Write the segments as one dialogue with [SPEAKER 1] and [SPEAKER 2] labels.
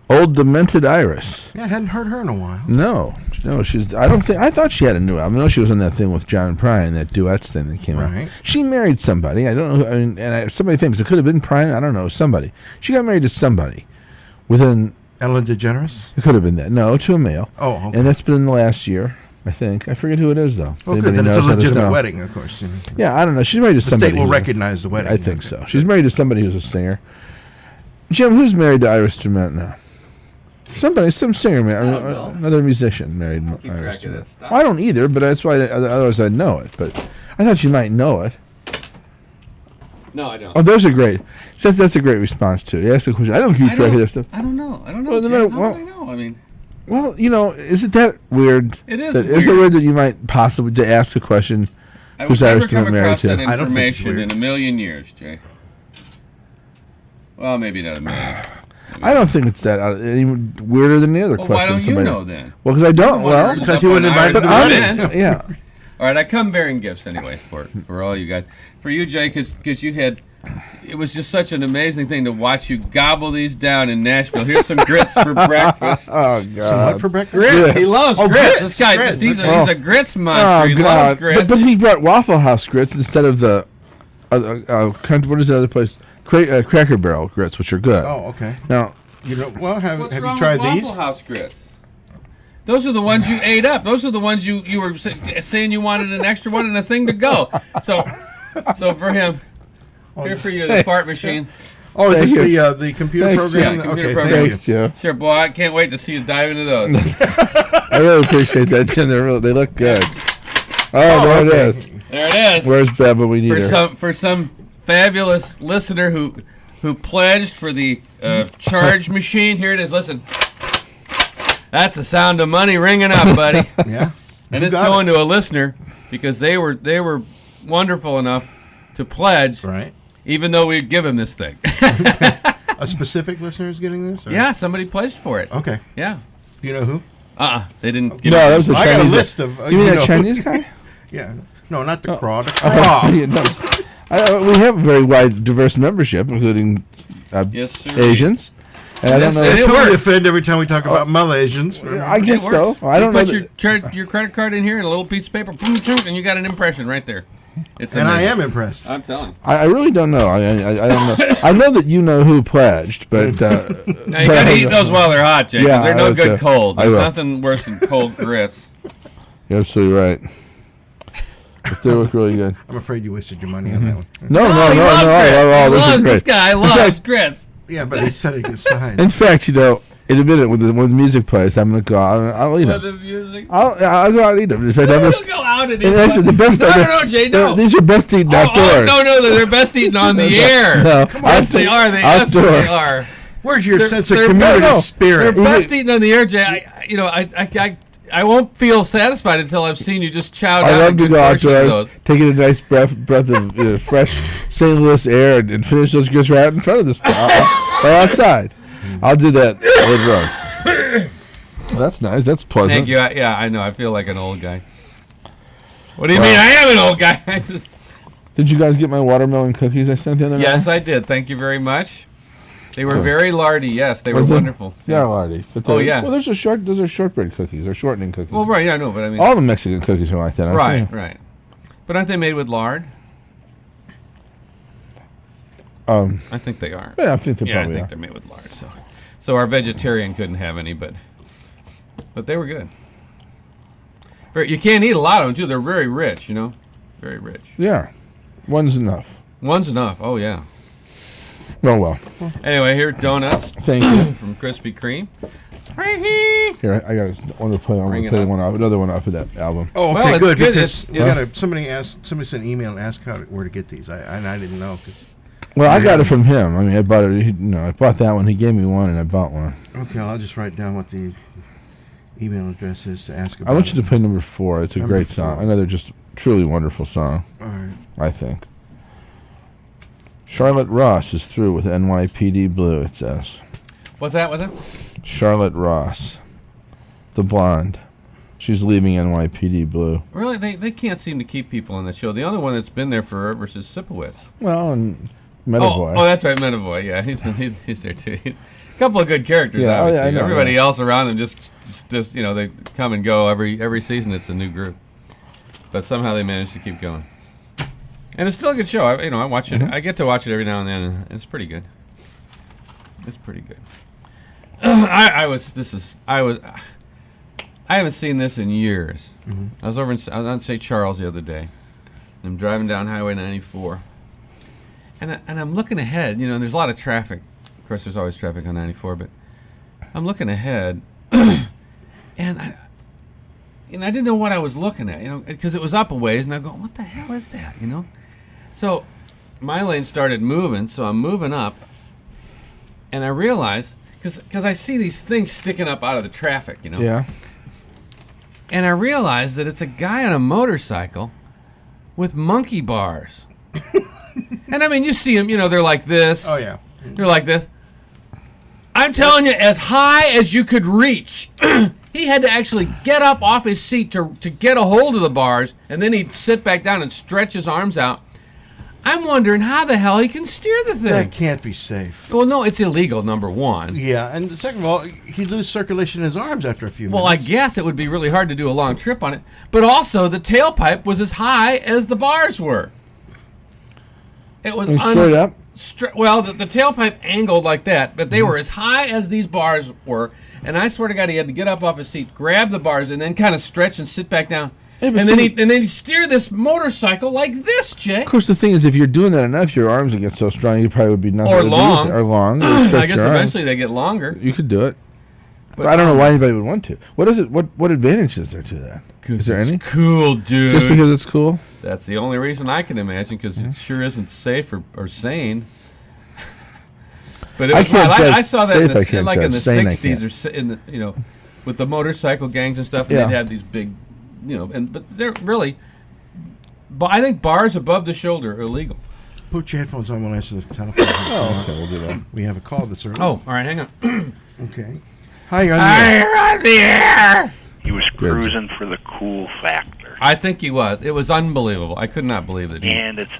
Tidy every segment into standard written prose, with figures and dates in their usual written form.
[SPEAKER 1] Old Demented Iris.
[SPEAKER 2] Yeah, I hadn't heard her in a while.
[SPEAKER 1] No, she's. I don't think. I thought she had a new album. I know she was on that thing with John Prine, that duets thing that came out. She married somebody. I don't know. I mean, somebody famous. It could have been Prine. I don't know. Somebody. She got married to somebody. Within.
[SPEAKER 2] Ellen DeGeneres.
[SPEAKER 1] It could have been that. No, to a male.
[SPEAKER 2] Oh, okay.
[SPEAKER 1] And that's been in the last year. I think. I forget who it is though.
[SPEAKER 2] Okay, then it's a legitimate wedding, of course. You know.
[SPEAKER 1] Yeah, I don't know. She's married to somebody.
[SPEAKER 2] The state will recognize the wedding.
[SPEAKER 1] I think so. She's married to somebody who's a singer. Jim, who's married to Iris DeMent now? Somebody, some singer, another musician married to Iris DeMent. Well, I don't either, but that's why. Otherwise, I'd know it. But I thought you might know it.
[SPEAKER 3] No, I don't.
[SPEAKER 1] Oh, those are great. That's a great response too. You ask the question. I don't keep track of that stuff.
[SPEAKER 3] I don't know. Well,
[SPEAKER 1] How do I
[SPEAKER 3] know? I mean.
[SPEAKER 1] Well, isn't that weird?
[SPEAKER 3] It is
[SPEAKER 1] weird.
[SPEAKER 3] Is
[SPEAKER 1] it weird that you might possibly to ask the question, who's Iris DeMent married to?
[SPEAKER 3] I would never come across that information in a million years, Jay. Well, maybe not a million.
[SPEAKER 1] I don't think it's that any weirder than the other question.
[SPEAKER 3] Why don't you know then?
[SPEAKER 1] Well, because I don't.
[SPEAKER 3] Well,
[SPEAKER 2] because you wouldn't invite me.
[SPEAKER 1] Yeah.
[SPEAKER 3] All right, I come bearing gifts anyway for all you guys. For you, Jay, because you had. It was just such an amazing thing to watch you gobble these down in Nashville. Here's some grits for breakfast.
[SPEAKER 1] Oh, God.
[SPEAKER 2] Some what for breakfast?
[SPEAKER 3] Grits. He loves grits.
[SPEAKER 2] Grits.
[SPEAKER 3] This guy,
[SPEAKER 2] Grits.
[SPEAKER 3] he's a grits monster. He loves grits.
[SPEAKER 1] But he brought Waffle House grits instead of the, what is the other place? Cracker Barrel grits, which are good.
[SPEAKER 2] Oh, okay.
[SPEAKER 1] Now,
[SPEAKER 2] have
[SPEAKER 3] What's
[SPEAKER 2] you
[SPEAKER 3] wrong
[SPEAKER 2] tried
[SPEAKER 3] with
[SPEAKER 2] these?
[SPEAKER 3] Waffle House grits? Those are the ones you ate up. Those are the ones you were saying you wanted an extra one and a thing to go. So for him, here for you, the fart machine.
[SPEAKER 2] Oh, is this the computer program?
[SPEAKER 3] Yeah, computer
[SPEAKER 2] Okay,
[SPEAKER 3] program.
[SPEAKER 1] thanks, Joe.
[SPEAKER 3] Sure, boy, I can't wait to see you dive into those.
[SPEAKER 1] I really appreciate that, Jim. They look good. Oh, there it is.
[SPEAKER 3] There it is.
[SPEAKER 1] Where's Beba? We need her.
[SPEAKER 3] For some fabulous listener who pledged for the charge machine. Here it is. Listen, that's the sound of money ringing up, buddy.
[SPEAKER 2] Yeah,
[SPEAKER 3] and it's going to a listener because they were wonderful enough to pledge.
[SPEAKER 2] Right.
[SPEAKER 3] Even though we give him this thing.
[SPEAKER 2] A specific listener is getting this? Or?
[SPEAKER 3] Yeah, somebody pledged for it.
[SPEAKER 2] Okay.
[SPEAKER 3] Yeah.
[SPEAKER 2] Do you know who?
[SPEAKER 3] They didn't give
[SPEAKER 1] No,
[SPEAKER 3] it.
[SPEAKER 1] that was a Chinese.
[SPEAKER 2] I got a list of.
[SPEAKER 1] You mean that Chinese guy?
[SPEAKER 2] Yeah. No, not the craw. The craw.
[SPEAKER 1] We have a very wide, diverse membership, including
[SPEAKER 3] yes, sir.
[SPEAKER 1] Asians. And I don't know.
[SPEAKER 2] That's who we offend every time we talk about Malaysians.
[SPEAKER 1] I guess so. I don't know.
[SPEAKER 3] Put your credit card in here and a little piece of paper, boom, and you got an impression right there.
[SPEAKER 2] And I am impressed.
[SPEAKER 3] I'm telling you.
[SPEAKER 1] I really don't know. I don't know. I know that you know who pledged, but
[SPEAKER 3] now you gotta eat those while they're hot, Jay.
[SPEAKER 1] Yeah,
[SPEAKER 3] they're no good cold. There's
[SPEAKER 1] will.
[SPEAKER 3] nothing worse than cold grits.
[SPEAKER 1] You're absolutely right. But they look really good.
[SPEAKER 2] I'm afraid you wasted your money on that one.
[SPEAKER 1] No.
[SPEAKER 3] This guy loves grits.
[SPEAKER 2] Yeah, but he set it aside.
[SPEAKER 1] In fact, in a minute when the music plays, I'm gonna go out. I'll eat them.
[SPEAKER 3] The music.
[SPEAKER 1] I'll go out and eat them. In fact,
[SPEAKER 3] go out and eat them.
[SPEAKER 1] Actually, the best.
[SPEAKER 3] No, Jay, no.
[SPEAKER 1] These are best eaten outdoors.
[SPEAKER 3] No, they're best eaten on the air.
[SPEAKER 1] No,
[SPEAKER 3] yes, they are. Yes, they are.
[SPEAKER 2] Where's your sense of community spirit?
[SPEAKER 3] They're best eaten on the air, Jay. I won't feel satisfied until I've seen you just chow down.
[SPEAKER 1] I love to go outdoors, taking a nice breath of fresh St. Louis air, and finish those grits right in front of this or outside. I'll do that later on. Well, that's nice. That's pleasant.
[SPEAKER 3] Thank you. I know. I feel like an old guy. What do you mean? I am an old guy.
[SPEAKER 1] Did you guys get my watermelon cookies I sent the other night?
[SPEAKER 3] Yes, I did. Thank you very much. They were very lardy. Yes, they were wonderful.
[SPEAKER 1] Yeah, lardy.
[SPEAKER 3] Yeah.
[SPEAKER 1] Well, those are shortbread cookies. They're shortening cookies.
[SPEAKER 3] Well, right. Yeah, I know, but I mean,
[SPEAKER 1] all the Mexican cookies are like that.
[SPEAKER 3] Right. But aren't they made with lard? I think they are.
[SPEAKER 1] Yeah, I think they probably
[SPEAKER 3] I think
[SPEAKER 1] are.
[SPEAKER 3] they're made with lard. So our vegetarian couldn't have any, but they were good. You can't eat a lot of them too. They're very rich, very rich.
[SPEAKER 1] Yeah, one's enough.
[SPEAKER 3] One's enough. Oh yeah.
[SPEAKER 1] Oh well.
[SPEAKER 3] Anyway, here donuts.
[SPEAKER 1] Thank you
[SPEAKER 3] from Krispy Kreme.
[SPEAKER 1] Here, I got one to play. I'm going to play another one off of that album.
[SPEAKER 2] Oh, okay,
[SPEAKER 3] well,
[SPEAKER 2] good.
[SPEAKER 3] Good.
[SPEAKER 2] Because somebody sent an email and asked where to get these. I didn't know.
[SPEAKER 1] Well, I got it from him. I mean, I bought it. I bought that one. He gave me one, and I bought one.
[SPEAKER 2] Okay, I'll just write down what the email address is to ask about.
[SPEAKER 1] I want you to play number 4. It's a great song. Another just truly wonderful song.
[SPEAKER 2] All right.
[SPEAKER 1] I think. Charlotte Ross is through with NYPD Blue, it says.
[SPEAKER 3] What's that?
[SPEAKER 1] Charlotte Ross. The blonde. She's leaving NYPD Blue.
[SPEAKER 3] Really? They can't seem to keep people on the show. The only one that's been there forever is Sipowicz.
[SPEAKER 1] Well, and Metavoy.
[SPEAKER 3] Oh, that's right, Metavoy. Yeah, he's there too. couple of good characters.
[SPEAKER 1] Yeah,
[SPEAKER 3] obviously.
[SPEAKER 1] I know,
[SPEAKER 3] Everybody else around them just they come and go every season. It's a new group, but somehow they manage to keep going. And it's still a good show. I watch it. I get to watch it every now and then, and it's pretty good. It's pretty good. I haven't seen this in years.
[SPEAKER 2] Mm-hmm.
[SPEAKER 3] I was on St. Charles the other day. I'm driving down Highway 94, and I'm looking ahead. And there's a lot of traffic. Of course, there's always traffic on 94, but I'm looking ahead, and I didn't know what I was looking at. Because it was up a ways, and I'm going, "What the hell is that?" So my lane started moving, so I'm moving up, and I realized because I see these things sticking up out of the traffic,
[SPEAKER 1] Yeah.
[SPEAKER 3] and I realized that it's a guy on a motorcycle with monkey bars. And I mean, you see them, they're like this.
[SPEAKER 2] Oh yeah.
[SPEAKER 3] They're like this. I'm telling you, as high as you could reach. He had to actually get up off his seat to get a hold of the bars, and then he'd sit back down and stretch his arms out. I'm wondering how the hell he can steer the thing.
[SPEAKER 2] That can't be safe.
[SPEAKER 3] Well, no, it's illegal, number one.
[SPEAKER 2] Yeah, and second of all, he'd lose circulation in his arms after a few
[SPEAKER 3] Well, I
[SPEAKER 2] minutes.
[SPEAKER 3] guess it would be really hard to do a long trip on it. But also, the tailpipe was as high as the bars were. It was
[SPEAKER 1] Straight up.
[SPEAKER 3] Well, the tailpipe angled like that, but they were as high as these bars were. And I swear to God, he had to get up off his seat, grab the bars, and then kind of stretch and sit back down.
[SPEAKER 1] Yeah, but
[SPEAKER 3] and
[SPEAKER 1] see-
[SPEAKER 3] then he steered this motorcycle like this, Jay.
[SPEAKER 1] Of course, the thing is, if you're doing that enough, your arms would get so strong, you probably would be nothing
[SPEAKER 3] Or
[SPEAKER 1] to do
[SPEAKER 3] long.
[SPEAKER 1] Or long. Or
[SPEAKER 3] I
[SPEAKER 1] stretch
[SPEAKER 3] guess
[SPEAKER 1] your arms.
[SPEAKER 3] eventually they get longer.
[SPEAKER 1] You could do it.
[SPEAKER 3] But
[SPEAKER 1] I don't know why anybody would want to. What is it? What advantage is there to that? Is there
[SPEAKER 3] It's
[SPEAKER 1] any?
[SPEAKER 3] cool, dude.
[SPEAKER 1] Just because it's cool?
[SPEAKER 3] That's the only reason I can imagine, because it sure isn't safe or sane. But it
[SPEAKER 1] I
[SPEAKER 3] was
[SPEAKER 1] can't
[SPEAKER 3] wild.
[SPEAKER 1] judge
[SPEAKER 3] I saw that
[SPEAKER 1] safe,
[SPEAKER 3] in
[SPEAKER 1] I
[SPEAKER 3] the,
[SPEAKER 1] can't
[SPEAKER 3] like in the
[SPEAKER 1] judge sane, I
[SPEAKER 3] 60s
[SPEAKER 1] can't.
[SPEAKER 3] or in the with the motorcycle gangs and stuff. And
[SPEAKER 1] Yeah.
[SPEAKER 3] they'd have these big, but they're really. But I think bars above the shoulder are illegal.
[SPEAKER 2] Put your headphones on when I answer the telephone.
[SPEAKER 1] Oh, okay, we'll do that.
[SPEAKER 2] We have a call this early.
[SPEAKER 3] Oh, all right, hang on.
[SPEAKER 2] Okay. Hi, you're on the air.
[SPEAKER 3] You're on the air.
[SPEAKER 4] He was
[SPEAKER 1] Good.
[SPEAKER 4] cruising for the cool factor.
[SPEAKER 3] I think he was. It was unbelievable. I could not believe that.
[SPEAKER 4] And it's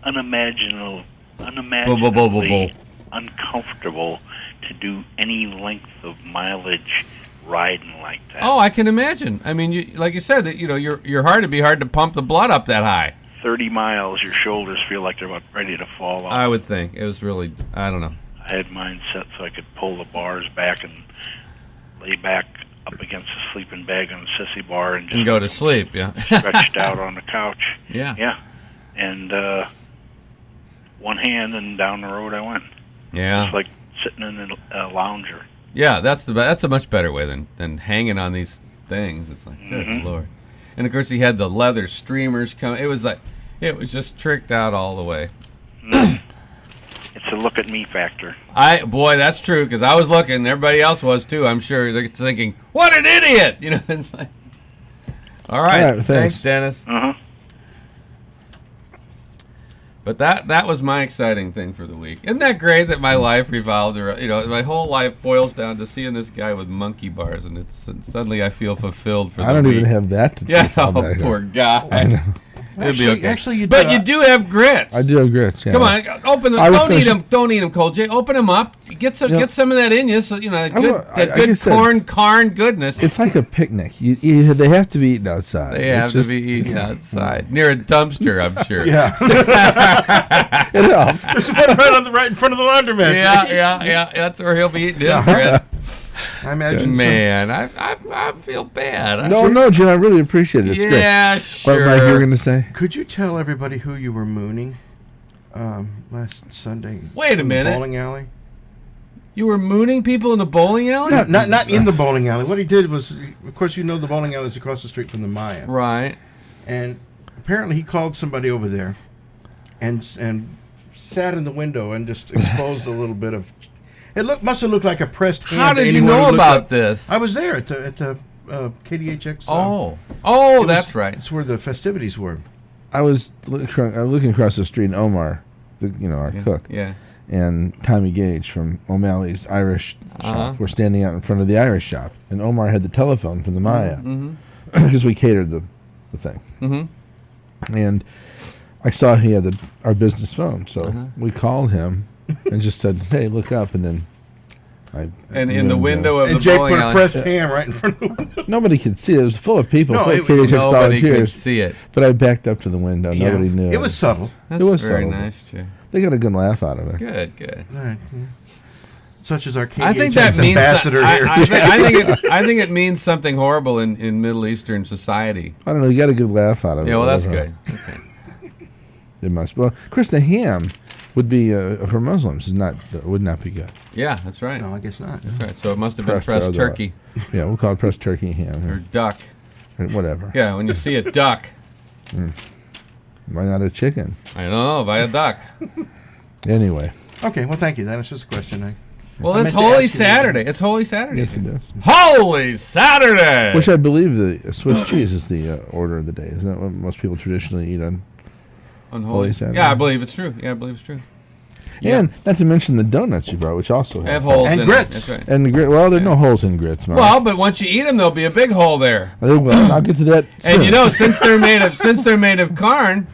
[SPEAKER 4] unimaginably
[SPEAKER 3] Bull.
[SPEAKER 4] uncomfortable to do any length of mileage riding like that.
[SPEAKER 3] Oh, I can imagine. I mean, like you said, that your heart would be hard to pump the blood up that high.
[SPEAKER 4] 30 miles, your shoulders feel like they're about ready to fall off.
[SPEAKER 3] I would think it was really. I don't know.
[SPEAKER 4] I had mine set so I could pull the bars back and lay back up against a sleeping bag on a sissy bar and just
[SPEAKER 3] And go to sleep. Yeah.
[SPEAKER 4] stretched out on the couch.
[SPEAKER 3] Yeah.
[SPEAKER 4] Yeah. And one hand and down the road I went.
[SPEAKER 3] Yeah.
[SPEAKER 4] It's like sitting in a lounger.
[SPEAKER 3] Yeah, that's a much better way than hanging on these things. It's like, good Lord. And of course, he had the leather streamers come. It was just tricked out all the way.
[SPEAKER 4] It's a look at me factor.
[SPEAKER 3] Boy, that's true, because I was looking, and everybody else was too. I'm sure they're thinking, "What an idiot!" It's like. All right,
[SPEAKER 1] All right, thanks.
[SPEAKER 3] Dennis.
[SPEAKER 4] Uh-huh.
[SPEAKER 3] But that was my exciting thing for the week. Isn't that great that my life revolved around, my whole life boils down to seeing this guy with monkey bars, and suddenly I feel fulfilled for the
[SPEAKER 1] I don't
[SPEAKER 3] week.
[SPEAKER 1] even have that to
[SPEAKER 3] Yeah,
[SPEAKER 1] fall
[SPEAKER 3] oh,
[SPEAKER 1] back on.
[SPEAKER 3] poor guy. It'd be okay.
[SPEAKER 2] Actually, you
[SPEAKER 3] but
[SPEAKER 2] do.
[SPEAKER 3] you do have grits.
[SPEAKER 1] I do have grits. Yeah.
[SPEAKER 3] Come on, open them.
[SPEAKER 1] I was
[SPEAKER 3] Don't eat
[SPEAKER 1] finishing-
[SPEAKER 3] them. Don't eat them, cold Jay. Open them up. Get some of that in you. So that good,
[SPEAKER 1] will- I-
[SPEAKER 3] that
[SPEAKER 1] like
[SPEAKER 3] good
[SPEAKER 1] I said,
[SPEAKER 3] corn goodness.
[SPEAKER 1] It's like a picnic. They have to be eaten outside.
[SPEAKER 3] They
[SPEAKER 1] It's
[SPEAKER 3] have
[SPEAKER 1] just-
[SPEAKER 3] to be eaten outside near a dumpster. I'm sure.
[SPEAKER 2] Yeah.
[SPEAKER 1] It helps.
[SPEAKER 2] There's one right in front of the laundromat.
[SPEAKER 3] Yeah. That's where he'll be eating his grits.
[SPEAKER 2] I imagine.
[SPEAKER 3] Man, I feel bad.
[SPEAKER 1] No, Jim, I really appreciate it. It's great.
[SPEAKER 3] Yeah,
[SPEAKER 1] What,
[SPEAKER 3] sure.
[SPEAKER 1] Mike, you were going to say?
[SPEAKER 2] Could you tell everybody who you were mooning last Sunday?
[SPEAKER 3] Wait a
[SPEAKER 2] from the
[SPEAKER 3] minute.
[SPEAKER 2] Bowling alley.
[SPEAKER 3] You were mooning people in the bowling alley?
[SPEAKER 2] No, not in the bowling alley. What he did was, of course, the bowling alley is across the street from the Maya,
[SPEAKER 3] Right.
[SPEAKER 2] and apparently he called somebody over there, and sat in the window and just exposed a little bit of. It must have looked like a pressed hand.
[SPEAKER 3] How
[SPEAKER 2] to
[SPEAKER 3] did you
[SPEAKER 2] anyone who
[SPEAKER 3] know
[SPEAKER 2] looked
[SPEAKER 3] about
[SPEAKER 2] up.
[SPEAKER 3] this?
[SPEAKER 2] I was there at the KDHX.
[SPEAKER 3] Oh, that's right.
[SPEAKER 2] It's where the festivities were.
[SPEAKER 1] I was looking across the street, and Omar, our cook,
[SPEAKER 3] Yeah.
[SPEAKER 1] and Tommy Gage from O'Malley's Irish shop were standing out in front of the Irish shop, and Omar had the telephone from the Maya because we catered the thing.
[SPEAKER 3] Mm-hmm.
[SPEAKER 1] And I saw he had our business phone, so we called him and just said, "Hey, look up," and then
[SPEAKER 3] And in the window of
[SPEAKER 2] And
[SPEAKER 3] the
[SPEAKER 2] Jake
[SPEAKER 3] bowling
[SPEAKER 2] put a
[SPEAKER 3] alley.
[SPEAKER 2] pressed ham right in front of the window.
[SPEAKER 1] Nobody could see it. It was full of people.
[SPEAKER 2] No,
[SPEAKER 1] full of
[SPEAKER 2] it-
[SPEAKER 1] KHX
[SPEAKER 3] Nobody could
[SPEAKER 1] volunteers.
[SPEAKER 3] see it.
[SPEAKER 1] But I backed up to the window. Nobody knew.
[SPEAKER 2] It was subtle.
[SPEAKER 3] That's
[SPEAKER 1] It was
[SPEAKER 3] very
[SPEAKER 1] subtle.
[SPEAKER 3] nice, Jay.
[SPEAKER 1] They got a good laugh out of it.
[SPEAKER 3] Good.
[SPEAKER 2] All right, yeah. Such as our
[SPEAKER 3] I think that
[SPEAKER 2] KHX
[SPEAKER 3] means
[SPEAKER 2] ambassador here.
[SPEAKER 3] I think it means something horrible in Middle Eastern society.
[SPEAKER 1] I don't know. You got a good laugh out of it.
[SPEAKER 3] Yeah, well, that's
[SPEAKER 1] whatever.
[SPEAKER 3] good. Okay.
[SPEAKER 1] It must. Well, Chris, the ham would be for Muslims. Would not be good.
[SPEAKER 3] Yeah, that's right.
[SPEAKER 2] No, I guess not.
[SPEAKER 3] That's right. So it must have been
[SPEAKER 1] Pressed
[SPEAKER 3] pressed
[SPEAKER 1] or
[SPEAKER 3] turkey
[SPEAKER 1] Yeah, we'll call it pressed turkey ham
[SPEAKER 3] or duck.
[SPEAKER 1] or whatever.
[SPEAKER 3] Yeah, when you see a duck,
[SPEAKER 1] Why not a chicken?
[SPEAKER 3] I don't know, buy a duck.
[SPEAKER 1] Anyway,
[SPEAKER 2] Okay, well, thank you. That was just a question.
[SPEAKER 3] Well,
[SPEAKER 2] I
[SPEAKER 3] it's
[SPEAKER 2] meant to
[SPEAKER 3] Holy
[SPEAKER 2] ask you
[SPEAKER 3] Saturday. It's Holy Saturday.
[SPEAKER 1] yes, it does.
[SPEAKER 3] Holy Saturday!
[SPEAKER 1] Which I believe the Swiss cheese is the order of the day. Isn't that what most people traditionally eat on?
[SPEAKER 3] On
[SPEAKER 1] Holy Saturday.
[SPEAKER 3] Yeah, I believe it's true. Yeah, I believe it's true. Yeah.
[SPEAKER 1] And not to mention the donuts you brought, which also
[SPEAKER 3] Have
[SPEAKER 1] have
[SPEAKER 3] holes
[SPEAKER 2] And
[SPEAKER 3] in
[SPEAKER 2] grits.
[SPEAKER 3] it. That's right.
[SPEAKER 1] And well, there are no holes in grits, Mark.
[SPEAKER 3] Well, but once you eat them, there'll be a big hole there.
[SPEAKER 1] Well, I'll get to that soon.
[SPEAKER 3] And you know, since they're made of corn,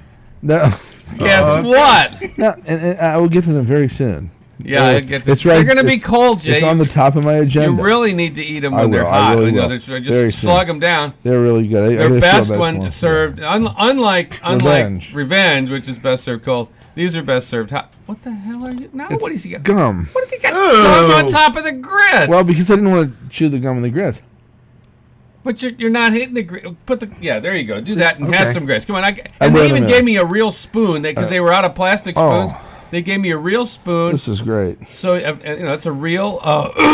[SPEAKER 1] No,
[SPEAKER 3] guess what?
[SPEAKER 1] no, and I will get to them very soon.
[SPEAKER 3] Yeah, I get this.
[SPEAKER 1] It's right.
[SPEAKER 3] They're going to be
[SPEAKER 1] it's-
[SPEAKER 3] cold, Jay.
[SPEAKER 1] It's on the top of my
[SPEAKER 3] You
[SPEAKER 1] agenda.
[SPEAKER 3] really need to eat them
[SPEAKER 1] I
[SPEAKER 3] when they're
[SPEAKER 1] will, I
[SPEAKER 3] hot.
[SPEAKER 1] really
[SPEAKER 3] You know,
[SPEAKER 1] will.
[SPEAKER 3] just
[SPEAKER 1] Very
[SPEAKER 3] slug
[SPEAKER 1] soon.
[SPEAKER 3] them down.
[SPEAKER 1] They're really good. I
[SPEAKER 3] Their
[SPEAKER 1] really feel
[SPEAKER 3] best
[SPEAKER 1] bad
[SPEAKER 3] one
[SPEAKER 1] for them.
[SPEAKER 3] served, unlike
[SPEAKER 1] Revenge.
[SPEAKER 3] Revenge, which is best served cold. These are best served hot. What the hell are you? Now,
[SPEAKER 1] It's
[SPEAKER 3] what has he got?
[SPEAKER 1] gum.
[SPEAKER 3] What has he got
[SPEAKER 2] Ew.
[SPEAKER 3] gum on top of the grits?
[SPEAKER 1] Well, because I didn't want to chew the gum in the grits.
[SPEAKER 3] But you're not hitting the grits. There you go. Do that and have
[SPEAKER 2] Okay.
[SPEAKER 3] some grits. Come on.
[SPEAKER 1] wait
[SPEAKER 3] And they
[SPEAKER 1] a
[SPEAKER 3] even
[SPEAKER 1] minute.
[SPEAKER 3] gave me a real spoon because they were out of plastic spoons.
[SPEAKER 1] Oh.
[SPEAKER 3] They gave me a real spoon.
[SPEAKER 1] This is great.
[SPEAKER 3] So it's a real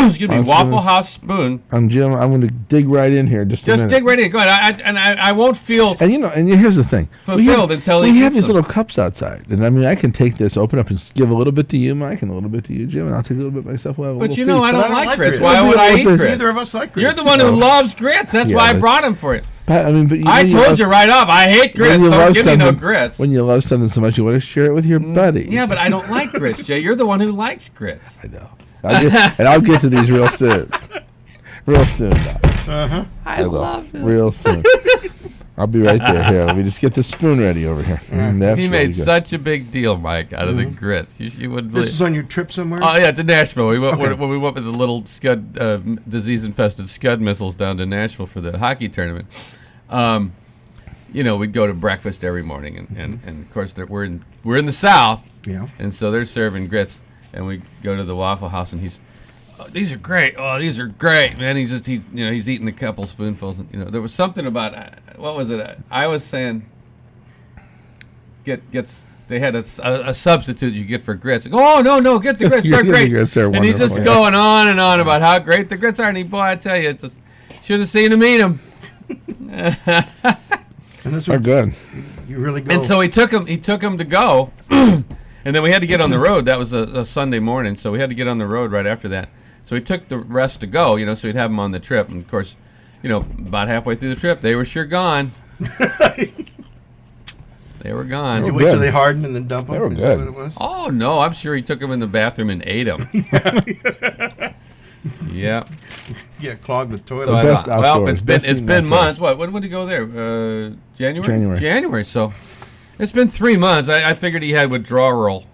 [SPEAKER 3] excuse me,
[SPEAKER 1] Awesome.
[SPEAKER 3] Waffle House spoon.
[SPEAKER 1] Jim, I'm going to dig right in here just a
[SPEAKER 3] Just
[SPEAKER 1] minute.
[SPEAKER 3] dig right in. Go ahead. I won't feel.
[SPEAKER 1] And here's the thing.
[SPEAKER 3] Fulfilled until he
[SPEAKER 1] we have
[SPEAKER 3] gets
[SPEAKER 1] these
[SPEAKER 3] them.
[SPEAKER 1] little cups outside, and I mean, I can take this, open up, and give a little bit to you, Mike, and a little bit to you, Jim, and I'll take a little bit myself. We'll have a
[SPEAKER 3] But
[SPEAKER 1] little
[SPEAKER 3] you know,
[SPEAKER 1] feast.
[SPEAKER 3] I
[SPEAKER 2] But
[SPEAKER 3] don't like grits.
[SPEAKER 2] grits.
[SPEAKER 3] Why would I eat
[SPEAKER 1] Neither
[SPEAKER 3] grits?
[SPEAKER 2] Neither of us like grits.
[SPEAKER 3] You're the one who loves grits. That's
[SPEAKER 1] Yeah,
[SPEAKER 3] why I
[SPEAKER 1] but-
[SPEAKER 3] brought them for you.
[SPEAKER 1] But, I mean, but
[SPEAKER 3] I
[SPEAKER 1] when you
[SPEAKER 3] told
[SPEAKER 1] love-
[SPEAKER 3] you right off. I hate grits.
[SPEAKER 1] when you
[SPEAKER 3] Don't
[SPEAKER 1] love
[SPEAKER 3] give me no
[SPEAKER 1] something-
[SPEAKER 3] grits.
[SPEAKER 1] When you love something so much, you want to share it with your buddies.
[SPEAKER 3] Yeah, but I don't like grits, Jay. You're the one who likes grits.
[SPEAKER 1] I know. I'll get to these real soon. Real soon. Doc.
[SPEAKER 3] I
[SPEAKER 1] will.
[SPEAKER 3] love this.
[SPEAKER 1] Real soon. I'll be right there. Here, let me just get the spoon ready over here. That's
[SPEAKER 3] He
[SPEAKER 1] really
[SPEAKER 3] made
[SPEAKER 1] good.
[SPEAKER 3] such a big deal, Mike, out of the grits. You wouldn't
[SPEAKER 2] This
[SPEAKER 3] believe.
[SPEAKER 2] is on your trip somewhere?
[SPEAKER 3] Oh yeah, to Nashville. We went
[SPEAKER 2] Okay.
[SPEAKER 3] when we went with the little Scud disease-infested Scud missiles down to Nashville for the hockey tournament. We'd go to breakfast every morning, and of course we're in the South,
[SPEAKER 2] Yeah.
[SPEAKER 3] and so they're serving grits, and we go to the Waffle House, and he's, oh, these are great. Oh, these are great, man. He's eating a couple spoonfuls, and there was something about what was it? I was saying, they had a substitute you get for grits. Oh no, get the grits. They're
[SPEAKER 1] The
[SPEAKER 3] great.
[SPEAKER 1] grits are
[SPEAKER 3] And he's just
[SPEAKER 1] wonderful, yeah.
[SPEAKER 3] going on and on about how great the grits are, and boy, I tell you, it's just should have seen him eat them.
[SPEAKER 2] And that's
[SPEAKER 1] Are
[SPEAKER 2] what
[SPEAKER 1] good.
[SPEAKER 2] you really go.
[SPEAKER 3] And so he took him to go, and then we had to get on the road. That was a Sunday morning, so we had to get on the road right after that. So he took the rest to go, so he'd have them on the trip. And of course, about halfway through the trip, they were sure gone. They were gone.
[SPEAKER 2] Did you
[SPEAKER 1] were
[SPEAKER 2] wait till
[SPEAKER 1] good.
[SPEAKER 2] they harden and then dump them?
[SPEAKER 1] They were
[SPEAKER 2] Is
[SPEAKER 1] good.
[SPEAKER 2] that what it was?
[SPEAKER 3] Oh no, I'm sure he took them in the bathroom and ate them. Yeah.
[SPEAKER 2] Yeah, clog the toilet.
[SPEAKER 3] So I
[SPEAKER 1] best
[SPEAKER 3] thought, well,
[SPEAKER 1] outdoors,
[SPEAKER 3] it's been
[SPEAKER 1] best eating outdoors.
[SPEAKER 3] months. What? When did he go there? January.
[SPEAKER 1] January.
[SPEAKER 3] So it's been 3 months. I figured he had withdrawal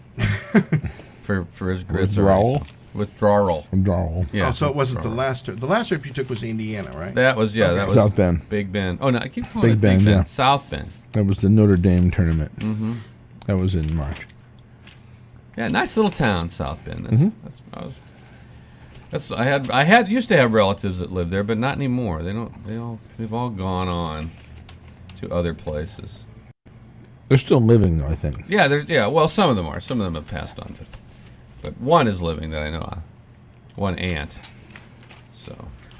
[SPEAKER 3] for his grits.
[SPEAKER 1] Withdrawal?
[SPEAKER 3] Withdrawal.
[SPEAKER 1] Withdrawal.
[SPEAKER 3] Yeah.
[SPEAKER 2] Oh, so it wasn't the
[SPEAKER 3] withdrawal.
[SPEAKER 2] last trip. The last trip you took was Indiana, right?
[SPEAKER 3] That was that was
[SPEAKER 1] South Bend.
[SPEAKER 3] Big Bend. Oh no, I keep calling
[SPEAKER 1] Big
[SPEAKER 3] it
[SPEAKER 1] Bend,
[SPEAKER 3] Big Bend.
[SPEAKER 1] yeah.
[SPEAKER 3] South Bend.
[SPEAKER 1] That was the Notre Dame tournament.
[SPEAKER 3] Mm-hmm.
[SPEAKER 1] That was in March.
[SPEAKER 3] Yeah, nice little town, South Bend.
[SPEAKER 1] Mhm.
[SPEAKER 3] I had used to have relatives that lived there, but not anymore. They've all gone on to other places.
[SPEAKER 1] They're still living, though, I think.
[SPEAKER 3] Yeah, well, some of them are. Some of them have passed on, but one is living that I know of. One aunt. So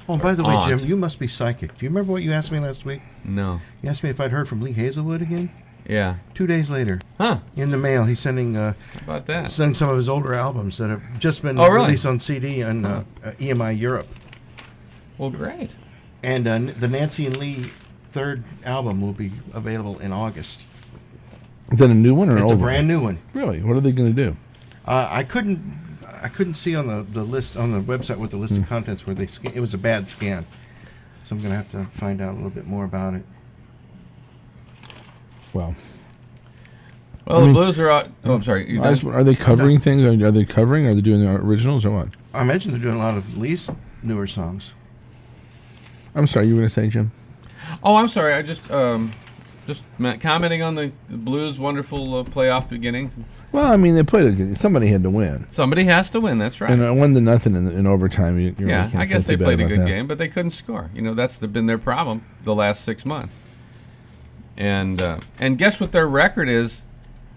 [SPEAKER 2] Oh, by the way,
[SPEAKER 3] aunt.
[SPEAKER 2] Jim, you must be psychic. Do you remember what you asked me last week?
[SPEAKER 3] no.
[SPEAKER 2] You asked me if I'd heard from Lee Hazelwood again.
[SPEAKER 3] Yeah.
[SPEAKER 2] 2 days later,
[SPEAKER 3] Huh?
[SPEAKER 2] in the mail, he's sending
[SPEAKER 3] How about that?
[SPEAKER 2] some of his older albums that have just been
[SPEAKER 3] Oh, really?
[SPEAKER 2] released on CD on EMI Europe.
[SPEAKER 3] Well, great.
[SPEAKER 2] And the Nancy and Lee third album will be available in August.
[SPEAKER 1] Is that a new one or an
[SPEAKER 2] It's
[SPEAKER 1] old
[SPEAKER 2] a
[SPEAKER 1] one?
[SPEAKER 2] brand new one.
[SPEAKER 1] Really? What are they going to do?
[SPEAKER 2] I couldn't see on the list on the website what the list of contents were. It was a bad scan, so I'm gonna have to find out a little bit more about it.
[SPEAKER 1] Well,
[SPEAKER 3] Well, the Blues are out. Oh, I'm sorry.
[SPEAKER 1] Are they covering things? Are they covering? Are they doing the originals or what?
[SPEAKER 2] I imagine they're doing a lot of at least newer songs.
[SPEAKER 1] I'm sorry, you were going to say, Jim?
[SPEAKER 3] Oh, I'm sorry. I just commenting on the Blues' wonderful playoff beginnings.
[SPEAKER 1] Well, I mean, they played. Somebody had to win.
[SPEAKER 3] Somebody has to win. That's right.
[SPEAKER 1] And 1-0 in overtime.
[SPEAKER 3] Yeah, I guess they played a good game, but they couldn't score. That's been their problem the last 6 months. And guess what their record is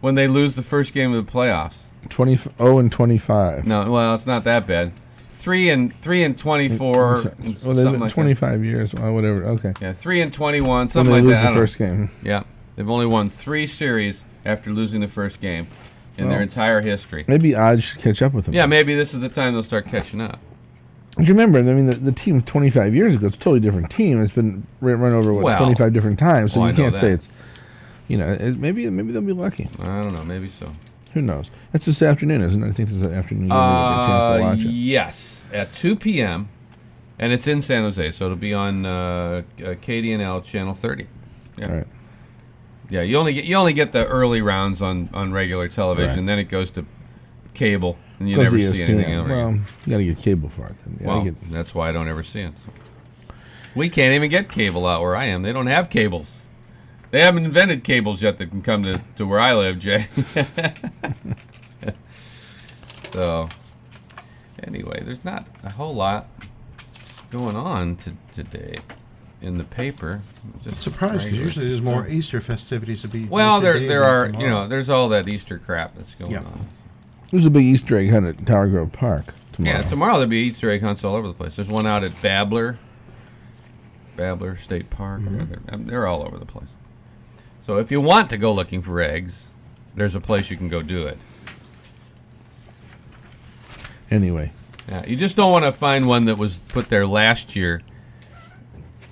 [SPEAKER 3] when they lose the first game of the playoffs?
[SPEAKER 1] 0-25.
[SPEAKER 3] No, well, it's not that bad. 3-24.
[SPEAKER 1] Well, they've been 25 years. Well, whatever. Okay.
[SPEAKER 3] Yeah, 3-21, something like that.
[SPEAKER 1] When they lose the first game.
[SPEAKER 3] Yeah, they've only won 3 series after losing the first game in their entire history.
[SPEAKER 1] Maybe odds should catch up with them.
[SPEAKER 3] Yeah, maybe this is the time they'll start catching up.
[SPEAKER 1] Do you remember? I mean, the team 25 years ago, it's a totally different team. It's been run over 25 different times, so you can't say it's. Maybe they'll be lucky.
[SPEAKER 3] I don't know. Maybe so.
[SPEAKER 1] Who knows? It's this afternoon, isn't it? I think this afternoon. You'll get a chance to watch it.
[SPEAKER 3] Yes, at 2 p.m. and it's in San Jose, so it'll be on KDNL Channel 30. Yeah.
[SPEAKER 1] All right.
[SPEAKER 3] Yeah, you only get the early rounds on regular television,
[SPEAKER 1] Right.
[SPEAKER 3] then it goes to cable, and you never see anything else.
[SPEAKER 1] Well, you got to get cable for it. Then.
[SPEAKER 3] That's why I don't ever see it. We can't even get cable out where I am. They don't have cables. They haven't invented cables yet that can come to where I live, Jay. So, anyway, there's not a whole lot going on today in the paper.
[SPEAKER 2] Just surprised because usually there's more Easter festivities to be.
[SPEAKER 3] Well, there are, there's all that Easter crap that's going on.
[SPEAKER 1] There's a big Easter egg hunt at Tower Grove Park tomorrow.
[SPEAKER 3] Yeah, tomorrow there'll be Easter egg hunts all over the place. There's one out at Babbler State Park. Mm-hmm. They're all over the place. So if you want to go looking for eggs, there's a place you can go do it.
[SPEAKER 1] Anyway.
[SPEAKER 3] Yeah, you just don't want to find one that was put there last year,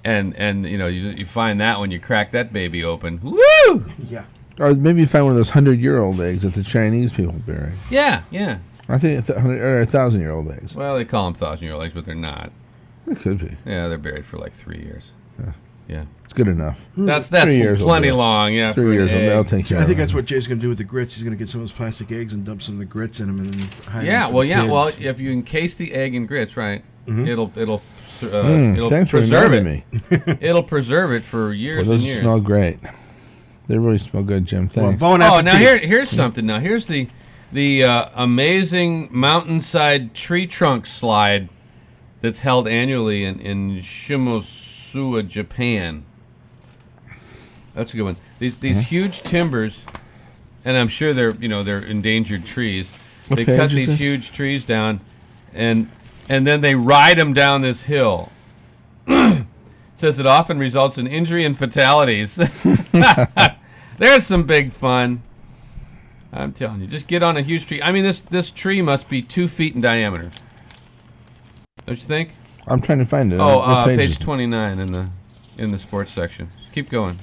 [SPEAKER 3] and you find that when you crack that baby open. Woo!
[SPEAKER 2] Yeah.
[SPEAKER 1] Or maybe you find one of those 100-year-old eggs that the Chinese people bury.
[SPEAKER 3] Yeah.
[SPEAKER 1] I think it's 1,000-year-old eggs.
[SPEAKER 3] Well, they call them 1,000-year-old eggs, but they're not.
[SPEAKER 1] It could be.
[SPEAKER 3] Yeah, they're buried for like 3 years. Yeah.
[SPEAKER 1] It's good enough.
[SPEAKER 3] That's
[SPEAKER 1] 3 years
[SPEAKER 3] plenty long. Yeah,
[SPEAKER 1] 3 years. That'll take care.
[SPEAKER 2] I think that's what Jay's going to do with the grits. He's going to get some of those plastic eggs and dump some of the grits in them, and then hide them for the kids.
[SPEAKER 3] Well, if you encase the egg in grits, right, it'll
[SPEAKER 1] thanks
[SPEAKER 3] preserve
[SPEAKER 1] for
[SPEAKER 3] it.
[SPEAKER 1] Me.
[SPEAKER 3] It'll preserve it for years
[SPEAKER 1] those
[SPEAKER 3] and years.
[SPEAKER 1] Smell great. They really smell good, Jim. Thanks.
[SPEAKER 2] Well,
[SPEAKER 3] now here's something. Now here's the amazing mountainside tree trunk slide that's held annually in Shimosuwa, Japan. That's a good one. These huge timbers, and I'm sure they're endangered trees. They cut these huge trees down, and then they ride them down this hill. It says it often results in injury and fatalities. There's some big fun. I'm telling you, just get on a huge tree. I mean, this tree must be 2 feet in diameter. Don't you think?
[SPEAKER 1] I'm trying to find it.
[SPEAKER 3] Page 29 in the sports section. Keep going.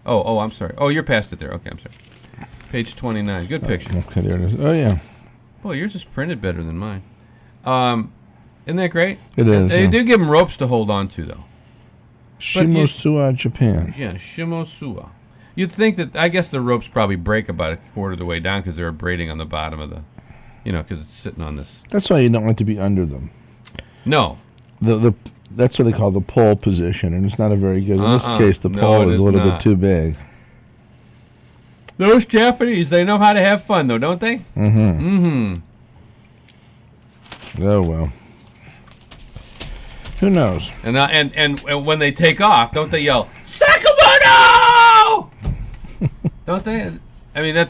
[SPEAKER 3] Oh, I'm sorry. Oh, you're past it there. Okay, I'm sorry. Page 29. Good picture.
[SPEAKER 1] Okay, there it is. Oh, yeah.
[SPEAKER 3] Boy, yours is printed better than mine. Isn't that great?
[SPEAKER 1] It is.
[SPEAKER 3] They do give them ropes to hold on to, though.
[SPEAKER 1] Shimosuwa, Japan.
[SPEAKER 3] Yeah, Shimosuwa. You'd think that, I guess the ropes probably break about a quarter of the way down because they're braiding on the bottom of the, because it's sitting on this.
[SPEAKER 1] That's why you don't like to be under them.
[SPEAKER 3] No.
[SPEAKER 1] That's what they call the pole position, and it's not a very good. In this case, the pole is a little bit too big.
[SPEAKER 3] Those Japanese, they know how to have fun, though, don't they?
[SPEAKER 1] Mm-hmm. Oh, well. Who knows?
[SPEAKER 3] And when they take off, don't they yell, Sakamoto! Don't they? I mean, that...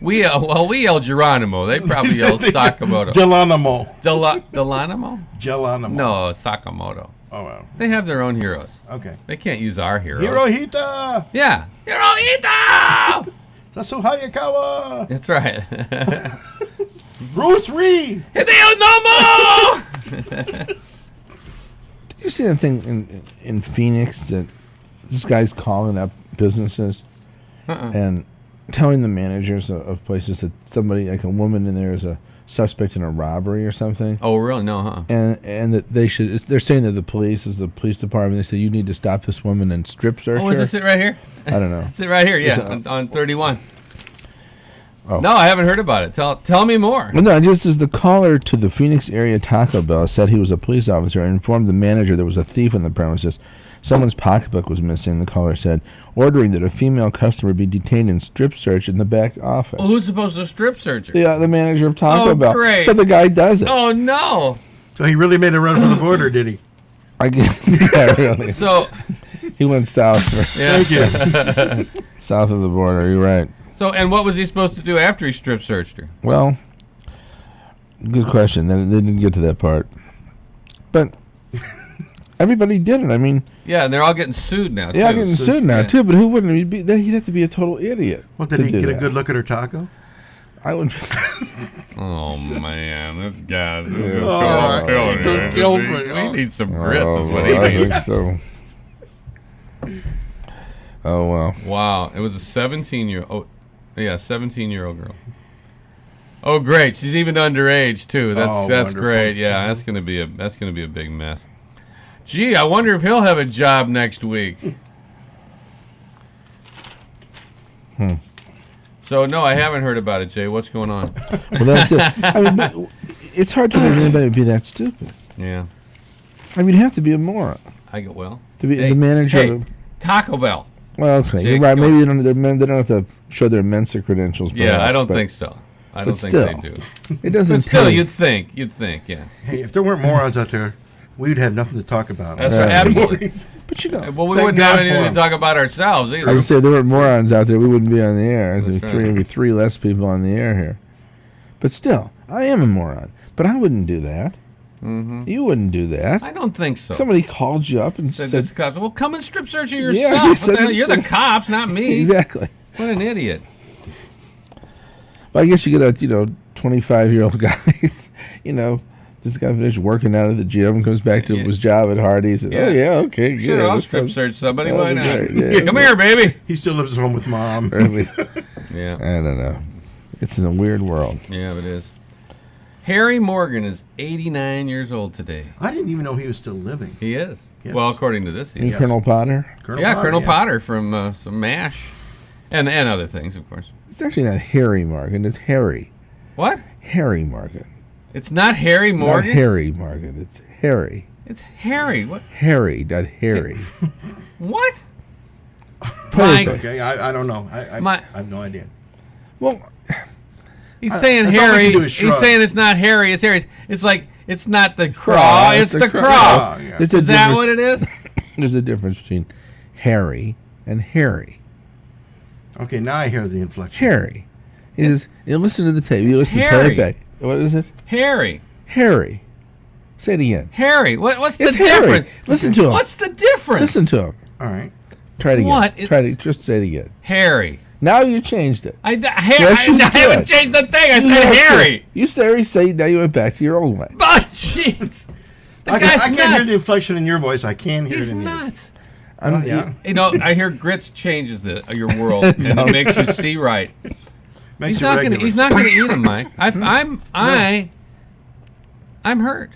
[SPEAKER 3] We yell Geronimo. They probably yell Sakamoto.
[SPEAKER 2] Geronimo.
[SPEAKER 3] Geronimo?
[SPEAKER 2] Geronimo.
[SPEAKER 3] No, Sakamoto.
[SPEAKER 2] Oh, well.
[SPEAKER 3] They have their own heroes.
[SPEAKER 2] Okay.
[SPEAKER 3] They can't use our heroes.
[SPEAKER 2] Hirohito!
[SPEAKER 3] Yeah. Hirohito!
[SPEAKER 2] Sasuke Hayakawa!
[SPEAKER 3] That's right.
[SPEAKER 2] Bruce Lee!
[SPEAKER 3] Hideo Nomo!
[SPEAKER 1] Did you see that thing in Phoenix that this guy's calling up businesses and telling the managers of places that somebody, like a woman in there, is a suspect in a robbery or something.
[SPEAKER 3] Oh, really? No, huh?
[SPEAKER 1] And that they should. They're saying that the police department. They say you need to stop this woman and strip search her.
[SPEAKER 3] Oh, is this it right here?
[SPEAKER 1] I don't know.
[SPEAKER 3] It's it right here. Yeah, on 31. Oh. No, I haven't heard about it. Tell me more.
[SPEAKER 1] Well, no, this is the caller to the Phoenix area Taco Bell said he was a police officer and informed the manager there was a thief on the premises. Someone's pocketbook was missing, the caller said, ordering that a female customer be detained and strip searched in the back office.
[SPEAKER 3] Well, who's supposed to strip search her?
[SPEAKER 1] Yeah, the manager of Taco Bell.
[SPEAKER 3] Great.
[SPEAKER 1] So the guy does it.
[SPEAKER 3] Oh, no.
[SPEAKER 2] So he really made a run for the border, did he?
[SPEAKER 1] Yeah, really.
[SPEAKER 3] So
[SPEAKER 1] he went south.
[SPEAKER 3] Yeah.
[SPEAKER 2] Thank you.
[SPEAKER 1] South of the border, you're right.
[SPEAKER 3] So, and what was he supposed to do after he strip searched her?
[SPEAKER 1] Well, good question. They didn't get to that part. But everybody did it. I mean...
[SPEAKER 3] Yeah, and they're all getting sued now, too.
[SPEAKER 1] Yeah, getting sued now, too. But who wouldn't? He'd have to be a total idiot.
[SPEAKER 2] Well, did he get a good look at her taco?
[SPEAKER 1] I would...
[SPEAKER 3] Oh, man. This guy's...
[SPEAKER 2] Oh,
[SPEAKER 3] we need some grits is what
[SPEAKER 1] I
[SPEAKER 3] he needs.
[SPEAKER 1] think so. Oh, well.
[SPEAKER 3] Wow. It was a 17-year-old... Oh, yeah, 17-year-old girl. Oh, great! She's even underage too. That's
[SPEAKER 2] wonderful.
[SPEAKER 3] great. Yeah, that's gonna be a big mess. Gee, I wonder if he'll have a job next week. So no, I haven't heard about it, Jay. What's going on?
[SPEAKER 1] Well, that's it. I mean, but it's hard to believe anybody would be that stupid.
[SPEAKER 3] Yeah.
[SPEAKER 1] I mean, you have to be a moron
[SPEAKER 3] To
[SPEAKER 1] be the manager.
[SPEAKER 3] Hey,
[SPEAKER 1] of
[SPEAKER 3] Taco Bell.
[SPEAKER 1] Well, okay,
[SPEAKER 3] Jake,
[SPEAKER 1] you're right. Maybe they're men. They don't have to show their Mensa credentials.
[SPEAKER 3] Yeah,
[SPEAKER 1] perhaps,
[SPEAKER 3] I don't
[SPEAKER 1] but
[SPEAKER 3] think so. I don't think
[SPEAKER 1] still,
[SPEAKER 3] they do.
[SPEAKER 1] It doesn't.
[SPEAKER 3] But still,
[SPEAKER 1] pay.
[SPEAKER 3] you'd think, yeah.
[SPEAKER 2] Hey, if there weren't morons out there, we'd have nothing to talk about.
[SPEAKER 3] That's
[SPEAKER 1] Yeah.
[SPEAKER 3] absolutely.
[SPEAKER 1] But you know,
[SPEAKER 3] Well, we
[SPEAKER 2] Thank
[SPEAKER 3] wouldn't have
[SPEAKER 2] God for
[SPEAKER 3] anything to
[SPEAKER 2] him.
[SPEAKER 3] talk about ourselves either.
[SPEAKER 1] I would say if there were morons out there, we wouldn't be on the air.
[SPEAKER 3] That's
[SPEAKER 1] There'd
[SPEAKER 3] right.
[SPEAKER 1] be three less people on the air here. But still, I am a moron. But I wouldn't do that.
[SPEAKER 3] Mm-hmm.
[SPEAKER 1] You wouldn't do that.
[SPEAKER 3] I don't think so.
[SPEAKER 1] Somebody called you up and
[SPEAKER 3] Said
[SPEAKER 1] said,
[SPEAKER 3] this cops. Well, come and strip search it
[SPEAKER 1] Yeah,
[SPEAKER 3] yourself.
[SPEAKER 1] he
[SPEAKER 3] What
[SPEAKER 1] said
[SPEAKER 3] the hell?
[SPEAKER 1] it
[SPEAKER 3] You're the
[SPEAKER 1] said-
[SPEAKER 3] cops, not me.
[SPEAKER 1] exactly.
[SPEAKER 3] What an idiot.
[SPEAKER 1] Well, I guess you get a 25-year-old guy, just got finished working out at the gym, comes back to
[SPEAKER 3] Yeah.
[SPEAKER 1] his job at Hardee's. And,
[SPEAKER 3] Yeah.
[SPEAKER 1] Oh yeah, okay, good.
[SPEAKER 3] Sure, I'll
[SPEAKER 1] This
[SPEAKER 3] strip
[SPEAKER 1] sounds
[SPEAKER 3] search somebody.
[SPEAKER 1] that
[SPEAKER 3] Why
[SPEAKER 1] would be
[SPEAKER 3] not?
[SPEAKER 1] great, yeah.
[SPEAKER 3] Come here, baby.
[SPEAKER 2] He still lives at home with mom.
[SPEAKER 1] really-
[SPEAKER 3] Yeah.
[SPEAKER 1] I don't know. It's in a weird world.
[SPEAKER 3] Yeah, it is. Harry Morgan is 89 years old today.
[SPEAKER 2] I didn't even know he was still living.
[SPEAKER 3] He is.
[SPEAKER 2] Yes.
[SPEAKER 3] Well, according to this, he
[SPEAKER 1] You
[SPEAKER 3] is.
[SPEAKER 1] Colonel Potter?
[SPEAKER 3] Colonel Potter from some MASH. And other things, of course.
[SPEAKER 1] It's actually not Harry Morgan. It's Harry.
[SPEAKER 3] What?
[SPEAKER 1] Harry Morgan.
[SPEAKER 3] It's not Harry Morgan?
[SPEAKER 1] Not Harry Morgan. It's Harry.
[SPEAKER 3] It's Harry. What?
[SPEAKER 1] Harry, not Harry.
[SPEAKER 3] What?
[SPEAKER 1] Play it
[SPEAKER 3] Mike.
[SPEAKER 2] Okay, I don't know. I have no idea.
[SPEAKER 1] Well,
[SPEAKER 3] He's saying
[SPEAKER 2] that's all we
[SPEAKER 3] Harry.
[SPEAKER 2] can do is
[SPEAKER 3] He's
[SPEAKER 2] shrug.
[SPEAKER 3] saying it's not Harry. It's Harry. It's like it's not the craw. It's the craw.
[SPEAKER 2] Oh, yeah.
[SPEAKER 1] There's a
[SPEAKER 3] Is that
[SPEAKER 1] difference-
[SPEAKER 3] what it is?
[SPEAKER 1] There's a difference between Harry and Harry.
[SPEAKER 2] Okay, now I hear the inflection.
[SPEAKER 1] Harry is. You listen to the tape. You listen. Play
[SPEAKER 3] Harry.
[SPEAKER 1] it back. What is it?
[SPEAKER 3] Harry.
[SPEAKER 1] Harry. Say it again.
[SPEAKER 3] Harry. What's the
[SPEAKER 1] It's Harry.
[SPEAKER 3] difference?
[SPEAKER 1] Listen to him.
[SPEAKER 3] What's the difference?
[SPEAKER 1] Listen to him.
[SPEAKER 2] All right.
[SPEAKER 1] Try it again.
[SPEAKER 3] What?
[SPEAKER 1] Try to just say it again.
[SPEAKER 3] Harry.
[SPEAKER 1] Now you changed it.
[SPEAKER 3] I
[SPEAKER 1] Yes, you
[SPEAKER 3] haven't
[SPEAKER 1] did.
[SPEAKER 3] changed the thing. I
[SPEAKER 1] You
[SPEAKER 3] said
[SPEAKER 1] have
[SPEAKER 3] Harry.
[SPEAKER 1] to. You said Harry. Say now you went back to your old way.
[SPEAKER 3] But jeez, the
[SPEAKER 2] I
[SPEAKER 3] guy's
[SPEAKER 2] can't hear
[SPEAKER 3] nuts.
[SPEAKER 2] the inflection in your voice. I can hear
[SPEAKER 3] He's
[SPEAKER 2] it in yours.
[SPEAKER 3] nuts.
[SPEAKER 1] I'm,
[SPEAKER 2] Yeah.
[SPEAKER 3] You know, I hear grits changes your world and
[SPEAKER 1] No.
[SPEAKER 3] it makes you see right.
[SPEAKER 2] Makes
[SPEAKER 3] He's
[SPEAKER 2] it
[SPEAKER 3] not
[SPEAKER 2] regular.
[SPEAKER 3] gonna. He's not gonna eat him, Mike. I'm hurt.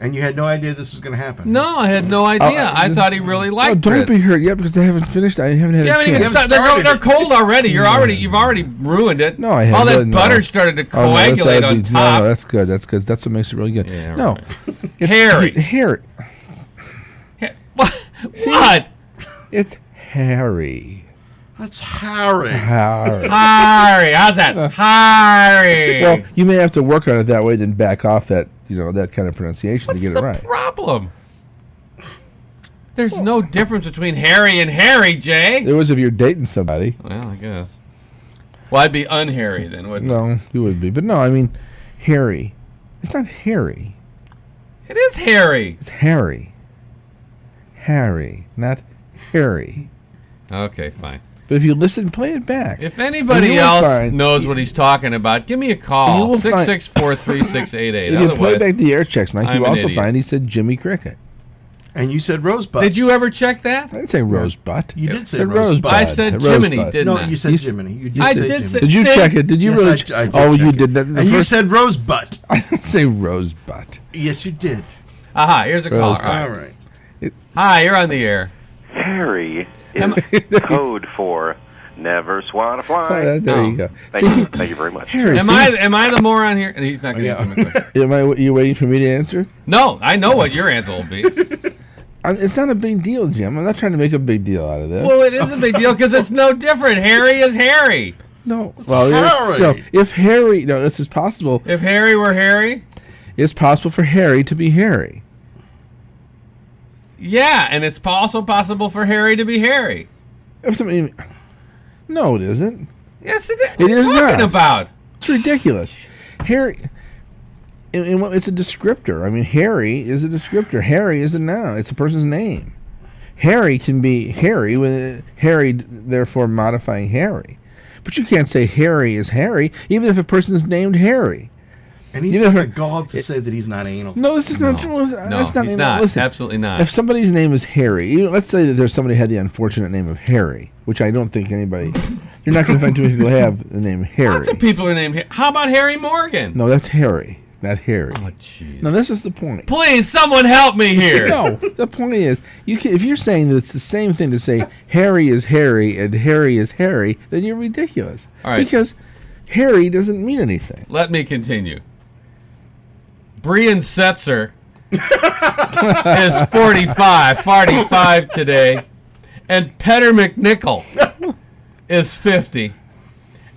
[SPEAKER 2] And you had no idea this was going to happen.
[SPEAKER 3] No, I had no idea. I thought he really
[SPEAKER 1] Oh,
[SPEAKER 3] liked
[SPEAKER 1] don't
[SPEAKER 3] grits.
[SPEAKER 1] be hurt yet because I haven't finished. I haven't had
[SPEAKER 3] You
[SPEAKER 1] a
[SPEAKER 3] haven't
[SPEAKER 1] chance.
[SPEAKER 3] even
[SPEAKER 2] haven't
[SPEAKER 3] started. They're
[SPEAKER 2] started
[SPEAKER 3] cold already. You've already ruined it.
[SPEAKER 1] No, I haven't.
[SPEAKER 3] All that
[SPEAKER 1] No.
[SPEAKER 3] butter started to
[SPEAKER 1] Oh, no,
[SPEAKER 3] coagulate on top.
[SPEAKER 1] No, that's good. That's good. That's what makes it really good.
[SPEAKER 3] Yeah,
[SPEAKER 1] no,
[SPEAKER 3] right.
[SPEAKER 1] it's
[SPEAKER 3] Harry.
[SPEAKER 1] Harry.
[SPEAKER 3] What? What?
[SPEAKER 1] It's Harry.
[SPEAKER 2] That's Harry.
[SPEAKER 1] Harry.
[SPEAKER 3] Harry. How's that? Harry.
[SPEAKER 1] Well, you may have to work on it that way, then back off that that kind of pronunciation
[SPEAKER 3] What's
[SPEAKER 1] to get
[SPEAKER 3] the
[SPEAKER 1] it right.
[SPEAKER 3] problem? There's no difference between Harry and Harry, Jay.
[SPEAKER 1] It was if you're dating somebody.
[SPEAKER 3] Well, I guess. Well, I'd be un-Harry then, wouldn't
[SPEAKER 1] No, you would be, but no, I mean Harry. It's not Harry.
[SPEAKER 3] it? It is Harry.
[SPEAKER 1] It's Harry. Harry, not Harry.
[SPEAKER 3] Okay, fine.
[SPEAKER 1] But if you listen, play it back.
[SPEAKER 3] If anybody
[SPEAKER 1] You will
[SPEAKER 3] else
[SPEAKER 1] find-
[SPEAKER 3] knows what he's talking about, give me a
[SPEAKER 1] You
[SPEAKER 3] call.
[SPEAKER 1] will find-
[SPEAKER 3] 664-3688.
[SPEAKER 1] If you play
[SPEAKER 3] Otherwise,
[SPEAKER 1] back the air checks, Mike,
[SPEAKER 3] I'm
[SPEAKER 1] you
[SPEAKER 3] an
[SPEAKER 1] also
[SPEAKER 3] idiot.
[SPEAKER 1] find he said Jimmy Cricket.
[SPEAKER 2] And you said Rosebud.
[SPEAKER 3] Did you ever check that?
[SPEAKER 1] I didn't say Rosebud.
[SPEAKER 2] You did say
[SPEAKER 1] said
[SPEAKER 2] Rosebud.
[SPEAKER 3] I said
[SPEAKER 1] Rosebud.
[SPEAKER 3] Jiminy, didn't
[SPEAKER 2] No,
[SPEAKER 3] I?
[SPEAKER 2] you said
[SPEAKER 1] You-
[SPEAKER 2] Jiminy. You
[SPEAKER 3] I
[SPEAKER 2] say
[SPEAKER 3] did
[SPEAKER 2] Jiminy.
[SPEAKER 3] say-
[SPEAKER 1] Did you
[SPEAKER 3] See?
[SPEAKER 1] check it? Did you
[SPEAKER 2] Yes,
[SPEAKER 1] really?
[SPEAKER 2] I did
[SPEAKER 1] oh,
[SPEAKER 2] check
[SPEAKER 1] you
[SPEAKER 2] it.
[SPEAKER 1] did that. The
[SPEAKER 2] And you
[SPEAKER 1] first-
[SPEAKER 2] said Rosebud.
[SPEAKER 1] I didn't say Rosebud.
[SPEAKER 2] Yes, you did.
[SPEAKER 3] Aha, here's a caller.
[SPEAKER 1] Rosebud.
[SPEAKER 3] All
[SPEAKER 2] All
[SPEAKER 3] right.
[SPEAKER 2] right.
[SPEAKER 3] Hi, you're on the air.
[SPEAKER 5] Harry
[SPEAKER 3] Am
[SPEAKER 5] is code for never swan a fly.
[SPEAKER 1] There
[SPEAKER 3] Oh.
[SPEAKER 1] you go.
[SPEAKER 5] Thank you very much.
[SPEAKER 1] Harry,
[SPEAKER 3] Am I the moron here? He's not going to
[SPEAKER 2] Yeah.
[SPEAKER 3] answer my question.
[SPEAKER 1] Am I? You waiting for me to answer?
[SPEAKER 3] No, I know what your answer will be.
[SPEAKER 1] It's not a big deal, Jim. I'm not trying to make a big deal out of this.
[SPEAKER 3] Well, it is a big deal because it's no different. Harry is Harry.
[SPEAKER 1] No. Well,
[SPEAKER 2] Harry.
[SPEAKER 1] no. If Harry, no, this is possible.
[SPEAKER 3] If Harry were Harry,
[SPEAKER 1] It's possible for Harry to be Harry.
[SPEAKER 3] yeah, and it's also possible for Harry to be Harry.
[SPEAKER 1] If somebody, no, it isn't.
[SPEAKER 3] Yes, it is. What
[SPEAKER 1] It
[SPEAKER 3] are
[SPEAKER 1] is
[SPEAKER 3] you talking
[SPEAKER 1] not.
[SPEAKER 3] about?
[SPEAKER 1] It's ridiculous. Harry. It's a descriptor. I mean, Harry is a descriptor. Harry is a noun. It's a person's name. Harry can be Harry with Harry, therefore modifying Harry. But you can't say Harry is Harry, even if a person's named Harry.
[SPEAKER 2] And he's
[SPEAKER 1] You
[SPEAKER 2] got
[SPEAKER 1] know,
[SPEAKER 2] the gall to say that he's not anal.
[SPEAKER 1] No, this is not true.
[SPEAKER 3] No,
[SPEAKER 1] That's not,
[SPEAKER 3] he's not.
[SPEAKER 1] Listen,
[SPEAKER 3] Absolutely not.
[SPEAKER 1] if somebody's name is Harry, let's say that there's somebody who had the unfortunate name of Harry, which I don't think anybody. You're not going to find too many people who have the name Harry.
[SPEAKER 3] Lots of people are named Harry. How about Harry Morgan?
[SPEAKER 1] No, that's Harry, not Harry.
[SPEAKER 3] Oh, jeez.
[SPEAKER 1] No, this is the point.
[SPEAKER 3] Please, someone help me here.
[SPEAKER 1] No, the point is, if you're saying that it's the same thing to say Harry is Harry and Harry is Harry, then you're ridiculous.
[SPEAKER 3] All right.
[SPEAKER 1] Because Harry doesn't mean anything.
[SPEAKER 3] Let me continue. Brian Setzer is 45 today, and Petter McNichol is 50,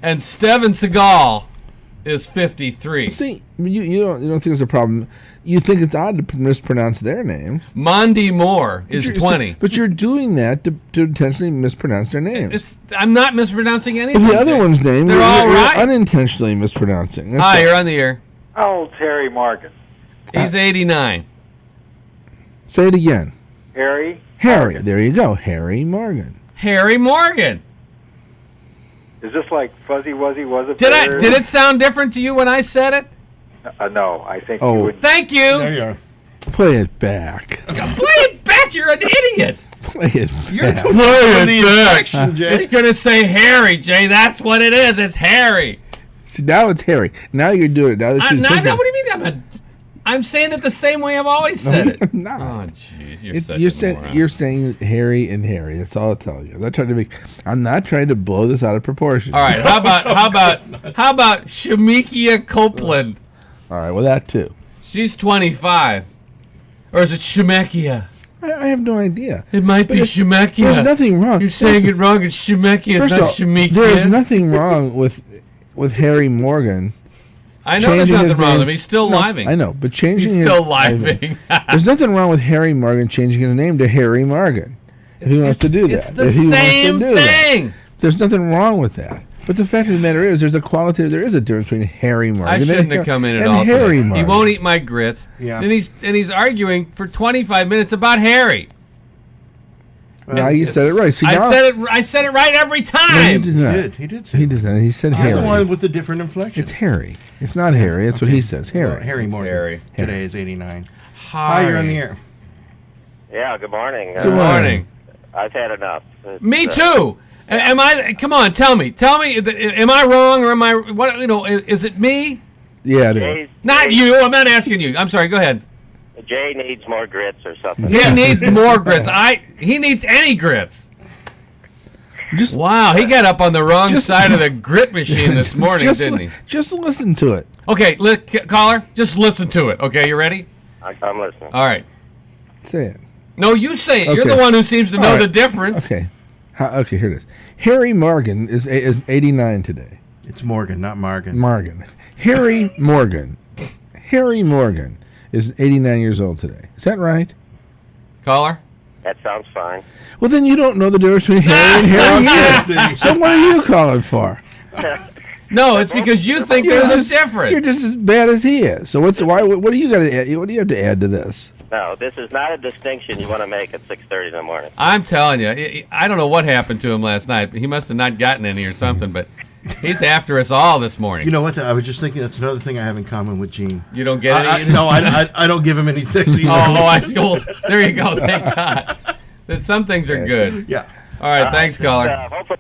[SPEAKER 3] and Steven Seagal is 53.
[SPEAKER 1] See, you don't think there's a problem. You think it's odd to mispronounce their names.
[SPEAKER 3] Mondi Moore is
[SPEAKER 1] You're-
[SPEAKER 3] 20.
[SPEAKER 1] But you're doing that to intentionally mispronounce their names.
[SPEAKER 3] I'm not mispronouncing anything.
[SPEAKER 1] But the other one's name,
[SPEAKER 3] They're
[SPEAKER 1] you're,
[SPEAKER 3] all
[SPEAKER 1] you're
[SPEAKER 3] right.
[SPEAKER 1] unintentionally mispronouncing. That's
[SPEAKER 3] Hi,
[SPEAKER 1] all.
[SPEAKER 3] you're on the air.
[SPEAKER 5] How old's Harry Morgan?
[SPEAKER 3] He's 89.
[SPEAKER 1] Say it again.
[SPEAKER 5] Harry?
[SPEAKER 1] Harry. There you go. Harry Morgan.
[SPEAKER 3] Harry Morgan.
[SPEAKER 5] Is this like Fuzzy Wuzzy was it?
[SPEAKER 3] Did it sound different to you when I said it?
[SPEAKER 5] No, I think
[SPEAKER 1] Oh.
[SPEAKER 5] you would.
[SPEAKER 3] Thank you.
[SPEAKER 2] There you are.
[SPEAKER 1] Play it back.
[SPEAKER 3] Play it back. You're an idiot.
[SPEAKER 1] Play it
[SPEAKER 2] You're
[SPEAKER 1] back.
[SPEAKER 2] the one
[SPEAKER 3] Play
[SPEAKER 2] with the
[SPEAKER 3] it back.
[SPEAKER 2] infection, Jay.
[SPEAKER 3] It's going to say Harry, Jay. That's what it is. It's Harry.
[SPEAKER 1] See, now it's Harry. Now you're doing it. Now that
[SPEAKER 3] What
[SPEAKER 1] you're
[SPEAKER 3] do
[SPEAKER 1] thinking.
[SPEAKER 3] you mean? I'm saying it the same way I've always said it. Oh,
[SPEAKER 1] No.
[SPEAKER 3] jeez. You're
[SPEAKER 1] It-
[SPEAKER 3] such
[SPEAKER 1] you're
[SPEAKER 3] a
[SPEAKER 1] saying
[SPEAKER 3] moron.
[SPEAKER 1] you're saying Harry and Harry. That's all I'll tell you. I'm not trying to blow this out of proportion.
[SPEAKER 3] All right. How about Shamikia Copeland?
[SPEAKER 1] All right. Well, that too.
[SPEAKER 3] She's 25. Or is it Shemekia?
[SPEAKER 1] I have no idea.
[SPEAKER 3] It might be
[SPEAKER 1] There's
[SPEAKER 3] Shemekia.
[SPEAKER 1] nothing wrong.
[SPEAKER 3] You're saying it
[SPEAKER 1] Listen,
[SPEAKER 3] wrong. It's Shemekia. It's
[SPEAKER 1] First
[SPEAKER 3] not
[SPEAKER 1] of all,
[SPEAKER 3] Shemekia.
[SPEAKER 1] there's nothing wrong with Harry Morgan.
[SPEAKER 3] I know there's
[SPEAKER 1] changing
[SPEAKER 3] nothing
[SPEAKER 1] his
[SPEAKER 3] wrong with
[SPEAKER 1] name-
[SPEAKER 3] him. He's still
[SPEAKER 1] No,
[SPEAKER 3] living.
[SPEAKER 1] I know, but changing
[SPEAKER 3] He's
[SPEAKER 1] his
[SPEAKER 3] still living.
[SPEAKER 1] There's nothing wrong with Harry Morgan changing his name to Harry Morgan if he wants to do that.
[SPEAKER 3] It's the
[SPEAKER 1] if he
[SPEAKER 3] same
[SPEAKER 1] wants to do that.
[SPEAKER 3] thing.
[SPEAKER 1] There's nothing wrong with that. But the fact of the matter is, there is a difference between Harry Morgan
[SPEAKER 3] I shouldn't
[SPEAKER 1] and
[SPEAKER 3] have come in at
[SPEAKER 1] and
[SPEAKER 3] all.
[SPEAKER 1] Harry
[SPEAKER 3] today.
[SPEAKER 1] Morgan.
[SPEAKER 3] He won't eat my grits.
[SPEAKER 2] Yeah.
[SPEAKER 3] And he's arguing for 25 minutes about Harry.
[SPEAKER 1] Now you said it right. See, now,
[SPEAKER 3] I said it right every
[SPEAKER 1] No, he
[SPEAKER 3] time.
[SPEAKER 1] did
[SPEAKER 2] He
[SPEAKER 1] not.
[SPEAKER 2] did. He did say
[SPEAKER 1] He
[SPEAKER 2] that.
[SPEAKER 1] did not. He said
[SPEAKER 2] You're the one
[SPEAKER 1] Harry.
[SPEAKER 2] with the different inflection.
[SPEAKER 1] It's Harry. It's not Harry. That's what he says. Harry.
[SPEAKER 2] Harry Morgan.
[SPEAKER 3] Harry.
[SPEAKER 2] Today is 89.
[SPEAKER 3] Hi,
[SPEAKER 2] Hi, you're on the air.
[SPEAKER 5] Yeah, good morning.
[SPEAKER 3] Good morning.
[SPEAKER 5] I've had enough.
[SPEAKER 3] Me too. Am I? Come on, tell me. Am I wrong or am I? What? Is it me?
[SPEAKER 1] Yeah, it is.
[SPEAKER 3] Not you. I'm not asking you. I'm sorry. Go ahead.
[SPEAKER 5] Jay needs more grits or something.
[SPEAKER 3] He needs more grits. He needs any grits.
[SPEAKER 1] Just
[SPEAKER 3] Wow, he got up on the wrong
[SPEAKER 1] Just-
[SPEAKER 3] side of the grit machine this morning,
[SPEAKER 1] just,
[SPEAKER 3] didn't he?
[SPEAKER 1] Just listen to it.
[SPEAKER 3] Okay, caller, just listen to it. Okay, you ready?
[SPEAKER 5] I'm listening.
[SPEAKER 3] All right.
[SPEAKER 1] Say it.
[SPEAKER 3] No, you say it. You're
[SPEAKER 1] Okay.
[SPEAKER 3] the one who seems to know
[SPEAKER 1] All right.
[SPEAKER 3] the difference.
[SPEAKER 1] Okay. Okay, here it is. Harry Morgan is 89 today.
[SPEAKER 2] It's Morgan, not Morgan.
[SPEAKER 1] Morgan. Harry Morgan. Harry Morgan is 89 years old today. Is that right?
[SPEAKER 3] Caller?
[SPEAKER 5] That sounds fine.
[SPEAKER 1] Well, then you don't know the difference between Harry and Harry
[SPEAKER 2] Yes,
[SPEAKER 1] is. So what are you calling for?
[SPEAKER 3] No, it's because you think there's a difference.
[SPEAKER 1] You're just as bad as he is. So what do you got to add? What do you have to add to this?
[SPEAKER 5] No, this is not a distinction you want to make at 6:30 in the morning.
[SPEAKER 3] I'm telling you, I don't know what happened to him last night. He must have not gotten any or something, but He's after us all this morning.
[SPEAKER 2] You know what? I was just thinking that's another thing I have in common with Gene.
[SPEAKER 3] You don't get it either?
[SPEAKER 2] No, I don't give him any sex either.
[SPEAKER 3] I still. There you go. Thank God. That some things are good.
[SPEAKER 2] Yeah.
[SPEAKER 3] All right. Thanks, caller.
[SPEAKER 5] Hopefully,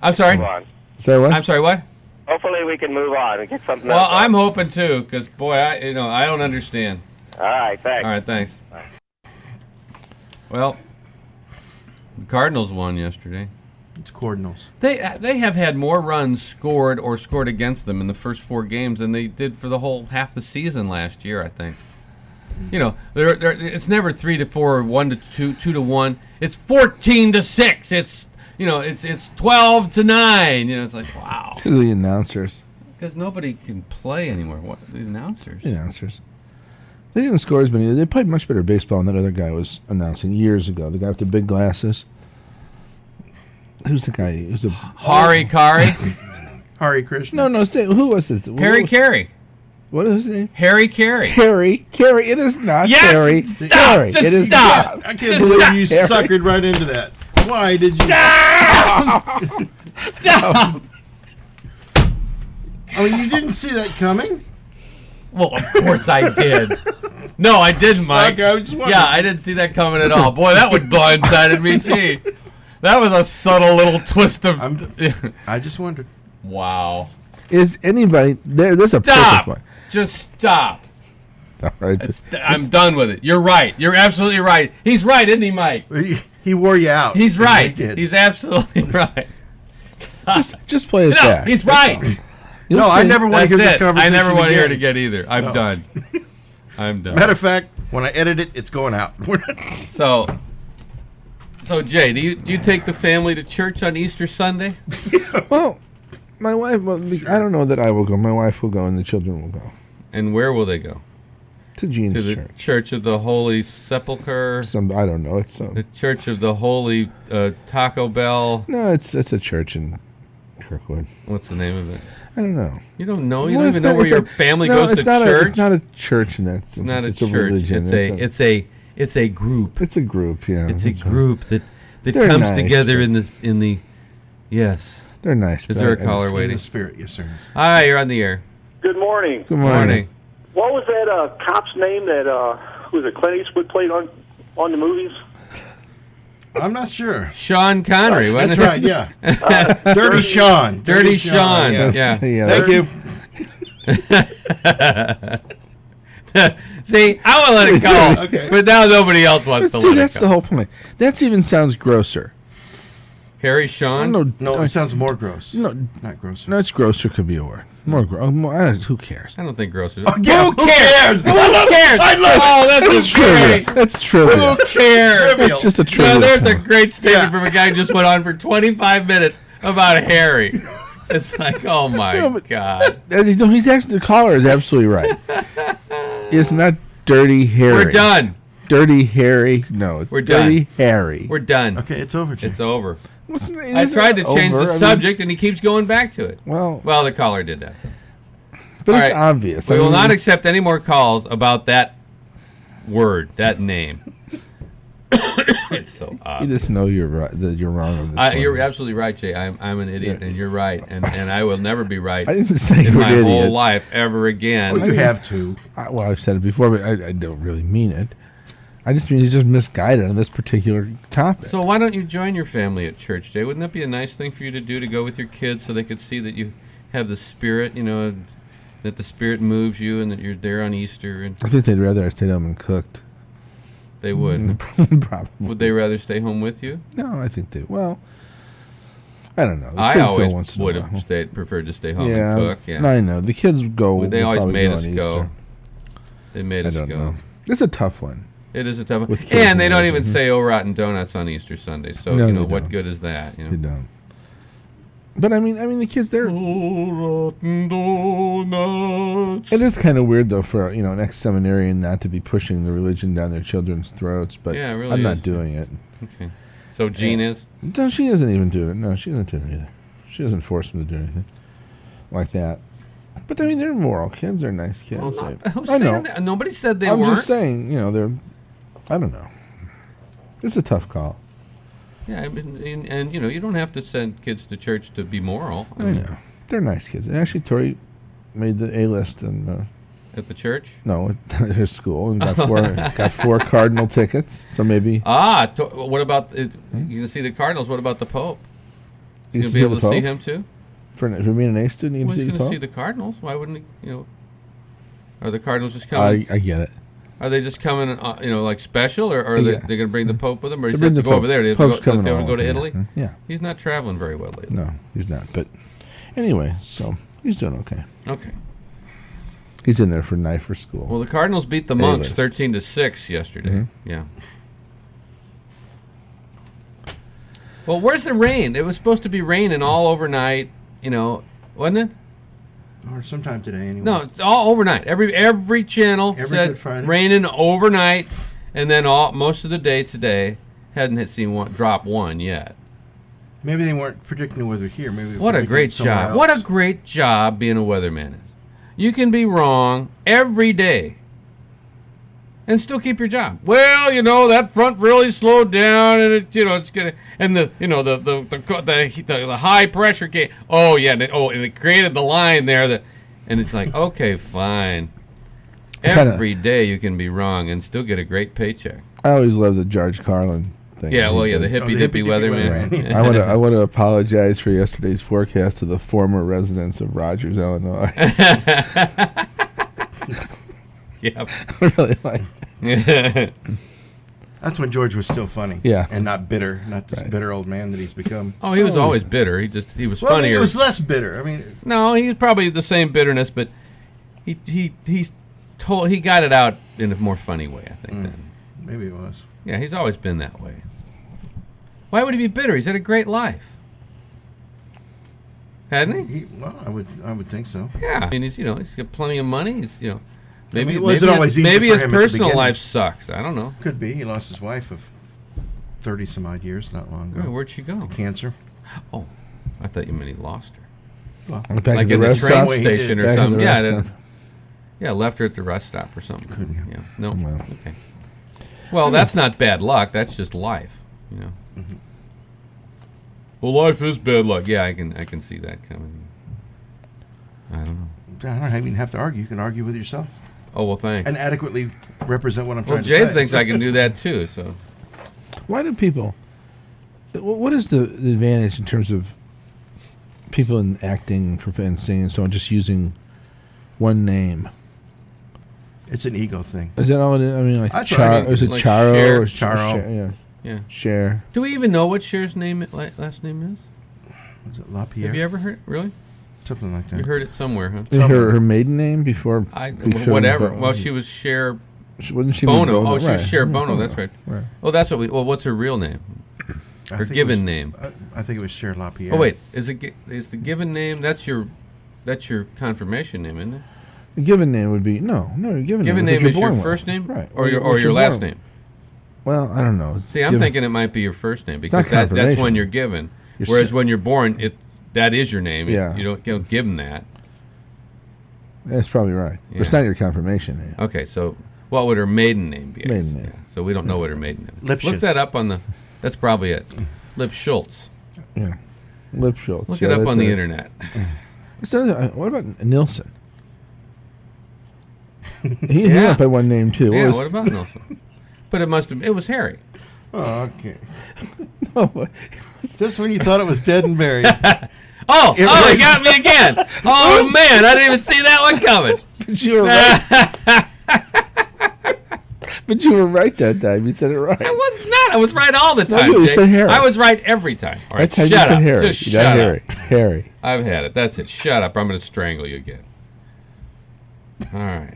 [SPEAKER 3] I'm sorry.
[SPEAKER 5] move on.
[SPEAKER 1] Say what?
[SPEAKER 3] I'm sorry. What?
[SPEAKER 5] Hopefully we can move on and get something
[SPEAKER 3] Well,
[SPEAKER 5] else on.
[SPEAKER 3] I'm hoping too, because boy, I don't understand.
[SPEAKER 5] All right, thanks.
[SPEAKER 3] All right. Thanks. Well, the Cardinals won yesterday.
[SPEAKER 2] It's Cardinals.
[SPEAKER 3] They have had more runs scored or scored against them in the first 4 games than they did for the whole half the season last year, I think. You know, it's never 3-4 or 1-2, 2-1. It's 14-6. It's it's 12-9. You know, it's like wow.
[SPEAKER 1] Because of the announcers.
[SPEAKER 3] Because nobody can play anymore. What the announcers?
[SPEAKER 1] The announcers. They didn't score as many. They played much better baseball than that other guy was announcing years ago. The guy with the big glasses. Who's the guy? Who's a
[SPEAKER 3] Hari Kari?
[SPEAKER 2] Hari Krishna.
[SPEAKER 1] No. Say who was this?
[SPEAKER 3] Harry Carey.
[SPEAKER 1] What is his name?
[SPEAKER 3] Harry Carey.
[SPEAKER 1] Harry. It is not
[SPEAKER 3] Yes!
[SPEAKER 1] Harry.
[SPEAKER 3] Stop!
[SPEAKER 1] Harry.
[SPEAKER 3] Just
[SPEAKER 1] It is
[SPEAKER 3] stop!
[SPEAKER 1] not.
[SPEAKER 2] I can't
[SPEAKER 3] Just
[SPEAKER 2] believe
[SPEAKER 3] stop.
[SPEAKER 2] you
[SPEAKER 1] Harry.
[SPEAKER 2] suckered right into that. Why did you?
[SPEAKER 3] Stop!
[SPEAKER 2] I mean, you didn't see that coming.
[SPEAKER 3] Well, of course I did. No, I didn't, Mike.
[SPEAKER 2] Okay, I was just wondering.
[SPEAKER 3] Yeah, I didn't see that coming at all. Boy, that would blindsided me. Gee, that was a subtle little twist of.
[SPEAKER 2] I just wondered.
[SPEAKER 3] Wow.
[SPEAKER 1] Is anybody there? There's a
[SPEAKER 3] Stop.
[SPEAKER 1] perfect one.
[SPEAKER 3] Just stop.
[SPEAKER 1] All right.
[SPEAKER 3] I'm done with it. You're right. You're absolutely right. He's right, isn't he, Mike?
[SPEAKER 2] He wore you out.
[SPEAKER 3] He's
[SPEAKER 2] He
[SPEAKER 3] right.
[SPEAKER 2] did.
[SPEAKER 3] He's absolutely right.
[SPEAKER 1] Just play it
[SPEAKER 3] No,
[SPEAKER 1] back.
[SPEAKER 3] he's right.
[SPEAKER 1] You'll
[SPEAKER 2] No, I
[SPEAKER 1] see.
[SPEAKER 2] never want to
[SPEAKER 3] That's
[SPEAKER 2] hear this
[SPEAKER 3] it. I
[SPEAKER 2] conversation
[SPEAKER 3] never want to hear it
[SPEAKER 2] again.
[SPEAKER 3] again either. I'm
[SPEAKER 2] No.
[SPEAKER 3] done. I'm done.
[SPEAKER 2] Matter of fact, when I edit it, it's going out.
[SPEAKER 3] So Jay, do you take the family to church on Easter Sunday?
[SPEAKER 1] Well, my wife. Well, I don't know that I will go. My wife will go, and the children will go
[SPEAKER 3] And where will they go?
[SPEAKER 1] to Jean's
[SPEAKER 3] To the
[SPEAKER 1] church.
[SPEAKER 3] Church of the Holy Sepulchre,
[SPEAKER 1] I don't know. It's
[SPEAKER 3] the Church of the Holy Taco Bell.
[SPEAKER 1] no. It's a church in Kirkwood.
[SPEAKER 3] What's the name of it?
[SPEAKER 1] I don't know.
[SPEAKER 3] You don't know? You
[SPEAKER 1] Well,
[SPEAKER 3] don't
[SPEAKER 1] it's
[SPEAKER 3] even know
[SPEAKER 1] not-
[SPEAKER 3] where
[SPEAKER 1] it's
[SPEAKER 3] your
[SPEAKER 1] a-
[SPEAKER 3] family
[SPEAKER 1] no,
[SPEAKER 3] goes
[SPEAKER 1] it's
[SPEAKER 3] to
[SPEAKER 1] not
[SPEAKER 3] church?
[SPEAKER 1] It's not a church in that sense.
[SPEAKER 3] It's not a
[SPEAKER 1] it's
[SPEAKER 3] church.
[SPEAKER 1] religion.
[SPEAKER 3] It's a group.
[SPEAKER 1] It's a group. Yeah.
[SPEAKER 3] It's a group that
[SPEAKER 1] They're
[SPEAKER 3] comes
[SPEAKER 1] nice,
[SPEAKER 3] together
[SPEAKER 1] but-
[SPEAKER 3] in the yes.
[SPEAKER 1] They're nice.
[SPEAKER 3] Is
[SPEAKER 1] but
[SPEAKER 3] there a
[SPEAKER 1] I
[SPEAKER 3] caller
[SPEAKER 1] just-
[SPEAKER 3] waiting?
[SPEAKER 2] In the spirit, yes, sir.
[SPEAKER 3] Hi, you're on the air.
[SPEAKER 6] Good morning.
[SPEAKER 1] Good morning.
[SPEAKER 6] What was that cop's name that who was it? Clint Eastwood played on the movies?
[SPEAKER 2] I'm not sure.
[SPEAKER 3] Sean Connery, wasn't
[SPEAKER 2] That's
[SPEAKER 3] it?
[SPEAKER 2] right, yeah. Dirty Sean.
[SPEAKER 3] Dirty Sean.
[SPEAKER 2] Yeah.
[SPEAKER 3] Yeah.
[SPEAKER 1] Yeah.
[SPEAKER 2] Thank you.
[SPEAKER 3] See, I want to let it go,
[SPEAKER 2] Okay.
[SPEAKER 3] but now nobody else wants to
[SPEAKER 1] See,
[SPEAKER 3] let
[SPEAKER 1] that's
[SPEAKER 3] it
[SPEAKER 1] the
[SPEAKER 3] go.
[SPEAKER 1] whole point. That even sounds grosser.
[SPEAKER 3] Harry Sean?
[SPEAKER 2] No, it sounds more gross.
[SPEAKER 1] No,
[SPEAKER 2] Not gross.
[SPEAKER 1] no, it's grosser could be a word. More gross. Who cares?
[SPEAKER 3] I don't think gross is.
[SPEAKER 2] Oh, yeah,
[SPEAKER 3] Who cares? Who cares?
[SPEAKER 2] I love it.
[SPEAKER 3] Oh, that's
[SPEAKER 1] That's
[SPEAKER 3] just
[SPEAKER 1] trivia.
[SPEAKER 3] great.
[SPEAKER 1] That's trivia.
[SPEAKER 3] Who cares?
[SPEAKER 2] Trivial.
[SPEAKER 1] It's just a
[SPEAKER 3] No,
[SPEAKER 1] trivia.
[SPEAKER 3] there's a
[SPEAKER 1] point.
[SPEAKER 3] great statement
[SPEAKER 2] Yeah.
[SPEAKER 3] from a guy who just went on for 25 minutes about Harry. It's like, oh my
[SPEAKER 1] No, but-
[SPEAKER 3] God.
[SPEAKER 1] No, he's actually the caller is absolutely right. It's not Dirty Harry.
[SPEAKER 3] We're done.
[SPEAKER 1] Dirty Harry. No, it's
[SPEAKER 3] We're done.
[SPEAKER 1] Dirty Harry.
[SPEAKER 3] We're done.
[SPEAKER 2] Okay, it's over, Jim.
[SPEAKER 3] It's over.
[SPEAKER 1] It
[SPEAKER 3] I
[SPEAKER 1] isn't
[SPEAKER 3] tried to change
[SPEAKER 1] over.
[SPEAKER 3] the
[SPEAKER 1] I mean,
[SPEAKER 3] subject, and he keeps going back to it.
[SPEAKER 1] well,
[SPEAKER 3] Well, the caller did that. So.
[SPEAKER 1] but
[SPEAKER 3] all
[SPEAKER 1] it's
[SPEAKER 3] right.
[SPEAKER 1] obvious.
[SPEAKER 3] We
[SPEAKER 1] I
[SPEAKER 3] will
[SPEAKER 1] mean,
[SPEAKER 3] not accept any more calls about that word, that name. It's so
[SPEAKER 1] You
[SPEAKER 3] obvious.
[SPEAKER 1] just know you're right. That you're wrong on this. one.
[SPEAKER 3] You're absolutely right, Jay. I'm an idiot, and you're right, and I will never be right
[SPEAKER 1] I didn't say
[SPEAKER 3] in
[SPEAKER 1] you're
[SPEAKER 3] my
[SPEAKER 1] an
[SPEAKER 3] whole
[SPEAKER 1] idiot.
[SPEAKER 3] life ever again.
[SPEAKER 2] Well, you have to.
[SPEAKER 1] Well, I've said it before, but I don't really mean it. I just mean he's just misguided on this particular topic.
[SPEAKER 3] So why don't you join your family at church, Jay? Wouldn't that be a nice thing for you to do, to go with your kids so they could see that you have the Spirit, that the Spirit moves you and that you're there on Easter? And
[SPEAKER 1] I think they'd rather I stayed home and cooked.
[SPEAKER 3] they would.
[SPEAKER 1] Probably.
[SPEAKER 3] Would they rather stay home with you?
[SPEAKER 1] No, I think they. Well, I don't know. The
[SPEAKER 3] I
[SPEAKER 1] kids go
[SPEAKER 3] always
[SPEAKER 1] once in a
[SPEAKER 3] would
[SPEAKER 1] while.
[SPEAKER 3] have preferred to stay home
[SPEAKER 1] Yeah,
[SPEAKER 3] and cook. Yeah,
[SPEAKER 1] I know. The kids go.
[SPEAKER 3] They
[SPEAKER 1] will
[SPEAKER 3] always
[SPEAKER 1] probably
[SPEAKER 3] made
[SPEAKER 1] go
[SPEAKER 3] us
[SPEAKER 1] on
[SPEAKER 3] go.
[SPEAKER 1] Easter.
[SPEAKER 3] They made
[SPEAKER 1] I
[SPEAKER 3] us
[SPEAKER 1] don't
[SPEAKER 3] go.
[SPEAKER 1] know. It's a tough one.
[SPEAKER 3] It is a tough one.
[SPEAKER 1] With kids
[SPEAKER 3] And they
[SPEAKER 1] and
[SPEAKER 3] don't
[SPEAKER 1] everything.
[SPEAKER 3] even say, "Oh, rotten donuts" on Easter Sunday. So
[SPEAKER 1] No, they
[SPEAKER 3] what
[SPEAKER 1] don't.
[SPEAKER 3] good is that?
[SPEAKER 1] They don't. But I mean, the kids. They're.
[SPEAKER 3] Oh, rotten donuts.
[SPEAKER 1] It is kind of weird though for an ex-seminarian not to be pushing the religion down their children's throats. But
[SPEAKER 3] Yeah, it really
[SPEAKER 1] I'm not
[SPEAKER 3] is.
[SPEAKER 1] doing it.
[SPEAKER 3] Okay. So Jean is.
[SPEAKER 1] No, she doesn't even do it. No, she doesn't do it either. She doesn't force them to do anything like that. But I mean, they're moral kids. They're nice kids.
[SPEAKER 3] Well, who's
[SPEAKER 1] I know.
[SPEAKER 3] saying that? Nobody said they
[SPEAKER 1] I'm
[SPEAKER 3] weren't.
[SPEAKER 1] just saying, they're. I don't know. It's a tough call.
[SPEAKER 3] Yeah, and you don't have to send kids to church to be moral.
[SPEAKER 1] I know. They're nice kids. And actually, Tori made the A list and
[SPEAKER 3] At the church?
[SPEAKER 1] no, at her school and got 4 Cardinal tickets. So maybe
[SPEAKER 3] What about you can see the Cardinals? What about the Pope? You gonna be able to see him too?
[SPEAKER 1] For being an A student, you
[SPEAKER 3] Well,
[SPEAKER 1] can
[SPEAKER 3] he's
[SPEAKER 1] see the
[SPEAKER 3] going to
[SPEAKER 1] Pope.
[SPEAKER 3] see the Cardinals. Why wouldn't he? Are the Cardinals just coming?
[SPEAKER 1] I get it.
[SPEAKER 3] Are they just coming, like special, or are
[SPEAKER 1] Yeah.
[SPEAKER 3] they going to bring the Pope with them, or
[SPEAKER 1] They
[SPEAKER 3] does he
[SPEAKER 1] bring
[SPEAKER 3] have to
[SPEAKER 1] the
[SPEAKER 3] go
[SPEAKER 1] Pope.
[SPEAKER 3] over there? Does
[SPEAKER 1] Pope's
[SPEAKER 3] he
[SPEAKER 1] coming
[SPEAKER 3] have to go to
[SPEAKER 1] along,
[SPEAKER 3] Italy?
[SPEAKER 1] Yeah.
[SPEAKER 3] He's not traveling very well lately.
[SPEAKER 1] No, he's not. But anyway, so he's doing okay.
[SPEAKER 3] Okay.
[SPEAKER 1] He's in there for night for school.
[SPEAKER 3] Well, the Cardinals beat the Monks
[SPEAKER 1] A-list.
[SPEAKER 3] 13-6 yesterday.
[SPEAKER 1] Mhm.
[SPEAKER 3] Yeah. Well, where's the rain? It was supposed to be raining all overnight. Wasn't it?
[SPEAKER 2] Or sometime today, anyway.
[SPEAKER 3] No, it's all overnight. Every channel
[SPEAKER 2] Every
[SPEAKER 3] said
[SPEAKER 2] Good Friday?
[SPEAKER 3] raining overnight, and then most of the day today hadn't seen drop one yet.
[SPEAKER 2] Maybe they weren't predicting the weather here. Maybe
[SPEAKER 3] What a great job! What a great job being a weatherman is. You can be wrong every day and still keep your job. Well, that front really slowed down, and it's gonna, and the high pressure came. Oh yeah, and it created the line there and it's like, okay, fine. Every day you can be wrong and still get a great paycheck.
[SPEAKER 1] I always love the George Carlin thing.
[SPEAKER 3] Yeah, well, yeah, the
[SPEAKER 1] He
[SPEAKER 3] hippie
[SPEAKER 2] the
[SPEAKER 3] dippy
[SPEAKER 2] hippy-dippy
[SPEAKER 3] weatherman.
[SPEAKER 2] weatherman.
[SPEAKER 1] I want to apologize for yesterday's forecast to the former residents of Rogers, Illinois.
[SPEAKER 3] Yep.
[SPEAKER 1] I really like.
[SPEAKER 2] That's when George was still funny.
[SPEAKER 1] Yeah.
[SPEAKER 2] And not bitter. Not this
[SPEAKER 1] Right.
[SPEAKER 2] bitter old man that he's become.
[SPEAKER 3] Oh, he was always bitter. He was
[SPEAKER 2] Well, I mean,
[SPEAKER 3] funnier.
[SPEAKER 2] it was less bitter. I mean,
[SPEAKER 3] No, he was probably the same bitterness, but he got it out in a more funny way, I think. Then.
[SPEAKER 2] maybe it was.
[SPEAKER 3] Yeah, he's always been that way. Why would he be bitter? He's had a great life, hadn't he?
[SPEAKER 2] Well, I would think so.
[SPEAKER 3] Yeah, I mean, he's got plenty of money. He's maybe
[SPEAKER 2] it wasn't always easy
[SPEAKER 3] maybe
[SPEAKER 2] for
[SPEAKER 3] his
[SPEAKER 2] him at the
[SPEAKER 3] personal
[SPEAKER 2] beginning.
[SPEAKER 3] life sucks. I don't know.
[SPEAKER 2] Could be. He lost his wife of 30 some odd years not long ago.
[SPEAKER 3] Where'd she go?
[SPEAKER 2] Cancer.
[SPEAKER 3] Oh, I thought you meant he lost her.
[SPEAKER 2] Well,
[SPEAKER 1] Back
[SPEAKER 3] Like
[SPEAKER 1] at the
[SPEAKER 3] in the
[SPEAKER 1] rest
[SPEAKER 3] train
[SPEAKER 1] stop?
[SPEAKER 2] Way he did.
[SPEAKER 3] station or
[SPEAKER 1] Back at
[SPEAKER 3] something.
[SPEAKER 1] the
[SPEAKER 3] Yeah,
[SPEAKER 1] rest stop.
[SPEAKER 3] yeah, left her at the rest stop or something.
[SPEAKER 2] Couldn't you?
[SPEAKER 3] Yeah, no.
[SPEAKER 1] Well.
[SPEAKER 3] Okay. Well, that's not bad luck. That's just life.
[SPEAKER 2] Mm-hmm.
[SPEAKER 3] Well, life is bad luck. Yeah, I can see that coming. I don't know.
[SPEAKER 2] I don't even have to argue. You can argue with yourself
[SPEAKER 3] Oh well, thanks.
[SPEAKER 2] and adequately represent what I'm
[SPEAKER 3] Well,
[SPEAKER 2] trying to
[SPEAKER 3] Jade
[SPEAKER 2] say.
[SPEAKER 3] thinks I can do that too. So
[SPEAKER 1] Why do people? What is the advantage in terms of people in acting, and singing, and so on, just using one name?
[SPEAKER 2] It's an ego thing.
[SPEAKER 1] Is that all it is? I mean, like
[SPEAKER 2] That's what I mean.
[SPEAKER 1] is it
[SPEAKER 3] Like
[SPEAKER 1] Charo
[SPEAKER 3] Cher.
[SPEAKER 1] or
[SPEAKER 2] Charo.
[SPEAKER 1] Cher? Yeah,
[SPEAKER 3] yeah.
[SPEAKER 1] Cher.
[SPEAKER 3] Do we even know what Cher's last name is?
[SPEAKER 2] Was it LaPierre?
[SPEAKER 3] Have you ever heard? Really?
[SPEAKER 2] Something like that.
[SPEAKER 3] You heard it somewhere, huh?
[SPEAKER 1] Is her maiden name before?
[SPEAKER 3] Whatever. Well, she was Cher
[SPEAKER 1] wasn't she
[SPEAKER 3] Bono.
[SPEAKER 1] Bono?
[SPEAKER 3] Oh, she was
[SPEAKER 1] Right.
[SPEAKER 3] Cher Bono. That's right.
[SPEAKER 1] Right.
[SPEAKER 3] Oh, that's what we. Well, what's her real name?
[SPEAKER 2] I
[SPEAKER 3] Her
[SPEAKER 2] think it
[SPEAKER 3] given
[SPEAKER 2] was-
[SPEAKER 3] name.
[SPEAKER 2] I think it was Cher LaPierre.
[SPEAKER 3] Oh wait, is the given name? That's your confirmation name, isn't it?
[SPEAKER 1] The given name would be no. Your given
[SPEAKER 3] Given
[SPEAKER 1] name
[SPEAKER 3] name is
[SPEAKER 1] you're
[SPEAKER 3] your
[SPEAKER 1] born
[SPEAKER 3] first
[SPEAKER 1] with.
[SPEAKER 3] name,
[SPEAKER 1] right?
[SPEAKER 3] or your
[SPEAKER 1] What you're
[SPEAKER 3] last
[SPEAKER 1] born
[SPEAKER 3] name.
[SPEAKER 1] with. Well, I don't know.
[SPEAKER 3] See, I'm thinking it might be your first name because
[SPEAKER 1] not
[SPEAKER 3] that's
[SPEAKER 1] confirmation.
[SPEAKER 3] when you're given.
[SPEAKER 1] You're
[SPEAKER 3] Whereas
[SPEAKER 1] si-
[SPEAKER 3] when you're born, that is your name.
[SPEAKER 1] Yeah.
[SPEAKER 3] You don't give them that.
[SPEAKER 1] That's probably right. But it's
[SPEAKER 3] Yeah.
[SPEAKER 1] not your confirmation name.
[SPEAKER 3] Okay, so what would her maiden name be? I
[SPEAKER 1] Maiden
[SPEAKER 3] guess?
[SPEAKER 1] name.
[SPEAKER 3] Yeah, so we don't know what her maiden name is.
[SPEAKER 2] Lipschitz.
[SPEAKER 3] Look that up on the. That's probably it. Lip Schultz.
[SPEAKER 1] Yeah. Lip Schultz.
[SPEAKER 3] Look
[SPEAKER 1] yeah,
[SPEAKER 3] it up
[SPEAKER 1] that's
[SPEAKER 3] on the
[SPEAKER 1] it.
[SPEAKER 3] internet.
[SPEAKER 1] What about Nilsson? He went by one name too.
[SPEAKER 3] Yeah.
[SPEAKER 1] was-
[SPEAKER 3] What about Nelson? But it must have. It was Harry.
[SPEAKER 2] Oh, okay.
[SPEAKER 1] No, but-
[SPEAKER 2] Just when you thought it was dead and buried.
[SPEAKER 3] Oh,
[SPEAKER 2] It
[SPEAKER 3] he
[SPEAKER 2] was-
[SPEAKER 3] got me again. Oh man, I didn't even see that one coming.
[SPEAKER 1] but you were right. But you were right that time. You said it right.
[SPEAKER 3] I was not. I was right all the
[SPEAKER 1] No,
[SPEAKER 3] time.
[SPEAKER 1] you
[SPEAKER 3] Jake.
[SPEAKER 1] said Harry.
[SPEAKER 3] I was right every time. All right,
[SPEAKER 1] That time
[SPEAKER 3] shut
[SPEAKER 1] you
[SPEAKER 3] up.
[SPEAKER 1] said Harry.
[SPEAKER 3] Just
[SPEAKER 1] You
[SPEAKER 3] shut
[SPEAKER 1] got
[SPEAKER 3] up.
[SPEAKER 1] Harry.
[SPEAKER 3] I've had it. That's it. Shut up. I'm going to strangle you again. All right.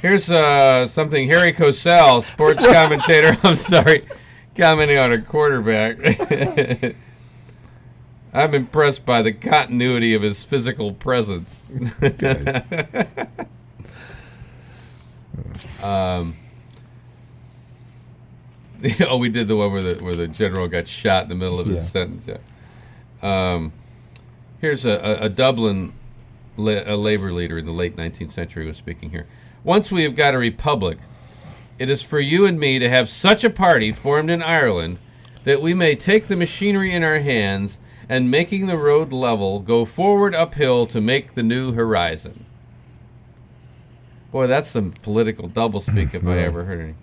[SPEAKER 3] Here's something Harry Cosell, sports commentator. I'm sorry, commenting on a quarterback. I'm impressed by the continuity of his physical presence. Oh, we did the one where the general got shot in the middle of his sentence. Yeah. Here's a Dublin a labor leader in the late 19th century was speaking here. Once we have got a republic, it is for you and me to have such a party formed in Ireland that we may take the machinery in our hands and making the road level, go forward uphill to make the new horizon. Boy, that's some political doublespeak if I ever heard any.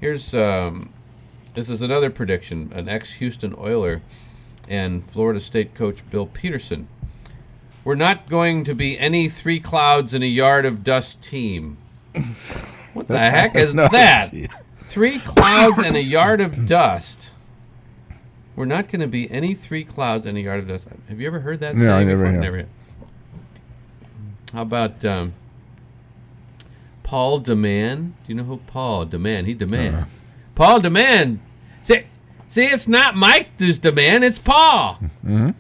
[SPEAKER 3] Here's, this is another prediction, an ex-Houston Oiler and Florida State coach Bill Peterson. We're not going to be any 3 clouds in a yard of dust team. What the heck is that? 3 clouds and a yard of dust. We're not going to be any 3 clouds and a yard of dust. Have you ever heard that?
[SPEAKER 1] No, I never
[SPEAKER 3] before?
[SPEAKER 1] have.
[SPEAKER 3] Never have. How about Paul DeMann? Do you know who Paul DeMann? He DeMann. Paul DeMann. See, it's not Mike who's DeMann. It's Paul.
[SPEAKER 1] Mm-hmm.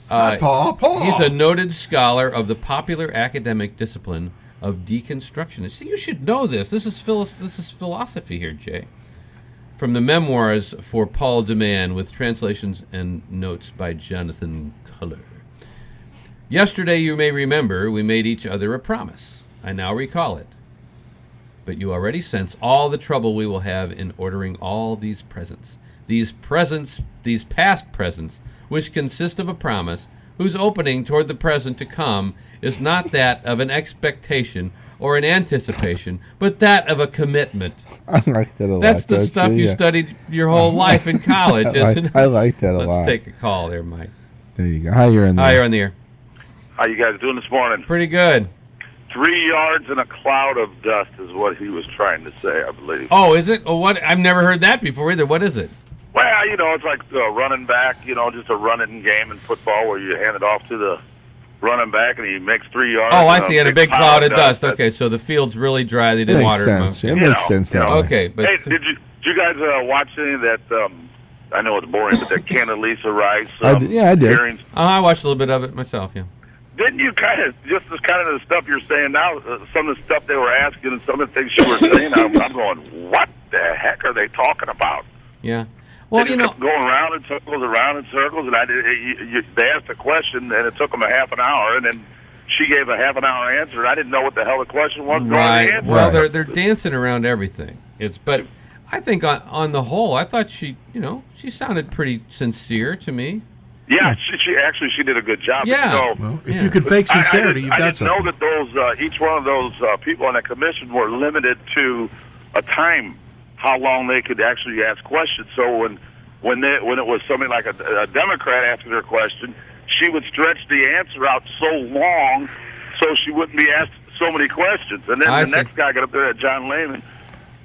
[SPEAKER 2] Paul.
[SPEAKER 3] He's a noted scholar of the popular academic discipline of deconstruction. See, you should know this. This is philosophy here, Jay. From the memoirs for Paul DeMann, with translations and notes by Jonathan Culler. Yesterday, you may remember, we made each other a promise. I now recall it. But you already sense all the trouble we will have in ordering all these presents. These past presents, which consist of a promise, whose opening toward the present to come is not that of an expectation or an anticipation, but that of a commitment.
[SPEAKER 1] I like that a lot.
[SPEAKER 3] That's the stuff you studied your whole life in college, isn't it?
[SPEAKER 1] I like that a lot.
[SPEAKER 3] Let's take a call there, Mike.
[SPEAKER 1] There you go. Hi, you're in there.
[SPEAKER 3] Hi, you're on the air.
[SPEAKER 7] How you guys doing this morning?
[SPEAKER 3] Pretty good.
[SPEAKER 7] 3 yards in a cloud of dust is what he was trying to say, I believe.
[SPEAKER 3] Oh, is it? Oh, what? I've never heard that before either. What is it?
[SPEAKER 7] Well, it's like running back, just a running game in football where you hand it off to the running back and he makes 3 yards.
[SPEAKER 3] Oh, I see. And a big cloud of dust. Okay, so the field's really dry. They didn't water them.
[SPEAKER 1] It makes sense that way.
[SPEAKER 3] Okay, but
[SPEAKER 7] hey, did you guys watch any of that? I know it's boring, but that Condoleezza Rice
[SPEAKER 1] I did.
[SPEAKER 7] hearings?
[SPEAKER 3] I watched a little bit of it myself. Yeah.
[SPEAKER 7] Didn't you kind of the stuff you're saying now? Some of the stuff they were asking and some of the things you were saying. I'm going, what the heck are they talking about?
[SPEAKER 3] Yeah. Well,
[SPEAKER 7] they just kept going around in circles, and they asked a question, and it took them a half an hour, and then she gave a half an hour answer, and I didn't know what the hell the question was.
[SPEAKER 3] Right. Well, they're dancing around everything. But I think on the whole, I thought she sounded pretty sincere to me.
[SPEAKER 7] Yeah, she did a good job.
[SPEAKER 3] Yeah.
[SPEAKER 2] Well, if you could fake sincerity, you've got something.
[SPEAKER 7] I didn't know that each one of those people on that commission were limited to a time, how long they could actually ask questions. So when it was something like a Democrat asking her a question, she would stretch the answer out so long so she wouldn't be asked so many questions. And then the next guy got up there, John Lehman,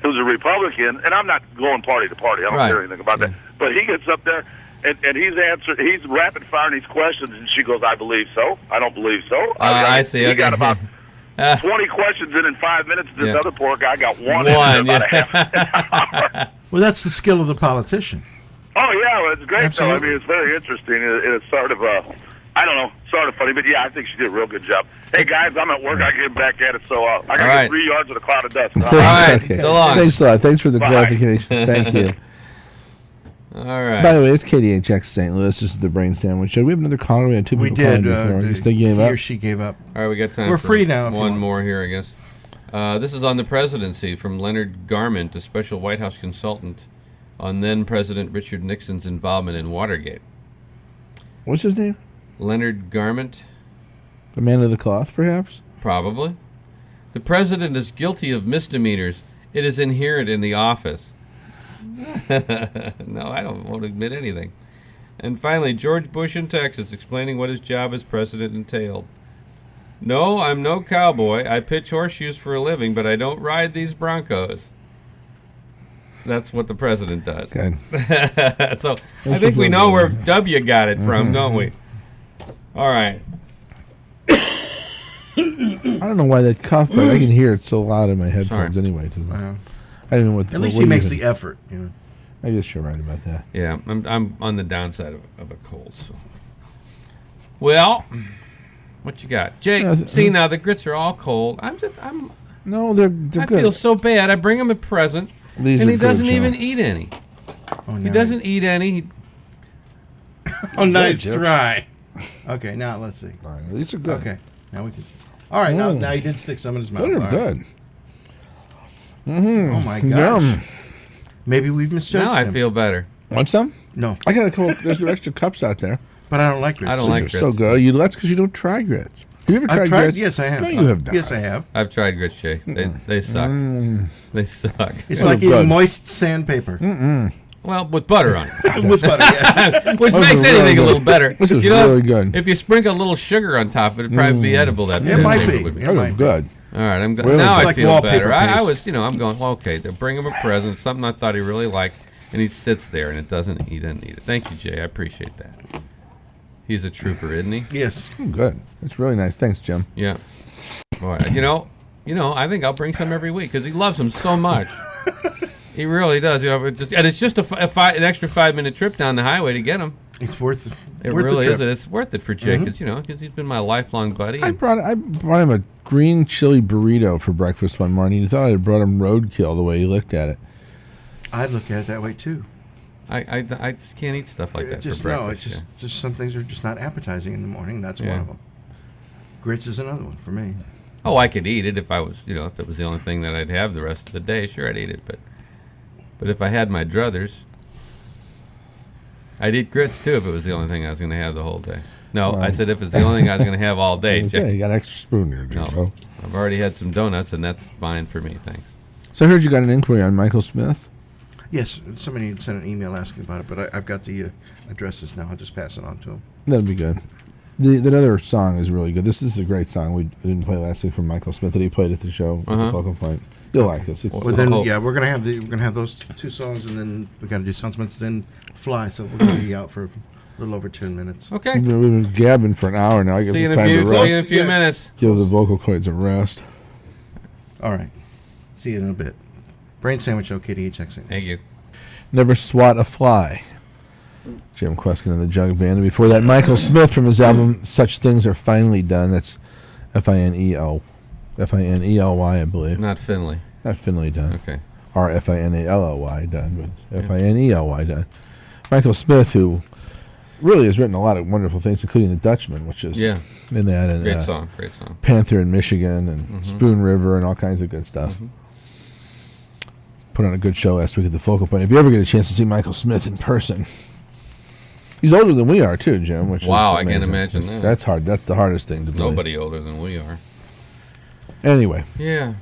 [SPEAKER 7] who's a Republican, and I'm not going party to party. I don't care anything about that. But he gets up there, and he's rapid firing these questions, and she goes, I believe so. I don't believe so.
[SPEAKER 3] I see.
[SPEAKER 7] He got about 20 questions in 5 minutes. This other poor guy got one in about a half an hour.
[SPEAKER 2] Well, that's the skill of the politician.
[SPEAKER 7] Oh, yeah, well, it's great,
[SPEAKER 2] Absolutely.
[SPEAKER 7] though. I mean, it's very interesting. It's sort of, sort of funny, but yeah, I think she did a real good job. Hey, guys, I'm at work. I get back at it, so I got to get 3 yards of a cloud of dust.
[SPEAKER 3] All right,
[SPEAKER 1] Okay.
[SPEAKER 3] so long.
[SPEAKER 1] Thanks a lot. Thanks for the clarification. Thank you.
[SPEAKER 3] All right.
[SPEAKER 1] By the way, it's KDHX St. Louis. This is the Brain Sandwich Show. We have another caller. We had 2 people
[SPEAKER 2] We did.
[SPEAKER 1] calling before. I guess they gave
[SPEAKER 2] He
[SPEAKER 1] up.
[SPEAKER 2] or she gave up.
[SPEAKER 3] All right, we got time.
[SPEAKER 2] We're
[SPEAKER 3] for
[SPEAKER 2] free now if you
[SPEAKER 3] one
[SPEAKER 2] want.
[SPEAKER 3] more here, I guess. This is on the presidency from Leonard Garment, a special White House consultant on then-President Richard Nixon's involvement in Watergate.
[SPEAKER 1] What's his name?
[SPEAKER 3] Leonard Garment?
[SPEAKER 1] The man of the cloth, perhaps?
[SPEAKER 3] Probably. The president is guilty of misdemeanors. It is inherent in the office. No, I won't admit anything. And finally, George Bush in Texas explaining what his job as president entailed. No, I'm no cowboy. I pitch horseshoes for a living, but I don't ride these Broncos. That's what the president does.
[SPEAKER 1] Good.
[SPEAKER 3] So I think we know where W got it from, don't we? All right.
[SPEAKER 1] I don't know why that cough, but I can hear it so loud in my headphones anyway.
[SPEAKER 2] Wow.
[SPEAKER 1] I don't know what.
[SPEAKER 2] At least
[SPEAKER 1] what
[SPEAKER 2] he
[SPEAKER 1] do you
[SPEAKER 2] makes
[SPEAKER 1] think?
[SPEAKER 2] the effort. You know.
[SPEAKER 1] I guess you're right about that.
[SPEAKER 3] Yeah, I'm on the downside of a cold. So, well, what you got, Jake? See now the grits are all cold.
[SPEAKER 1] No, they're
[SPEAKER 3] I
[SPEAKER 1] good.
[SPEAKER 3] feel so bad. I bring him a present,
[SPEAKER 1] These
[SPEAKER 3] and
[SPEAKER 1] are
[SPEAKER 3] he
[SPEAKER 1] good,
[SPEAKER 3] doesn't
[SPEAKER 1] John.
[SPEAKER 3] even eat any.
[SPEAKER 2] Oh,
[SPEAKER 3] He doesn't eat any.
[SPEAKER 2] Oh, nice
[SPEAKER 1] Good, Jeff.
[SPEAKER 2] try. Okay, now let's see.
[SPEAKER 1] All right, these are good.
[SPEAKER 2] Okay, now we can see. All right, now he did stick some in his mouth.
[SPEAKER 1] They're
[SPEAKER 2] All right.
[SPEAKER 1] good. Mm-hmm.
[SPEAKER 2] Oh my gosh.
[SPEAKER 1] Yum.
[SPEAKER 2] Maybe we've misjudged
[SPEAKER 3] Now I
[SPEAKER 2] him.
[SPEAKER 3] feel better.
[SPEAKER 1] Want some?
[SPEAKER 2] No,
[SPEAKER 1] I got a couple. There's extra cups out there.
[SPEAKER 2] but I don't like grits.
[SPEAKER 3] I don't
[SPEAKER 1] Those
[SPEAKER 3] like
[SPEAKER 1] are
[SPEAKER 3] grits.
[SPEAKER 1] so good. That's because you don't try grits. Have you ever
[SPEAKER 2] I've
[SPEAKER 1] tried
[SPEAKER 2] tried.
[SPEAKER 1] grits?
[SPEAKER 2] Yes, I have.
[SPEAKER 1] No, you have not.
[SPEAKER 2] Yes, I have.
[SPEAKER 3] I've tried grits, Jay. They suck. They suck.
[SPEAKER 2] It's
[SPEAKER 1] Oh,
[SPEAKER 2] like
[SPEAKER 1] good.
[SPEAKER 2] eating moist sandpaper
[SPEAKER 3] Well, with butter on it.
[SPEAKER 2] with butter. Yes.
[SPEAKER 3] Which
[SPEAKER 1] Those
[SPEAKER 3] makes
[SPEAKER 1] are
[SPEAKER 3] anything
[SPEAKER 1] really
[SPEAKER 3] a
[SPEAKER 1] good.
[SPEAKER 3] little better.
[SPEAKER 1] This is
[SPEAKER 3] You know,
[SPEAKER 1] really good.
[SPEAKER 3] If you sprinkle a little sugar on top of it, it'd probably be edible. That
[SPEAKER 2] It might
[SPEAKER 3] paper
[SPEAKER 2] be.
[SPEAKER 3] would
[SPEAKER 2] It
[SPEAKER 1] Those
[SPEAKER 2] might
[SPEAKER 1] are
[SPEAKER 2] be.
[SPEAKER 1] good.
[SPEAKER 3] All right, I'm
[SPEAKER 1] Really?
[SPEAKER 3] now I
[SPEAKER 2] Like
[SPEAKER 3] feel
[SPEAKER 2] wallpaper
[SPEAKER 3] better. I
[SPEAKER 2] paste.
[SPEAKER 3] was, I'm going, well, okay, they'll bring him a present, something I thought he really liked, and he sits there and he doesn't eat it. Thank you, Jay. I appreciate that. He's a trooper, isn't he?
[SPEAKER 2] Yes.
[SPEAKER 1] Good. That's really nice. Thanks, Jim.
[SPEAKER 3] Yeah. Boy, I think I'll bring some every week because he loves them so much. He really does. It's just an extra 5-minute trip down the highway to get them.
[SPEAKER 2] It's worth it.
[SPEAKER 3] It
[SPEAKER 2] worth
[SPEAKER 3] really
[SPEAKER 2] the
[SPEAKER 3] is.
[SPEAKER 2] trip.
[SPEAKER 3] It's worth it for Jay because he's been my lifelong buddy.
[SPEAKER 1] I brought him a green chili burrito for breakfast one morning. He thought I had brought him roadkill the way he looked at it.
[SPEAKER 2] I'd look at it that way too.
[SPEAKER 3] I just can't eat stuff like that
[SPEAKER 2] Just
[SPEAKER 3] for
[SPEAKER 2] no.
[SPEAKER 3] breakfast.
[SPEAKER 2] It's just some things are just not appetizing in the morning. That's
[SPEAKER 3] Yeah.
[SPEAKER 2] one of them. Grits is another one for me.
[SPEAKER 3] Oh, I could eat it if I was, if it was the only thing that I'd have the rest of the day. Sure, I'd eat it, but if I had my druthers, I'd eat grits too if it was the only thing I was going to have the whole day. No,
[SPEAKER 1] Well.
[SPEAKER 3] I said if it's the only thing I was going to have all day.
[SPEAKER 1] You got an extra spoon here, Jim.
[SPEAKER 3] No, I've already had some donuts, and that's fine for me. Thanks.
[SPEAKER 1] So I heard you got an inquiry on Michael Smith.
[SPEAKER 2] Yes, somebody had sent an email asking about it, but I've got the addresses now. I'll just pass it on to them.
[SPEAKER 1] That'd be good. That other song is really good. This is a great song we didn't play last week from Michael Smith that he played at the show with the Focal Point. You'll like this. It's
[SPEAKER 2] Well, then,
[SPEAKER 3] Oh.
[SPEAKER 2] yeah, we're gonna have those two songs, and then we got to do Sunsmiths, then Fly. So we're gonna be out for a little over 10 minutes.
[SPEAKER 3] Okay.
[SPEAKER 1] we've been gabbing for an hour now. I guess
[SPEAKER 3] See you
[SPEAKER 1] it's
[SPEAKER 3] in a
[SPEAKER 1] time
[SPEAKER 3] few.
[SPEAKER 1] to
[SPEAKER 3] See you in a
[SPEAKER 1] rest.
[SPEAKER 3] few
[SPEAKER 2] Yeah.
[SPEAKER 3] minutes.
[SPEAKER 1] Give the vocal cords a rest.
[SPEAKER 2] All right. See you in a bit. Brain Sandwich, KDHX.
[SPEAKER 3] Thank you.
[SPEAKER 1] Never Swat a Fly. Jim Kweskin and the Jug Band. And before that, Michael Smith from his album Such Things Are Finally Done. That's Fineo. Finely, I believe.
[SPEAKER 3] Not Finley.
[SPEAKER 1] Not Finley done.
[SPEAKER 3] Okay.
[SPEAKER 1] Or Finally done, but Finely done. Michael Smith, who really has written a lot of wonderful things, including The Dutchman, which is
[SPEAKER 3] Yeah.
[SPEAKER 1] in that. And,
[SPEAKER 3] Great song. Great song.
[SPEAKER 1] Panther in Michigan and Spoon River and all kinds of good stuff. Put on a good show last week at the Focal Point. If you ever get a chance to see Michael Smith in person, he's older than we are too, Jim. Which
[SPEAKER 3] Wow,
[SPEAKER 1] is
[SPEAKER 3] I can't
[SPEAKER 1] amazing.
[SPEAKER 3] imagine
[SPEAKER 1] That's,
[SPEAKER 3] that.
[SPEAKER 1] that's hard. That's the hardest thing to believe.
[SPEAKER 3] Nobody older than we are.
[SPEAKER 1] Anyway,
[SPEAKER 3] Yeah.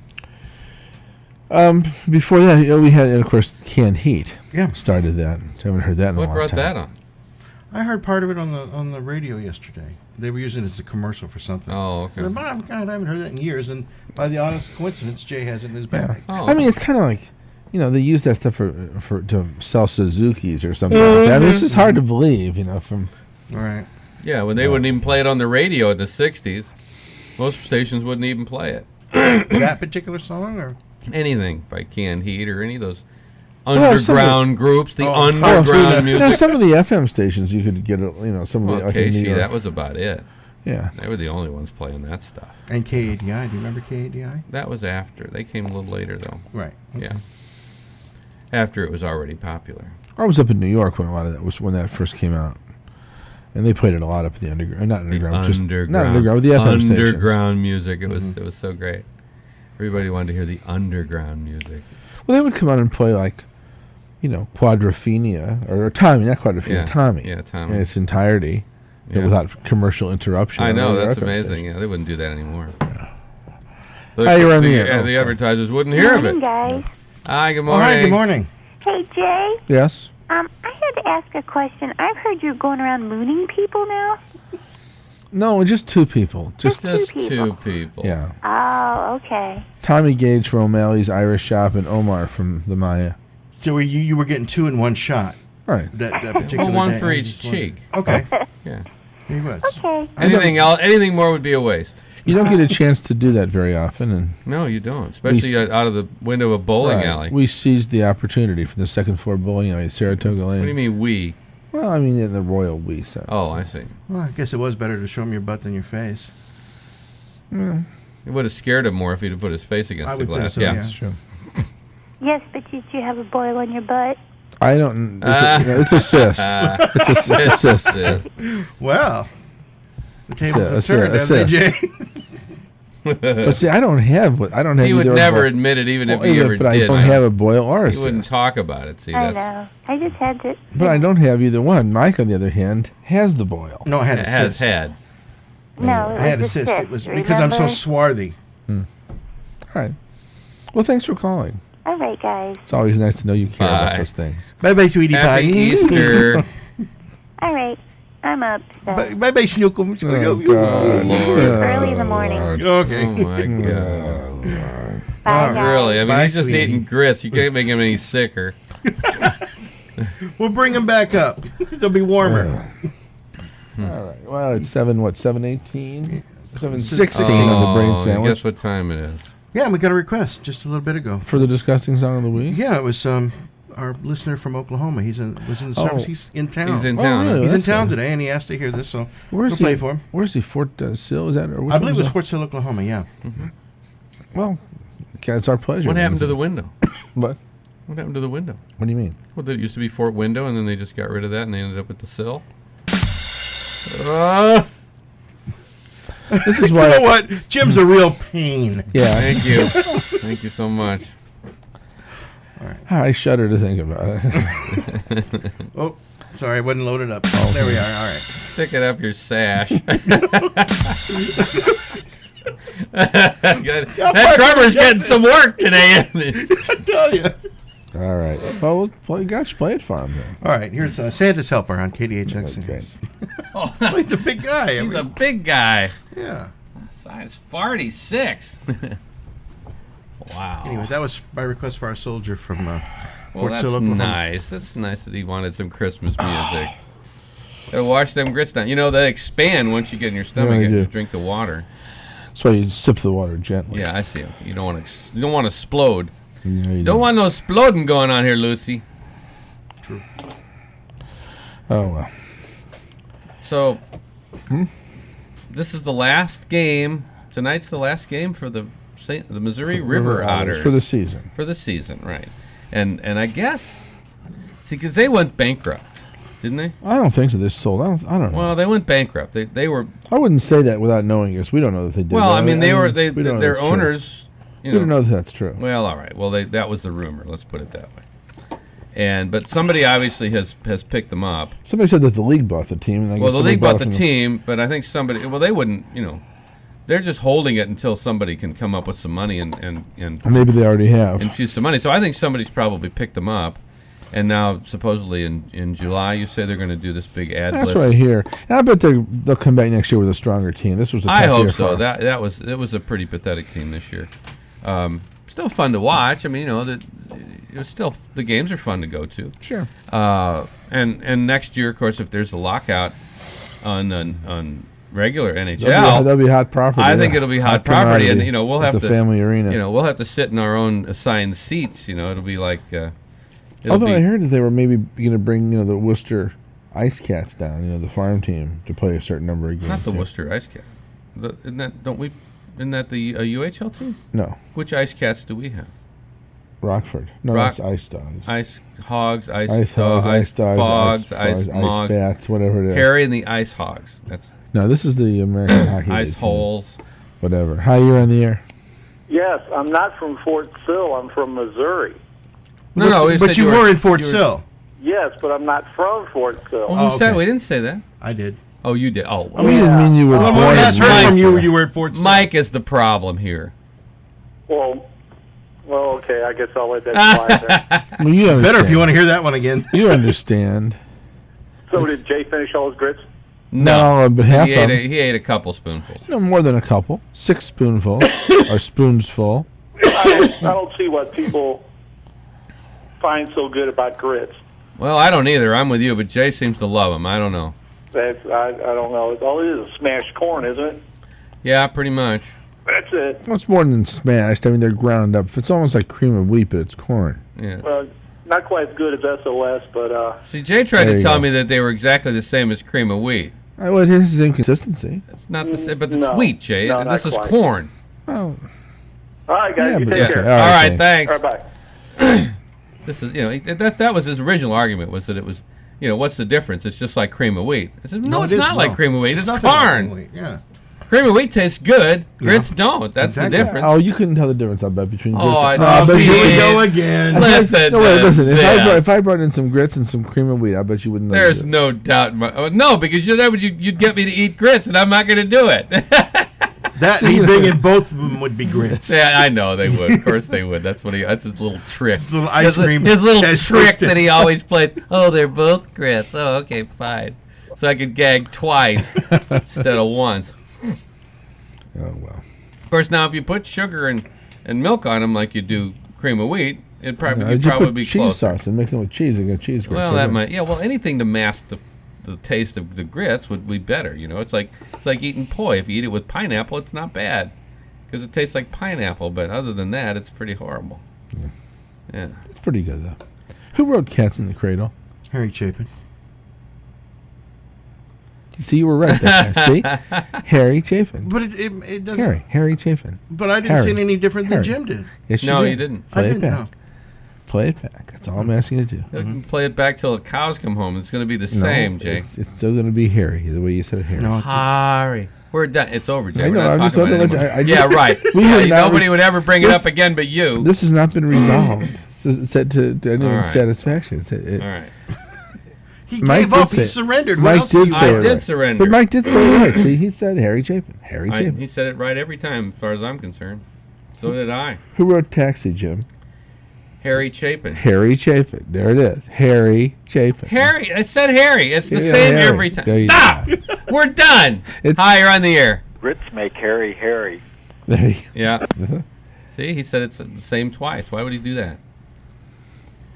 [SPEAKER 1] before that, we had, of course, Canned Heat.
[SPEAKER 2] Yeah.
[SPEAKER 1] Started that. I haven't heard that in a
[SPEAKER 3] What
[SPEAKER 1] long
[SPEAKER 3] brought
[SPEAKER 1] time.
[SPEAKER 3] that on?
[SPEAKER 2] I heard part of it on the radio yesterday. They were using it as a commercial for something.
[SPEAKER 3] Oh, okay.
[SPEAKER 2] And I haven't heard that in years, and by the oddest coincidence, Jay has it in his bag.
[SPEAKER 3] Oh.
[SPEAKER 1] I mean, it's kind of like, they use that stuff for to sell Suzukis or something like that. I mean, it's just hard to believe, from.
[SPEAKER 2] All right.
[SPEAKER 3] Yeah, when they wouldn't even play it on the radio in the 60s, most stations wouldn't even play it.
[SPEAKER 2] That particular song, or
[SPEAKER 3] Anything by Canned Heat or any of those
[SPEAKER 1] Well, some of
[SPEAKER 3] underground groups, the
[SPEAKER 2] Oh,
[SPEAKER 3] underground music.
[SPEAKER 1] Some of the FM stations you could get, some of
[SPEAKER 3] Well,
[SPEAKER 1] the like in New
[SPEAKER 3] KC,
[SPEAKER 1] York.
[SPEAKER 3] that was about it.
[SPEAKER 1] Yeah.
[SPEAKER 3] They were the only ones playing that stuff.
[SPEAKER 2] and KADI. Do you remember KADI?
[SPEAKER 3] That was after. They came a little later, though.
[SPEAKER 2] Right.
[SPEAKER 3] Yeah. After it was already popular.
[SPEAKER 1] I was up in New York when a lot of that was when that first came out, and they played it a lot up at the underground, not underground, just not underground, with the FM stations.
[SPEAKER 3] underground music. It was so great. Everybody wanted to hear the underground music.
[SPEAKER 1] Well, they would come out and play like, Quadrophenia or Tommy, not Quadrophenia,
[SPEAKER 3] Yeah.
[SPEAKER 1] Tommy.
[SPEAKER 3] Yeah, Tommy.
[SPEAKER 1] In its entirety,
[SPEAKER 3] Yeah.
[SPEAKER 1] without commercial interruption.
[SPEAKER 3] I
[SPEAKER 1] on
[SPEAKER 3] know,
[SPEAKER 1] other
[SPEAKER 3] that's
[SPEAKER 1] FM
[SPEAKER 3] amazing.
[SPEAKER 1] stations.
[SPEAKER 3] Yeah, they wouldn't do that anymore.
[SPEAKER 1] Hi, you're on the air. Oh,
[SPEAKER 3] the
[SPEAKER 1] sorry.
[SPEAKER 3] advertisers wouldn't hear of
[SPEAKER 8] Morning,
[SPEAKER 3] it.
[SPEAKER 8] guys.
[SPEAKER 3] Hi, good
[SPEAKER 2] Oh,
[SPEAKER 3] morning.
[SPEAKER 2] hi, good morning.
[SPEAKER 8] Hey, Jay.
[SPEAKER 1] Yes.
[SPEAKER 8] I had to ask a question. I've heard you're going around mooning people now.
[SPEAKER 1] No, just two people. Just
[SPEAKER 3] Just
[SPEAKER 8] Two
[SPEAKER 3] two
[SPEAKER 8] people.
[SPEAKER 3] people.
[SPEAKER 1] yeah.
[SPEAKER 8] Oh, okay.
[SPEAKER 1] Tommy Gage from O'Malley's Irish Shop and Omar from the Maya.
[SPEAKER 2] So you were getting two in one shot.
[SPEAKER 1] Right.
[SPEAKER 2] That particular
[SPEAKER 3] Well, one
[SPEAKER 2] day.
[SPEAKER 3] for
[SPEAKER 2] I
[SPEAKER 3] each
[SPEAKER 2] just wondered.
[SPEAKER 3] cheek.
[SPEAKER 2] Okay.
[SPEAKER 3] Yeah.
[SPEAKER 2] He was.
[SPEAKER 8] Okay.
[SPEAKER 3] Anything else? Anything more would be a waste.
[SPEAKER 1] You don't get a chance to do that very often, and
[SPEAKER 3] No, you don't. Especially out of the window of a bowling
[SPEAKER 1] right,
[SPEAKER 3] alley.
[SPEAKER 1] we seized the opportunity from the second floor bowling alley at Saratoga Lane.
[SPEAKER 3] What do you mean we?
[SPEAKER 1] Well, I mean in the royal we sense.
[SPEAKER 3] Oh, I see.
[SPEAKER 2] Well, I guess it was better to show him your butt than your face.
[SPEAKER 1] Well,
[SPEAKER 3] It would have scared him more if he'd have put his face against
[SPEAKER 2] I
[SPEAKER 3] the
[SPEAKER 2] would think
[SPEAKER 3] glass.
[SPEAKER 2] so,
[SPEAKER 3] yeah.
[SPEAKER 1] that's true.
[SPEAKER 8] Yes, but did you have a boil on your butt?
[SPEAKER 1] I don't. It's a cyst. It's a cyst.
[SPEAKER 2] Well, the tables have
[SPEAKER 1] Assist,
[SPEAKER 2] turned, haven't they,
[SPEAKER 1] assist.
[SPEAKER 2] Jay?
[SPEAKER 1] But see, I don't have
[SPEAKER 3] He would
[SPEAKER 1] either a
[SPEAKER 3] never
[SPEAKER 1] boil-
[SPEAKER 3] admit it, even if
[SPEAKER 1] Well,
[SPEAKER 3] he
[SPEAKER 1] yeah,
[SPEAKER 3] ever
[SPEAKER 1] but
[SPEAKER 3] did.
[SPEAKER 1] I don't have a boil or a
[SPEAKER 3] He wouldn't
[SPEAKER 1] cyst.
[SPEAKER 3] talk about it. See,
[SPEAKER 8] I
[SPEAKER 3] that's
[SPEAKER 8] know. I just had to.
[SPEAKER 1] But I don't have either one. Mike, on the other hand, has the boil.
[SPEAKER 2] No, I had
[SPEAKER 3] it
[SPEAKER 2] a
[SPEAKER 3] has
[SPEAKER 2] cyst.
[SPEAKER 3] had.
[SPEAKER 8] No, it
[SPEAKER 2] I had a
[SPEAKER 8] was
[SPEAKER 2] cyst.
[SPEAKER 8] cyst.
[SPEAKER 2] It was because I'm so
[SPEAKER 8] remember?
[SPEAKER 2] swarthy.
[SPEAKER 1] All right. Well, thanks for calling.
[SPEAKER 8] All right, guys.
[SPEAKER 1] It's always nice to know you care about
[SPEAKER 3] Bye.
[SPEAKER 1] those things.
[SPEAKER 2] Bye bye, sweetie
[SPEAKER 3] Happy
[SPEAKER 2] pie.
[SPEAKER 3] Easter.
[SPEAKER 8] All right. I'm up. So.
[SPEAKER 2] Bye bye, Snookum.
[SPEAKER 1] Oh, God.
[SPEAKER 3] Lord.
[SPEAKER 8] Early in the morning.
[SPEAKER 2] Okay.
[SPEAKER 3] Oh my God.
[SPEAKER 8] Bye,
[SPEAKER 2] All right.
[SPEAKER 8] guys.
[SPEAKER 3] Really? I mean,
[SPEAKER 2] Bye,
[SPEAKER 3] he's just
[SPEAKER 2] sweetie.
[SPEAKER 3] eating grits. You can't make him any sicker.
[SPEAKER 2] We'll bring him back up. They'll be warmer.
[SPEAKER 1] All right. Well, it's 7:18? 7:16 on the brain
[SPEAKER 3] Oh,
[SPEAKER 1] sandwich.
[SPEAKER 3] Guess what time it is?
[SPEAKER 2] Yeah, we got a request just a little bit ago.
[SPEAKER 1] For the disgusting song of the week?
[SPEAKER 2] Yeah, it was our listener from Oklahoma. Was in the
[SPEAKER 1] Oh.
[SPEAKER 2] service. He's in town.
[SPEAKER 3] He's in
[SPEAKER 1] Oh,
[SPEAKER 3] town.
[SPEAKER 1] really?
[SPEAKER 2] He's in
[SPEAKER 1] That's
[SPEAKER 2] town
[SPEAKER 1] good.
[SPEAKER 2] today, and he asked to hear this, so
[SPEAKER 1] Where's
[SPEAKER 2] we'll
[SPEAKER 1] he?
[SPEAKER 2] play for him.
[SPEAKER 1] Where's he? Fort Sill? Is that? Or which
[SPEAKER 2] I believe it was
[SPEAKER 1] one's
[SPEAKER 2] Fort Sill, Oklahoma. Yeah.
[SPEAKER 1] Well, okay, it's our pleasure.
[SPEAKER 3] What happened to the window?
[SPEAKER 1] What?
[SPEAKER 3] What happened to the window?
[SPEAKER 1] What do you mean?
[SPEAKER 3] Well, there used to be Fort Window, and then they just got rid of that, and they ended up with the sill.
[SPEAKER 1] This is
[SPEAKER 2] You
[SPEAKER 1] why.
[SPEAKER 2] know what? Jim's a real pain.
[SPEAKER 1] Yeah.
[SPEAKER 3] Thank you. Thank you so much.
[SPEAKER 1] I shudder to think about it.
[SPEAKER 2] Oh, sorry, I wasn't loaded up. There we are. All right.
[SPEAKER 3] Stick it up your sash. That drummer's getting some work today, isn't it?
[SPEAKER 2] I tell you.
[SPEAKER 1] All right. Well, play it for him then.
[SPEAKER 2] All right, here's Santa's Helper on KDHX.
[SPEAKER 1] That's great.
[SPEAKER 3] Oh,
[SPEAKER 2] He's a big guy.
[SPEAKER 3] he's a big guy.
[SPEAKER 2] Yeah.
[SPEAKER 3] Size 46. Wow.
[SPEAKER 2] Anyway, that was my request for our soldier from
[SPEAKER 3] Well,
[SPEAKER 2] Fort
[SPEAKER 3] that's
[SPEAKER 2] Sill, Oklahoma.
[SPEAKER 3] nice. That's nice that he wanted some Christmas music. Gotta wash them grits down. You know, they expand once you get in your stomach
[SPEAKER 1] they
[SPEAKER 3] and you
[SPEAKER 1] do.
[SPEAKER 3] drink the water.
[SPEAKER 1] So you sip the water gently.
[SPEAKER 3] Yeah, I see. You don't want to explode.
[SPEAKER 1] Yeah, you
[SPEAKER 3] Don't want no exploding going on here, Lucy.
[SPEAKER 2] True.
[SPEAKER 1] Oh well.
[SPEAKER 3] So, this is the last game. Tonight's the last game for the Missouri River Otters
[SPEAKER 1] for the season.
[SPEAKER 3] For the season, right? And I guess, see, because they went bankrupt, didn't they?
[SPEAKER 1] I don't think so. They sold. I don't know.
[SPEAKER 3] Well, they went bankrupt. They were.
[SPEAKER 1] I wouldn't say that without knowing this. We don't know that they did.
[SPEAKER 3] Well,
[SPEAKER 1] that.
[SPEAKER 3] I mean,
[SPEAKER 1] we don't know
[SPEAKER 3] their
[SPEAKER 1] that's true.
[SPEAKER 3] owners. You
[SPEAKER 1] We don't know that that's true.
[SPEAKER 3] Well, all right. Well, that was the rumor. Let's put it that way. But somebody obviously has picked them up.
[SPEAKER 1] Somebody said that the league bought the team. And I
[SPEAKER 3] Well,
[SPEAKER 1] guess
[SPEAKER 3] the
[SPEAKER 1] somebody
[SPEAKER 3] league bought
[SPEAKER 1] it
[SPEAKER 3] the
[SPEAKER 1] from
[SPEAKER 3] team, but I think somebody. Well, they wouldn't. They're just holding it until somebody can come up with some money and
[SPEAKER 1] Maybe they already have.
[SPEAKER 3] infuse some money. So I think somebody's probably picked them up, and now supposedly in July, you say they're going to do this big ad.
[SPEAKER 1] That's
[SPEAKER 3] blitz.
[SPEAKER 1] what I hear. And I bet they'll come back next year with a stronger team. This was a tough
[SPEAKER 3] I hope
[SPEAKER 1] year
[SPEAKER 3] so.
[SPEAKER 1] for 'em.
[SPEAKER 3] It was a pretty pathetic team this year. Still fun to watch. I mean, still the games are fun to go to.
[SPEAKER 1] Sure.
[SPEAKER 3] And next year, of course, if there's a lockout on regular NHL,
[SPEAKER 1] That'll be hot property.
[SPEAKER 3] I think it'll be hot property, and we'll
[SPEAKER 1] at
[SPEAKER 3] have
[SPEAKER 1] the
[SPEAKER 3] to
[SPEAKER 1] family arena.
[SPEAKER 3] we'll have to sit in our own assigned seats. It'll be like.
[SPEAKER 1] Although I heard that they were maybe going to bring the Worcester Ice Cats down, the farm team, to play a certain number of games.
[SPEAKER 3] Not the
[SPEAKER 1] yeah.
[SPEAKER 3] Worcester Ice Cat. Isn't that the UHL team?
[SPEAKER 1] No,
[SPEAKER 3] Which Ice Cats do we have?
[SPEAKER 1] Rockford. No,
[SPEAKER 3] Rock-
[SPEAKER 1] that's Ice Dogs.
[SPEAKER 3] Ice Hogs, Ice
[SPEAKER 1] Ice
[SPEAKER 3] Dogs,
[SPEAKER 1] Hogs, Ice Dogs,
[SPEAKER 3] Fogs,
[SPEAKER 1] Ice
[SPEAKER 3] Ice
[SPEAKER 1] Frogs,
[SPEAKER 3] Mogs,
[SPEAKER 1] Ice Bats, whatever it is.
[SPEAKER 3] Harry and the Ice Hogs. That's
[SPEAKER 1] No, this is the American Hockey
[SPEAKER 3] Ice
[SPEAKER 1] League team.
[SPEAKER 3] Holes.
[SPEAKER 1] Whatever. Hi, you're on the air.
[SPEAKER 6] Yes, I'm not from Fort Sill. I'm from Missouri.
[SPEAKER 3] No,
[SPEAKER 2] But you were in Fort Sill.
[SPEAKER 6] Yes, but I'm not from Fort Sill.
[SPEAKER 3] Well, who said
[SPEAKER 2] okay.
[SPEAKER 3] we didn't say that?
[SPEAKER 2] I did.
[SPEAKER 3] Oh, you did. Oh,
[SPEAKER 1] We didn't mean you were
[SPEAKER 2] Well,
[SPEAKER 1] born
[SPEAKER 2] when we
[SPEAKER 1] in
[SPEAKER 2] last heard from
[SPEAKER 1] Mike.
[SPEAKER 2] you were at Fort Sill.
[SPEAKER 3] Mike is the problem here.
[SPEAKER 6] Well, okay. I guess I'll let that slide then.
[SPEAKER 1] Well, you
[SPEAKER 2] Better if
[SPEAKER 1] understand.
[SPEAKER 2] you want to hear that one again.
[SPEAKER 1] You understand.
[SPEAKER 6] So did Jay finish all his grits?
[SPEAKER 1] No, but half
[SPEAKER 3] he
[SPEAKER 1] of
[SPEAKER 3] ate,
[SPEAKER 1] them.
[SPEAKER 3] he ate a couple spoonfuls.
[SPEAKER 1] No, more than a couple. 6 spoonfuls or spoons full.
[SPEAKER 6] I don't see what people find so good about grits.
[SPEAKER 3] Well, I don't either. I'm with you, but Jay seems to love them. I don't know.
[SPEAKER 6] I don't know. All it is smashed corn, isn't it?
[SPEAKER 3] Yeah, pretty much.
[SPEAKER 6] That's it.
[SPEAKER 1] Well, it's more than smashed. I mean, they're ground up. It's almost like cream of wheat, but it's corn.
[SPEAKER 3] Yeah.
[SPEAKER 6] Not quite as good as SOS, but
[SPEAKER 3] See, Jay tried
[SPEAKER 1] There
[SPEAKER 3] to
[SPEAKER 1] you
[SPEAKER 3] tell
[SPEAKER 1] go.
[SPEAKER 3] me that they were exactly the same as cream of wheat.
[SPEAKER 1] Well, it is inconsistency.
[SPEAKER 3] It's not the same, but it's
[SPEAKER 6] No.
[SPEAKER 3] wheat, Jay.
[SPEAKER 6] No,
[SPEAKER 3] This
[SPEAKER 6] not
[SPEAKER 3] is
[SPEAKER 6] quite.
[SPEAKER 3] corn.
[SPEAKER 1] Well,
[SPEAKER 6] all right, guys,
[SPEAKER 1] yeah,
[SPEAKER 6] you
[SPEAKER 1] but
[SPEAKER 6] take
[SPEAKER 1] okay.
[SPEAKER 6] care.
[SPEAKER 3] All right, thanks.
[SPEAKER 6] All right, bye.
[SPEAKER 3] This is, that was his original argument, was that it was, what's the difference? It's just like cream of wheat. I said, no, it's
[SPEAKER 2] it is
[SPEAKER 3] not like
[SPEAKER 2] not.
[SPEAKER 3] cream of wheat. It's
[SPEAKER 2] nothing like
[SPEAKER 3] corn.
[SPEAKER 2] wheat, yeah.
[SPEAKER 3] Cream of wheat tastes good. Grits don't. That's
[SPEAKER 2] Exactly.
[SPEAKER 3] the difference.
[SPEAKER 1] Oh, you couldn't tell the difference, I bet, between grits.
[SPEAKER 3] Oh, I
[SPEAKER 1] and...
[SPEAKER 3] know.
[SPEAKER 1] but
[SPEAKER 2] Here we
[SPEAKER 3] Pete.
[SPEAKER 2] go again.
[SPEAKER 3] Listen,
[SPEAKER 1] No, wait, listen.
[SPEAKER 3] yeah.
[SPEAKER 1] If I brought in some grits and some cream of wheat, I bet you wouldn't know.
[SPEAKER 3] There's
[SPEAKER 1] the
[SPEAKER 3] no doubt. No, because you'd get me to eat grits, and I'm not going to do it.
[SPEAKER 2] That he'd bring in both of them would be grits.
[SPEAKER 3] Yeah, I know they would. Of course they would. That's his little trick.
[SPEAKER 2] His little ice cream
[SPEAKER 3] His little
[SPEAKER 2] test
[SPEAKER 3] trick
[SPEAKER 2] twisted.
[SPEAKER 3] that he always plays. Oh, they're both grits. Oh, okay, fine. So I could gag twice instead of once.
[SPEAKER 1] Oh well.
[SPEAKER 3] Of course, now if you put sugar and milk on them like you do cream of wheat, it'd probably,
[SPEAKER 1] Yeah,
[SPEAKER 3] you'd
[SPEAKER 1] just
[SPEAKER 3] probably
[SPEAKER 1] put
[SPEAKER 3] be
[SPEAKER 1] cheese
[SPEAKER 3] close.
[SPEAKER 1] sauce and mix it with cheese and get cheese grits.
[SPEAKER 3] Well,
[SPEAKER 1] okay.
[SPEAKER 3] that might. Yeah, well, anything to mask the taste of the grits would be better. You know, it's like eating poi. If you eat it with pineapple, it's not bad because it tastes like pineapple. But other than that, it's pretty horrible. Yeah.
[SPEAKER 1] It's pretty good though. Who wrote Cats in the Cradle?
[SPEAKER 2] Harry Chapin.
[SPEAKER 1] See, you were right there. See, Harry Chapin.
[SPEAKER 2] But it doesn't.
[SPEAKER 1] Harry Chapin.
[SPEAKER 2] But I didn't
[SPEAKER 1] Harry.
[SPEAKER 2] see it any different than
[SPEAKER 1] Harry.
[SPEAKER 2] Jim did.
[SPEAKER 1] Yes,
[SPEAKER 3] No,
[SPEAKER 1] did.
[SPEAKER 3] you didn't.
[SPEAKER 2] I
[SPEAKER 1] Play
[SPEAKER 2] didn't
[SPEAKER 1] it back.
[SPEAKER 2] know.
[SPEAKER 1] Play it back. That's all I'm asking you to do.
[SPEAKER 3] You can play it back till the cows come home. It's going to be the
[SPEAKER 1] No,
[SPEAKER 3] same, Jake.
[SPEAKER 1] It's still going to be Harry, the way you said Harry.
[SPEAKER 2] No,
[SPEAKER 3] Harry. We're done. It's over, Jake.
[SPEAKER 1] I
[SPEAKER 3] We're
[SPEAKER 1] know,
[SPEAKER 3] not
[SPEAKER 1] I'm just
[SPEAKER 3] talking about it
[SPEAKER 1] letting
[SPEAKER 3] anymore.
[SPEAKER 1] you-
[SPEAKER 3] Yeah, right.
[SPEAKER 1] We have
[SPEAKER 3] Yeah,
[SPEAKER 1] not
[SPEAKER 3] nobody would ever bring it
[SPEAKER 1] this-
[SPEAKER 3] up again but you.
[SPEAKER 1] This has not been resolved. Said to anyone's
[SPEAKER 3] All right.
[SPEAKER 1] satisfaction.
[SPEAKER 3] All right.
[SPEAKER 2] he
[SPEAKER 1] Mike
[SPEAKER 2] gave
[SPEAKER 1] did
[SPEAKER 2] up.
[SPEAKER 1] say
[SPEAKER 2] He
[SPEAKER 1] it.
[SPEAKER 2] surrendered.
[SPEAKER 1] Mike
[SPEAKER 2] What else
[SPEAKER 1] did
[SPEAKER 2] do you
[SPEAKER 1] say
[SPEAKER 3] I
[SPEAKER 1] it
[SPEAKER 2] want?
[SPEAKER 3] did
[SPEAKER 1] right.
[SPEAKER 3] surrender.
[SPEAKER 1] But Mike did say it right. See, he said Harry Chapin. Harry Chapin.
[SPEAKER 3] He said it right every time, as far as I'm concerned. So did I.
[SPEAKER 1] Who wrote Taxi, Jim?
[SPEAKER 3] Harry Chapin.
[SPEAKER 1] Harry Chapin. There it is. Harry Chapin.
[SPEAKER 3] Harry. I said Harry. It's the
[SPEAKER 1] Yeah,
[SPEAKER 3] same
[SPEAKER 1] Harry.
[SPEAKER 3] every time.
[SPEAKER 1] There you
[SPEAKER 3] Stop! We're done.
[SPEAKER 1] It's-
[SPEAKER 3] Hi, you're on the air.
[SPEAKER 5] Grits make Harry hairy.
[SPEAKER 1] There you
[SPEAKER 3] Yeah.
[SPEAKER 1] go.
[SPEAKER 3] See, he said it's the same twice. Why would he do that?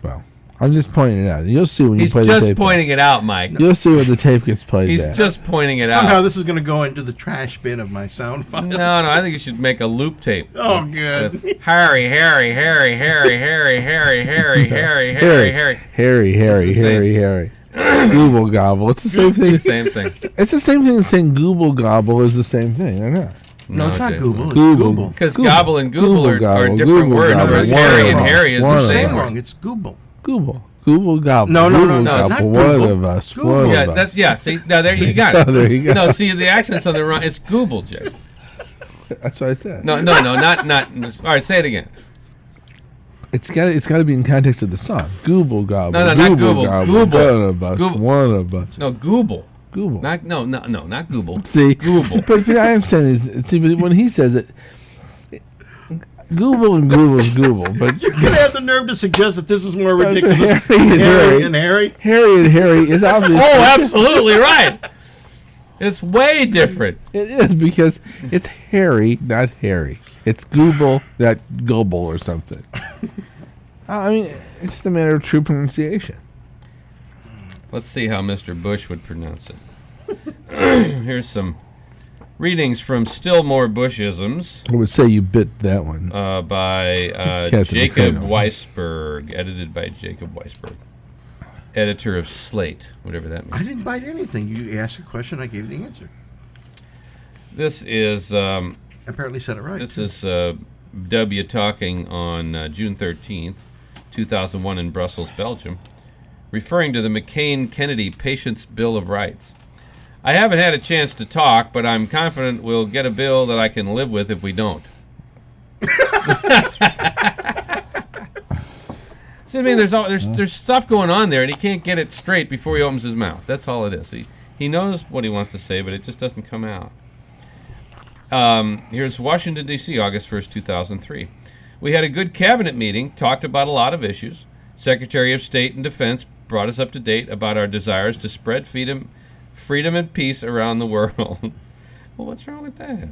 [SPEAKER 1] Well, I'm just pointing it out. You'll see when you
[SPEAKER 3] He's
[SPEAKER 1] play the
[SPEAKER 3] just
[SPEAKER 1] tape.
[SPEAKER 3] pointing it out, Mike.
[SPEAKER 1] You'll see when the tape gets played
[SPEAKER 3] He's
[SPEAKER 1] back.
[SPEAKER 3] just pointing it
[SPEAKER 2] Somehow
[SPEAKER 3] out.
[SPEAKER 2] this is going to go into the trash bin of my sound files.
[SPEAKER 3] No, I think you should make a loop tape.
[SPEAKER 2] Oh, good.
[SPEAKER 3] With Harry, Harry, Harry, Harry, Harry, Harry, Harry, Harry, Harry, Harry.
[SPEAKER 1] Harry,
[SPEAKER 3] It's the
[SPEAKER 1] Harry, Harry. Google gobble. It's the same thing.
[SPEAKER 3] Same thing.
[SPEAKER 1] It's the same thing as saying Google gobble is the same thing. I know.
[SPEAKER 2] No, it's not
[SPEAKER 3] Jason.
[SPEAKER 2] Google. It's
[SPEAKER 1] Google.
[SPEAKER 2] Google.
[SPEAKER 3] Because
[SPEAKER 1] Google.
[SPEAKER 3] gobble and Google are
[SPEAKER 1] gobble,
[SPEAKER 3] different
[SPEAKER 1] Google
[SPEAKER 3] words.
[SPEAKER 1] gobble,
[SPEAKER 3] Whereas
[SPEAKER 2] one
[SPEAKER 3] Harry
[SPEAKER 2] of
[SPEAKER 3] and
[SPEAKER 2] us,
[SPEAKER 3] Harry is
[SPEAKER 1] one
[SPEAKER 3] the
[SPEAKER 1] of
[SPEAKER 3] same
[SPEAKER 2] Saying
[SPEAKER 1] us.
[SPEAKER 3] word.
[SPEAKER 2] wrong. It's Google.
[SPEAKER 1] Google. Google gobble.
[SPEAKER 2] No, no,
[SPEAKER 1] Google
[SPEAKER 2] no, no,
[SPEAKER 1] gobble.
[SPEAKER 2] not
[SPEAKER 1] One
[SPEAKER 2] Google.
[SPEAKER 1] of us.
[SPEAKER 2] Google.
[SPEAKER 1] One
[SPEAKER 3] Yeah,
[SPEAKER 1] of us.
[SPEAKER 3] that's yeah. See, now there you got it.
[SPEAKER 1] Oh, there you go.
[SPEAKER 3] No, see the accent's on the wrong. It's Google, Jay.
[SPEAKER 1] That's what I said.
[SPEAKER 3] No, not. All right, say it again.
[SPEAKER 1] It's got to be in context of the song. Google gobble.
[SPEAKER 3] No, not Google.
[SPEAKER 1] Gobble.
[SPEAKER 3] Google.
[SPEAKER 1] One of us.
[SPEAKER 3] Google.
[SPEAKER 1] One of us.
[SPEAKER 3] No, Google.
[SPEAKER 1] Google.
[SPEAKER 3] Not Google.
[SPEAKER 1] See,
[SPEAKER 3] Google.
[SPEAKER 1] But I am saying is, see, but when he says it, Google and Google's Google, but
[SPEAKER 2] You're going to have the nerve to suggest that this is more ridiculous.
[SPEAKER 1] Harry and
[SPEAKER 2] Harry.
[SPEAKER 1] Harry and Harry is obviously.
[SPEAKER 3] Oh, absolutely right. It's way different.
[SPEAKER 1] It is because it's Harry, not Harry. It's Google, not Gobble or something. I mean, it's just a matter of true pronunciation.
[SPEAKER 3] Let's see how Mr. Bush would pronounce it. Here's some readings from Still More Bushisms
[SPEAKER 1] I would say you bit that one.
[SPEAKER 3] by
[SPEAKER 1] Cats in the
[SPEAKER 3] Jacob
[SPEAKER 1] Cradle.
[SPEAKER 3] Weisberg, edited by Jacob Weisberg, editor of Slate, whatever that
[SPEAKER 2] I
[SPEAKER 3] means.
[SPEAKER 2] didn't bite anything. You asked a question, I gave the answer.
[SPEAKER 3] This is
[SPEAKER 2] Apparently said it right.
[SPEAKER 3] this is W talking on June 13th, 2001 in Brussels, Belgium, referring to the McCain-Kennedy Patients' Bill of Rights. I haven't had a chance to talk, but I'm confident we'll get a bill that I can live with if we don't. See, I mean, there's stuff going on there, and he can't get it straight before he opens his mouth. That's all it is. He knows what he wants to say, but it just doesn't come out. Here's Washington, D.C., August 1st, 2003. We had a good cabinet meeting, talked about a lot of issues. Secretary of State and Defense brought us up to date about our desires to spread freedom and peace around the world. Well, what's wrong with that?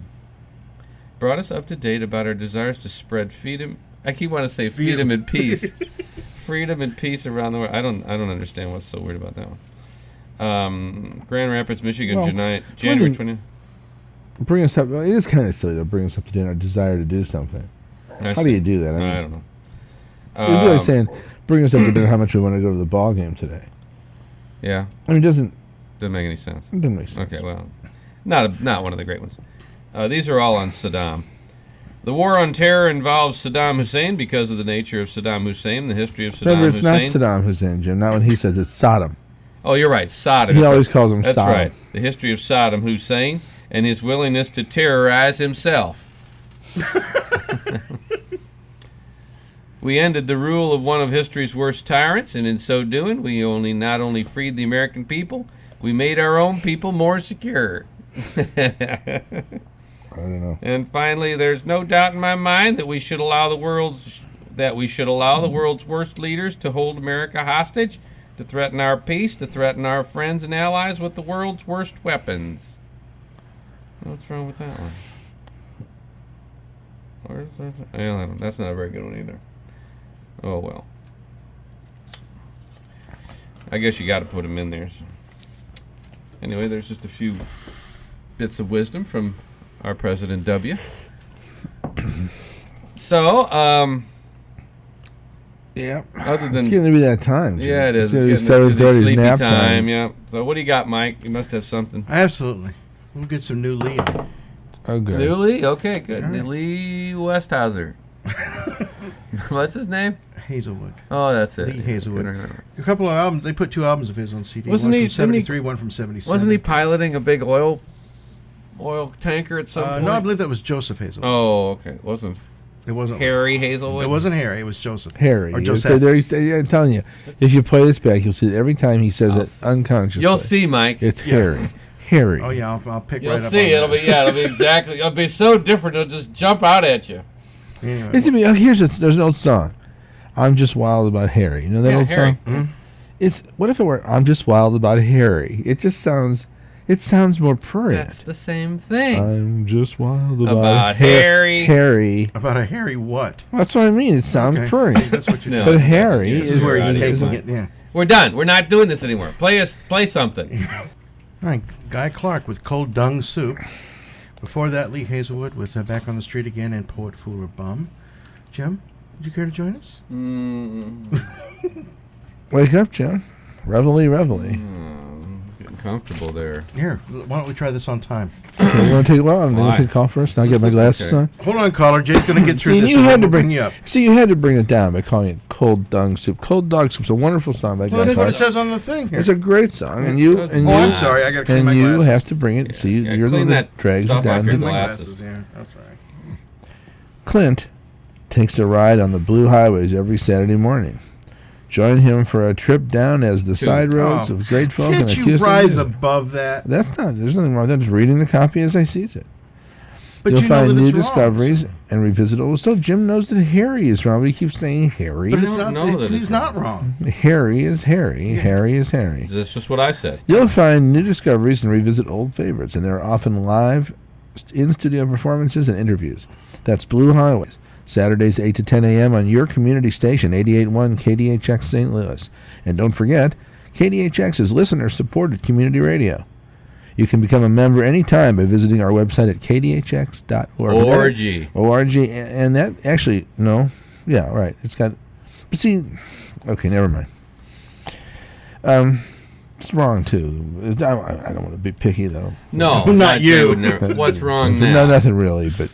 [SPEAKER 3] Brought us up to date about our desires to spread freedom. I keep wanting to say freedom and peace. Freedom and peace around the world. I don't understand what's so weird about that one. Grand Rapids, Michigan,
[SPEAKER 1] Well,
[SPEAKER 3] January 20th.
[SPEAKER 1] Bring us up. It is kind of silly to bring us up to date on our desire to do something. How do you do that?
[SPEAKER 3] I don't know.
[SPEAKER 1] It'd be like saying, bring us up to date on how much we want to go to the ball game today.
[SPEAKER 3] Yeah,
[SPEAKER 1] I mean, it doesn't
[SPEAKER 3] make any sense.
[SPEAKER 1] make sense.
[SPEAKER 3] Okay, well, not one of the great ones. These are all on Saddam. The war on terror involves Saddam Hussein because of the nature of Saddam Hussein, the history of Saddam
[SPEAKER 1] Remember, it's
[SPEAKER 3] Hussein.
[SPEAKER 1] not Saddam Hussein, Jim. Not when he says it's Saddam.
[SPEAKER 3] Oh, you're right, Saddam.
[SPEAKER 1] He always calls him
[SPEAKER 3] That's
[SPEAKER 1] Saddam.
[SPEAKER 3] right. The history of Saddam Hussein and his willingness to terrorize himself. We ended the rule of one of history's worst tyrants, and in so doing, we not only freed the American people, we made our own people more secure.
[SPEAKER 1] I don't know.
[SPEAKER 3] And finally, there's no doubt in my mind that we should allow the world's worst leaders to hold America hostage, to threaten our peace, to threaten our friends and allies with the world's worst weapons. What's wrong with that one? That's not a very good one either. Oh well. I guess you got to put them in there. So. Anyway, there's just a few bits of wisdom from our President W. So,
[SPEAKER 1] yeah.
[SPEAKER 3] Other than
[SPEAKER 1] it's getting to be that time. Jim.
[SPEAKER 3] Yeah, it is.
[SPEAKER 1] It's
[SPEAKER 3] It's getting to be sleepy
[SPEAKER 1] nap
[SPEAKER 3] time. Yeah. So, what do you got, Mike? You must have something.
[SPEAKER 2] Absolutely. We'll get some new Liam.
[SPEAKER 1] Oh, good.
[SPEAKER 3] New Lee? Okay, good.
[SPEAKER 2] All right.
[SPEAKER 3] Lee Westhauser. What's his name?
[SPEAKER 2] Hazelwood.
[SPEAKER 3] Oh, that's it.
[SPEAKER 2] Lee Hazelwood.
[SPEAKER 3] Couldn't remember.
[SPEAKER 2] A couple of albums. They put 2 albums of his on CD.
[SPEAKER 3] Wasn't
[SPEAKER 2] one
[SPEAKER 3] he-
[SPEAKER 2] from
[SPEAKER 3] didn't he-
[SPEAKER 2] 73, one from 77.
[SPEAKER 3] Wasn't he piloting a big oil tanker at some point?
[SPEAKER 2] No, I believe that was Joseph Hazelwood.
[SPEAKER 3] Oh, okay. It wasn't
[SPEAKER 2] It wasn't
[SPEAKER 3] Harry Hazelwood?
[SPEAKER 2] It wasn't Harry. It was Joseph.
[SPEAKER 1] Harry.
[SPEAKER 2] Or
[SPEAKER 1] It's
[SPEAKER 2] Joseph.
[SPEAKER 1] I'm telling you, if you play this back, you'll see that every time he says it unconsciously.
[SPEAKER 3] You'll see, Mike.
[SPEAKER 1] It's Harry. Harry.
[SPEAKER 2] Oh yeah, I'll pick
[SPEAKER 3] You'll
[SPEAKER 2] right up.
[SPEAKER 3] see.
[SPEAKER 2] on that.
[SPEAKER 3] It'll be exactly. It'll be so different. It'll just jump out at you.
[SPEAKER 2] Anyway,
[SPEAKER 1] It's to be, there's an old song. I'm just wild about Harry. You know that
[SPEAKER 3] Yeah,
[SPEAKER 1] old
[SPEAKER 3] Harry.
[SPEAKER 1] song? It's what if it were I'm just wild about Harry? It just sounds more prurient.
[SPEAKER 3] That's the same thing.
[SPEAKER 1] I'm just wild
[SPEAKER 3] About Harry.
[SPEAKER 1] Harry.
[SPEAKER 2] about a Harry what?
[SPEAKER 1] That's what I mean. It sounds
[SPEAKER 2] Okay.
[SPEAKER 1] prurient.
[SPEAKER 2] That's what you
[SPEAKER 3] No.
[SPEAKER 1] But Harry
[SPEAKER 2] This is where he's
[SPEAKER 1] is
[SPEAKER 2] taking it. Yeah.
[SPEAKER 3] We're done. We're not doing this anymore. Play something.
[SPEAKER 2] All right, Guy Clark with Cold Dung Soup. Before that, Lee Hazelwood with Back on the Street Again and Poet Fool or Bum. Jim, would you care to join us?
[SPEAKER 1] Wake up, John. Reveille.
[SPEAKER 3] Getting comfortable there.
[SPEAKER 2] Here, why don't we try this on time?
[SPEAKER 1] Okay, you want to take a while? I'm going
[SPEAKER 3] Why?
[SPEAKER 1] to take a call first. Now get my glasses
[SPEAKER 3] Okay.
[SPEAKER 1] on.
[SPEAKER 2] Hold on, caller. Jay's going to get through
[SPEAKER 1] See,
[SPEAKER 2] this.
[SPEAKER 1] you
[SPEAKER 2] and
[SPEAKER 1] had
[SPEAKER 2] then
[SPEAKER 1] to
[SPEAKER 2] we'll
[SPEAKER 1] bring
[SPEAKER 2] you up.
[SPEAKER 1] See, you had to bring it down by calling it Cold Dung Soup. Cold Dog Soup's a wonderful song by
[SPEAKER 2] Well,
[SPEAKER 1] Guy
[SPEAKER 2] that's what it
[SPEAKER 1] Clark.
[SPEAKER 2] says on the thing here.
[SPEAKER 1] It's a great song, and you and
[SPEAKER 2] Oh,
[SPEAKER 1] you.
[SPEAKER 2] I'm sorry. I got to clean
[SPEAKER 1] And
[SPEAKER 2] my
[SPEAKER 1] you
[SPEAKER 2] glasses.
[SPEAKER 1] have to bring it. See,
[SPEAKER 3] Yeah,
[SPEAKER 1] you're the
[SPEAKER 3] clean
[SPEAKER 1] one that
[SPEAKER 3] that
[SPEAKER 1] drags it
[SPEAKER 3] stuff off
[SPEAKER 1] down.
[SPEAKER 3] your
[SPEAKER 2] Clean my
[SPEAKER 3] glasses.
[SPEAKER 2] glasses. Yeah, that's all right.
[SPEAKER 1] Clint takes a ride on the blue highways every Saturday morning. Join him for a trip down as the side roads
[SPEAKER 2] Oh,
[SPEAKER 1] of great folk and
[SPEAKER 2] Can't you
[SPEAKER 1] acoustic
[SPEAKER 2] rise
[SPEAKER 1] music.
[SPEAKER 2] above that?
[SPEAKER 1] That's not. There's nothing wrong with that. Just reading the copy as I sees it.
[SPEAKER 2] But
[SPEAKER 1] You'll
[SPEAKER 2] you know
[SPEAKER 1] find
[SPEAKER 2] that
[SPEAKER 1] new
[SPEAKER 2] it's wrong.
[SPEAKER 1] discoveries and revisit old. So Jim knows that Harry is wrong, but he keeps saying Harry.
[SPEAKER 2] But
[SPEAKER 3] You
[SPEAKER 2] it's
[SPEAKER 3] don't
[SPEAKER 2] not.
[SPEAKER 3] know that
[SPEAKER 2] He's
[SPEAKER 3] it's
[SPEAKER 2] not wrong.
[SPEAKER 1] Harry is Harry. Harry is Harry.
[SPEAKER 3] That's just what I said.
[SPEAKER 1] You'll find new discoveries and revisit old favorites, and there are often live in-studio performances and interviews. That's Blue Highways, Saturdays 8 to 10 a.m. on your community station, 88.1 KDHX St. Louis. And don't forget, KDHX is listener-supported community radio. You can become a member anytime by visiting our website at kdhx.org.
[SPEAKER 3] ORG.
[SPEAKER 1] ORG, and that actually, no, yeah, right. It's got, but see, okay, never mind. It's wrong too. I don't want to be picky though.
[SPEAKER 3] No,
[SPEAKER 2] Not you.
[SPEAKER 3] What's wrong
[SPEAKER 1] No,
[SPEAKER 3] now?
[SPEAKER 1] nothing really, but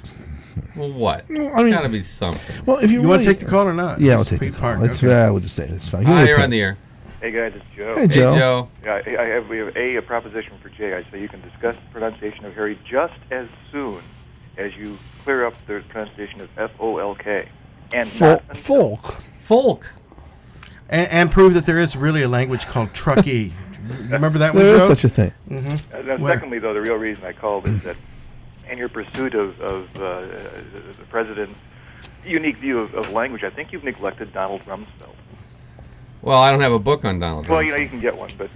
[SPEAKER 3] Well, what?
[SPEAKER 1] I mean-
[SPEAKER 3] There's got to be something.
[SPEAKER 1] well, if you
[SPEAKER 2] You want to
[SPEAKER 1] really-
[SPEAKER 2] take the call or not?
[SPEAKER 1] Yeah,
[SPEAKER 2] This
[SPEAKER 1] I'll
[SPEAKER 2] is
[SPEAKER 1] take the
[SPEAKER 2] Pete
[SPEAKER 1] call.
[SPEAKER 2] Park.
[SPEAKER 1] Let's,
[SPEAKER 2] Okay.
[SPEAKER 1] we'll just say it's fine.
[SPEAKER 3] Hi,
[SPEAKER 1] Give
[SPEAKER 3] you're
[SPEAKER 1] me
[SPEAKER 3] on the air.
[SPEAKER 5] Hey guys, it's Joe.
[SPEAKER 1] Hey,
[SPEAKER 3] Hey,
[SPEAKER 1] Joe.
[SPEAKER 3] Joe.
[SPEAKER 5] Yeah, we have a proposition for Jay. I say you can discuss the pronunciation of Harry just as soon as you clear up the pronunciation of F-O-L-K. And not until-
[SPEAKER 1] Folk.
[SPEAKER 3] Folk.
[SPEAKER 2] And prove that there is really a language called Truckee. Remember that one,
[SPEAKER 1] There is
[SPEAKER 2] Joe?
[SPEAKER 1] such a thing.
[SPEAKER 5] Now,
[SPEAKER 2] Where?
[SPEAKER 5] secondly, though, the real reason I called is that in your pursuit of the president's unique view of language, I think you've neglected Donald Rumsfeld.
[SPEAKER 3] Well, I don't have a book on Donald
[SPEAKER 5] Well,
[SPEAKER 3] Trump.
[SPEAKER 5] you know, you can get one, but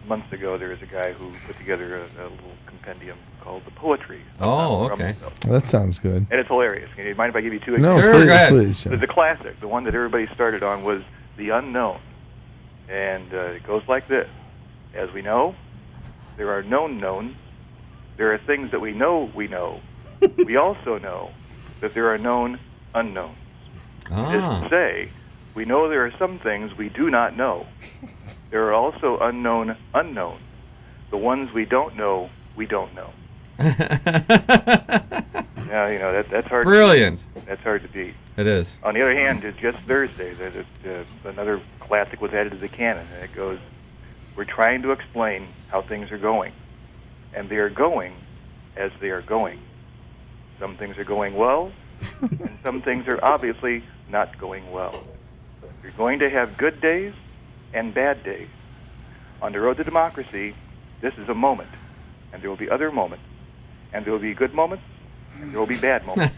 [SPEAKER 5] months ago there was a guy who put together a little compendium called The Poetry of
[SPEAKER 3] Oh,
[SPEAKER 5] Donald
[SPEAKER 3] okay.
[SPEAKER 5] Rumsfeld.
[SPEAKER 1] That sounds good.
[SPEAKER 5] And it's hilarious. Can you mind if I give you two
[SPEAKER 1] No,
[SPEAKER 5] examples?
[SPEAKER 3] Sure,
[SPEAKER 1] please,
[SPEAKER 3] go ahead.
[SPEAKER 1] please. Joe.
[SPEAKER 5] The classic, the one that everybody started on, was The Unknown. And it goes like this. As we know, there are known knowns. There are things that we know we know. We also know that there are known unknowns. That is
[SPEAKER 3] Ah.
[SPEAKER 5] to say, we know there are some things we do not know. There are also unknown unknowns. The ones we don't know, we don't know. Now, you know, that's hard.
[SPEAKER 3] Brilliant.
[SPEAKER 5] That's hard to beat.
[SPEAKER 3] It is.
[SPEAKER 5] On the other hand, just Thursday, another classic was added to the canon, and it goes, we're trying to explain how things are going. And they are going as they are going. Some things are going well, and some things are obviously not going well. You're going to have good days and bad days. On the road to democracy, this is a moment, and there will be other moments, and there will be good moments, and there will be bad moments.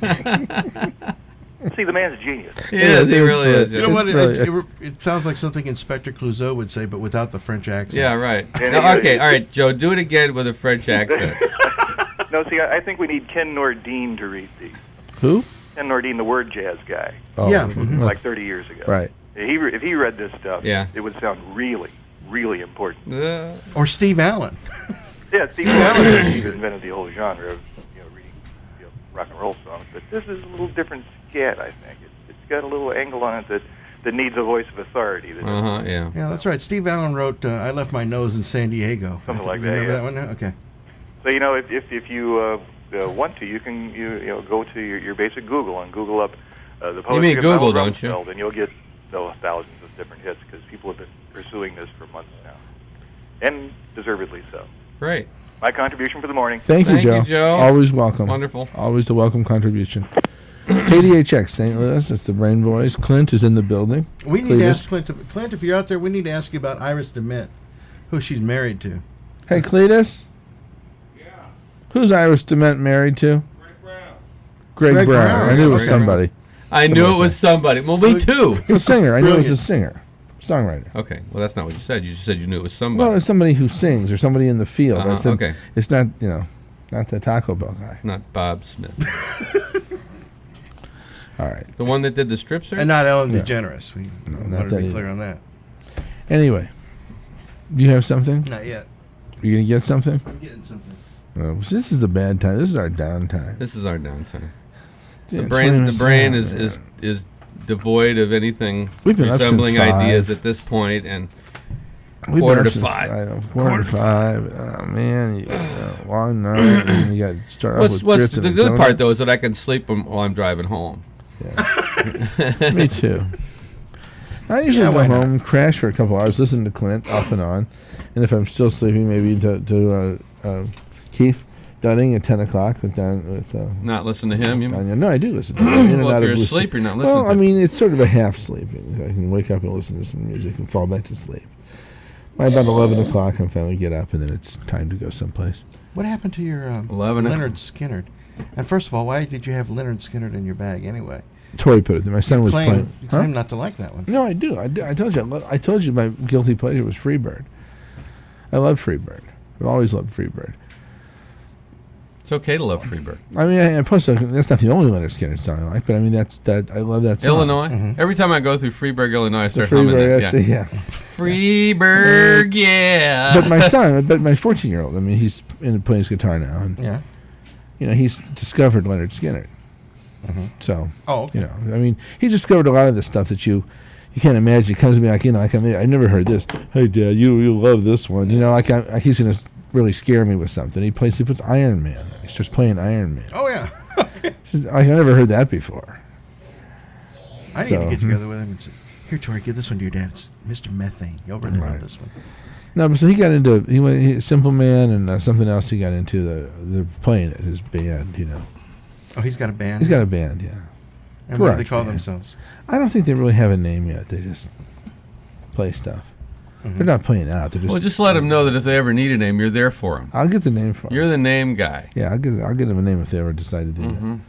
[SPEAKER 5] See, the man's a genius.
[SPEAKER 3] He is. He really is.
[SPEAKER 2] You know what? It sounds like something Inspector Clouseau would say, but without the French accent.
[SPEAKER 3] Yeah, right. No, okay, all right, Joe, do it again with a French accent.
[SPEAKER 5] No, see, I think we need Ken Nordine to read these.
[SPEAKER 1] Who?
[SPEAKER 5] Ken Nordine, the word jazz guy.
[SPEAKER 1] Oh,
[SPEAKER 2] Yeah.
[SPEAKER 5] Like 30 years ago.
[SPEAKER 1] Right.
[SPEAKER 5] If he read this stuff,
[SPEAKER 3] Yeah.
[SPEAKER 5] it would sound really, really important.
[SPEAKER 2] Or Steve Allen.
[SPEAKER 5] Yeah, Steve Allen invented the whole genre of reading rock and roll songs, but this is a little different scat, I think. It's got a little angle on it that needs a voice of authority.
[SPEAKER 3] Yeah.
[SPEAKER 2] Yeah, that's right. Steve Allen wrote "I Left My Nose in San Diego."
[SPEAKER 5] Something like that,
[SPEAKER 2] Remember
[SPEAKER 5] yeah.
[SPEAKER 2] that one? Now? Okay.
[SPEAKER 5] So if you want to, you can go to your basic Google and Google up the poetry
[SPEAKER 3] mean
[SPEAKER 5] of
[SPEAKER 3] Google,
[SPEAKER 5] Donald
[SPEAKER 3] don't you?
[SPEAKER 5] Rumsfeld, and you'll get thousands of different hits because people have been pursuing this for months now, and deservedly so.
[SPEAKER 3] Great.
[SPEAKER 5] My contribution for the morning.
[SPEAKER 1] Thank you,
[SPEAKER 3] Thank you,
[SPEAKER 1] Joe.
[SPEAKER 3] Joe.
[SPEAKER 1] Always welcome.
[SPEAKER 3] Wonderful.
[SPEAKER 1] Always the welcome contribution. KDHX St. Louis. It's the Brain Boys. Clint is in the building.
[SPEAKER 2] We need to
[SPEAKER 1] Cletus.
[SPEAKER 2] ask Clint. Clint, if you're out there, we need to ask you about Iris DeMint, who she's married to.
[SPEAKER 1] Hey, Cletus. Yeah. Who's Iris DeMint married to? Greg Brown. I knew it was
[SPEAKER 2] Okay.
[SPEAKER 1] somebody.
[SPEAKER 3] I knew it was somebody. Well, me too.
[SPEAKER 1] It's a singer. I knew it was a
[SPEAKER 2] Brilliant.
[SPEAKER 1] singer. Songwriter.
[SPEAKER 3] Okay, well, that's not what you said. You just said you knew it was somebody.
[SPEAKER 1] Well, it's somebody who sings or somebody in the field. I said,
[SPEAKER 3] okay.
[SPEAKER 1] It's not, not the Taco Bell guy.
[SPEAKER 3] Not Bob Smith.
[SPEAKER 1] All right.
[SPEAKER 3] The one that did the strip search?
[SPEAKER 2] And not Ellen
[SPEAKER 1] Yeah.
[SPEAKER 2] DeGeneres. We
[SPEAKER 1] not
[SPEAKER 2] wanted to
[SPEAKER 1] that
[SPEAKER 2] be
[SPEAKER 1] either.
[SPEAKER 2] clear on that.
[SPEAKER 1] Anyway, do you have something?
[SPEAKER 2] Not yet.
[SPEAKER 1] You going to get something?
[SPEAKER 2] I'm getting something.
[SPEAKER 1] This is the bad time. This is our downtime.
[SPEAKER 3] This is our downtime.
[SPEAKER 1] Yeah,
[SPEAKER 3] The brain
[SPEAKER 1] it's
[SPEAKER 3] is devoid of anything
[SPEAKER 1] We've been up since
[SPEAKER 3] resembling
[SPEAKER 1] 5.
[SPEAKER 3] ideas at this point, and
[SPEAKER 1] We've
[SPEAKER 3] quarter
[SPEAKER 1] been
[SPEAKER 3] to
[SPEAKER 1] up since
[SPEAKER 3] 5.
[SPEAKER 1] I know, quarter to 5. Oh, man. You got a long night. And you got to start off with
[SPEAKER 3] what's
[SPEAKER 1] grits
[SPEAKER 3] the
[SPEAKER 1] and
[SPEAKER 3] good
[SPEAKER 1] donut.
[SPEAKER 3] part though is that I can sleep while I'm driving home.
[SPEAKER 1] Yeah. Me too. I usually
[SPEAKER 2] Yeah,
[SPEAKER 1] go
[SPEAKER 2] why not?
[SPEAKER 1] home, crash for a couple hours, listen to Clint off and on, and if I'm still sleeping, maybe to Keith Dunning at 10 o'clock with
[SPEAKER 3] Not listen to him. You
[SPEAKER 1] Tanya. No, I do listen to him. In and
[SPEAKER 3] Well, if
[SPEAKER 1] out
[SPEAKER 3] you're
[SPEAKER 1] of lucid-
[SPEAKER 3] asleep, you're not listening
[SPEAKER 1] Well,
[SPEAKER 3] to
[SPEAKER 1] I
[SPEAKER 3] him.
[SPEAKER 1] mean, it's sort of a half sleeping. I can wake up and listen to some music and fall back to sleep. By about 11 o'clock, I finally get up, and then it's time to go someplace.
[SPEAKER 2] What happened to your
[SPEAKER 3] 11
[SPEAKER 2] Leonard Skinner? And first of all, why did you have Leonard Skinner in your bag anyway?
[SPEAKER 1] Tori put it there. My son was
[SPEAKER 2] You
[SPEAKER 1] playing.
[SPEAKER 2] claim not to like that one.
[SPEAKER 1] No, I do. I told you. I told you my guilty pleasure was Freebird. I love Freebird. I've always loved Freebird.
[SPEAKER 3] It's okay to love Freebird.
[SPEAKER 1] I mean, and plus that's not the only Leonard Skinner song I like, but I mean I love that song.
[SPEAKER 3] Illinois.
[SPEAKER 2] Mm-hmm.
[SPEAKER 3] Every time I go through Freeburg, Illinois, I
[SPEAKER 1] The
[SPEAKER 3] start humming
[SPEAKER 1] Freebird,
[SPEAKER 3] that.
[SPEAKER 1] that's
[SPEAKER 3] Yeah.
[SPEAKER 1] it, yeah.
[SPEAKER 3] Freeburg, yeah.
[SPEAKER 1] But my son, my 14-year-old, I mean, he's playing his guitar now, and
[SPEAKER 2] Yeah.
[SPEAKER 1] He's discovered Leonard Skinner.
[SPEAKER 2] Mhm.
[SPEAKER 1] So,
[SPEAKER 2] Oh, okay.
[SPEAKER 1] I mean, he discovered a lot of the stuff that you can't imagine. He comes to me like, I never heard this. Hey, Dad, you love this one. Like he's gonna really scare me with something. He puts Iron Man. He's just playing Iron Man.
[SPEAKER 2] Oh, yeah.
[SPEAKER 1] I never heard that before.
[SPEAKER 2] I need to get together with him and say, here, Tori, give this one to your dad. It's Mr. Methane. You'll really love this one.
[SPEAKER 1] No, but so he got into Simple Man and something else. He got into the playing it, his band.
[SPEAKER 2] Oh, he's got a band?
[SPEAKER 1] He's got a band, yeah.
[SPEAKER 2] And what do they
[SPEAKER 1] Garage
[SPEAKER 2] call
[SPEAKER 1] band.
[SPEAKER 2] themselves?
[SPEAKER 1] I don't think they really have a name yet. They just play stuff.
[SPEAKER 2] Mhm.
[SPEAKER 1] They're not playing out. They're just.
[SPEAKER 3] Well, just let them know that if they ever need a name, you're there for them.
[SPEAKER 1] I'll get the name for 'em.
[SPEAKER 3] You're the name guy.
[SPEAKER 1] Yeah, I'll get them a name if they ever decide to do
[SPEAKER 3] Mhm.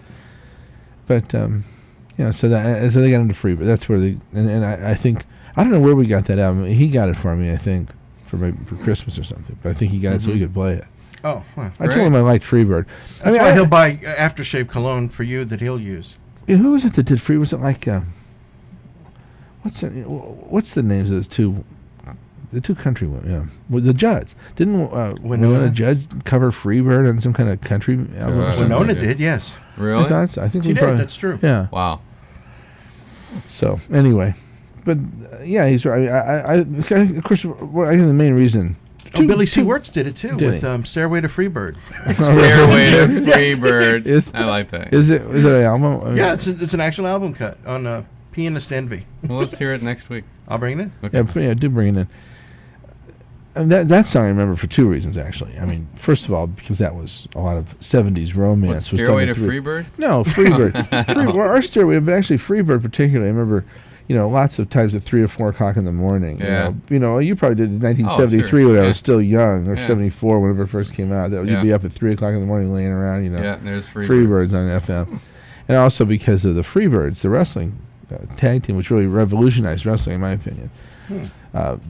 [SPEAKER 1] that. But so they got into Freebird. That's where and I think I don't know where we got that album. He got it for me, I think, for Christmas or something. But I think he got it so he could play it.
[SPEAKER 2] Oh, well.
[SPEAKER 1] I told him I liked Freebird.
[SPEAKER 2] That's why he'll buy aftershave cologne for you that he'll use.
[SPEAKER 1] Yeah, who was it that did Free? Was it like what's the names of the two country women? Yeah, well, the Judds didn't Winona Judd cover Freebird on some kind of country album? or something?
[SPEAKER 2] Winona did, yes.
[SPEAKER 3] Really?
[SPEAKER 1] I think
[SPEAKER 2] She
[SPEAKER 1] we
[SPEAKER 2] did,
[SPEAKER 1] probably-
[SPEAKER 2] that's true.
[SPEAKER 1] Yeah.
[SPEAKER 3] Wow.
[SPEAKER 1] So anyway, but yeah, he's right. I of course, I think the main reason.
[SPEAKER 2] Billy C. Wirtz did it too
[SPEAKER 1] Did
[SPEAKER 2] with Stairway to Freebird.
[SPEAKER 3] Stairway to Freebird. I like that.
[SPEAKER 1] Is it an album? I mean,
[SPEAKER 2] Yeah, it's an actual album cut on Pianist Envy.
[SPEAKER 3] Well, let's hear it next week.
[SPEAKER 2] I'll bring it in.
[SPEAKER 3] Okay.
[SPEAKER 1] Yeah, do bring it in. And that song I remember for two reasons, actually. I mean, first of all, because that was a lot of 70s romance.
[SPEAKER 3] What, Stairway to Freebird?
[SPEAKER 1] No, Freebird. Well, our Stairway, but actually Freebird particularly. I remember, lots of times at 3 or 4 o'clock in the morning.
[SPEAKER 3] Yeah.
[SPEAKER 1] You probably did in 1973
[SPEAKER 3] sure.
[SPEAKER 1] when I
[SPEAKER 3] Yeah.
[SPEAKER 1] was still young, or
[SPEAKER 3] Yeah.
[SPEAKER 1] 74 whenever it first came out. You'd be up at 3 o'clock in the morning laying around,
[SPEAKER 3] Yeah, and there's
[SPEAKER 1] Freebirds on FM. And also because of the Freebirds, the wrestling tag team, which really revolutionized wrestling, in my opinion.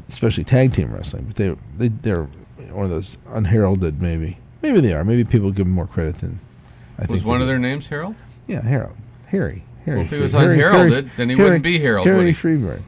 [SPEAKER 1] Especially tag team wrestling. But they're one of those unheralded, maybe. Maybe they are. Maybe people give them more credit than I think.
[SPEAKER 3] Was one of their names Harold?
[SPEAKER 1] Yeah, Harold. Harry.
[SPEAKER 3] Well, if he was unheralded, then he wouldn't be Harold,
[SPEAKER 1] Harry
[SPEAKER 3] would he?
[SPEAKER 1] Freebird.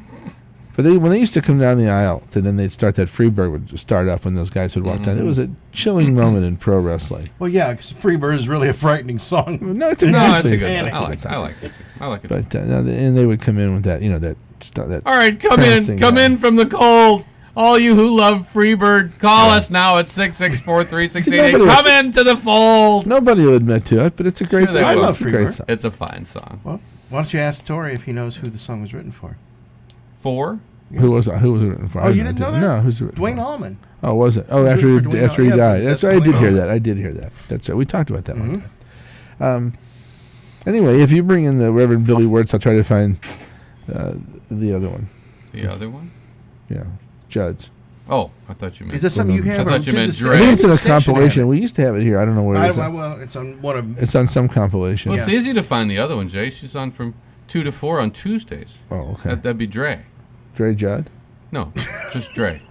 [SPEAKER 1] But when they used to come down the aisle, and then they'd start that Freebird would start up when those guys would walk down. It was a chilling moment in pro wrestling.
[SPEAKER 2] Well, yeah, because Freebird is really a frightening song.
[SPEAKER 1] No, it's a
[SPEAKER 3] No,
[SPEAKER 1] good
[SPEAKER 3] it's a
[SPEAKER 1] song.
[SPEAKER 3] good song. I like it. I like it.
[SPEAKER 1] But and they would come in with that, that.
[SPEAKER 3] All right, come
[SPEAKER 1] prancing guy.
[SPEAKER 3] in from the cold. All you who love Freebird, call us now at 664-3688.
[SPEAKER 1] Nobody-
[SPEAKER 3] Come into the fold.
[SPEAKER 1] Nobody will admit to it, but it's a great
[SPEAKER 3] Sure they
[SPEAKER 1] song.
[SPEAKER 3] will.
[SPEAKER 2] I love
[SPEAKER 1] It's a great
[SPEAKER 2] Freebird.
[SPEAKER 1] song.
[SPEAKER 3] It's a fine song.
[SPEAKER 2] Well, why don't you ask Tori if he knows who the song was written for?
[SPEAKER 3] 4?
[SPEAKER 1] Who was it written for?
[SPEAKER 2] Oh, you didn't know that?
[SPEAKER 1] No, who's it written
[SPEAKER 2] Dwayne
[SPEAKER 1] for?
[SPEAKER 2] Allman.
[SPEAKER 1] Oh, was it? Oh,
[SPEAKER 2] It was
[SPEAKER 1] after
[SPEAKER 2] written for Dwayne
[SPEAKER 1] he
[SPEAKER 2] Allman.
[SPEAKER 1] died.
[SPEAKER 2] Yeah,
[SPEAKER 1] That's right. I
[SPEAKER 2] Dwayne
[SPEAKER 1] did hear
[SPEAKER 2] Allman.
[SPEAKER 1] that. I did hear that. That's right. We talked about that one
[SPEAKER 2] Mhm.
[SPEAKER 1] time. Anyway, if you bring in the Reverend Billy Wirtz, I'll try to find the other one.
[SPEAKER 3] The other one?
[SPEAKER 1] Yeah, Judd's.
[SPEAKER 3] Oh, I thought you meant.
[SPEAKER 2] Is that something you have?
[SPEAKER 3] I thought you
[SPEAKER 2] Did
[SPEAKER 3] meant
[SPEAKER 2] the
[SPEAKER 3] Dre.
[SPEAKER 1] I think it's in a
[SPEAKER 2] station have
[SPEAKER 1] compilation.
[SPEAKER 2] it?
[SPEAKER 1] We used to have it here. I don't know where it is.
[SPEAKER 2] Well, it's on one of.
[SPEAKER 1] It's on some compilation.
[SPEAKER 3] Well, it's
[SPEAKER 2] Yeah.
[SPEAKER 3] easy to find the other one, Jay. She's on from 2 to 4 on Tuesdays.
[SPEAKER 1] Oh, okay.
[SPEAKER 3] That'd be Dre.
[SPEAKER 1] Dre Judd.
[SPEAKER 3] No, just Dre.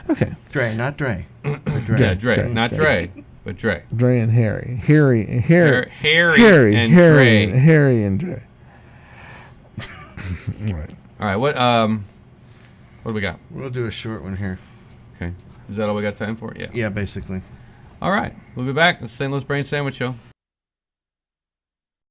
[SPEAKER 1] Okay.
[SPEAKER 2] Dre, not Dre. Dre.
[SPEAKER 3] Yeah, Dre.
[SPEAKER 1] Dre,
[SPEAKER 3] Not
[SPEAKER 1] Dre.
[SPEAKER 3] Dre, but Dre.
[SPEAKER 1] Dre and Harry. Harry and
[SPEAKER 3] Harry and Dre.
[SPEAKER 1] Harry and Dre. All right.
[SPEAKER 3] All right, what do we got?
[SPEAKER 2] We'll do a short one here.
[SPEAKER 3] Okay. Is that all we got time for? Yeah.
[SPEAKER 2] Yeah, basically.
[SPEAKER 3] All right. We'll be back. The St. Louis Brain Sandwich Show.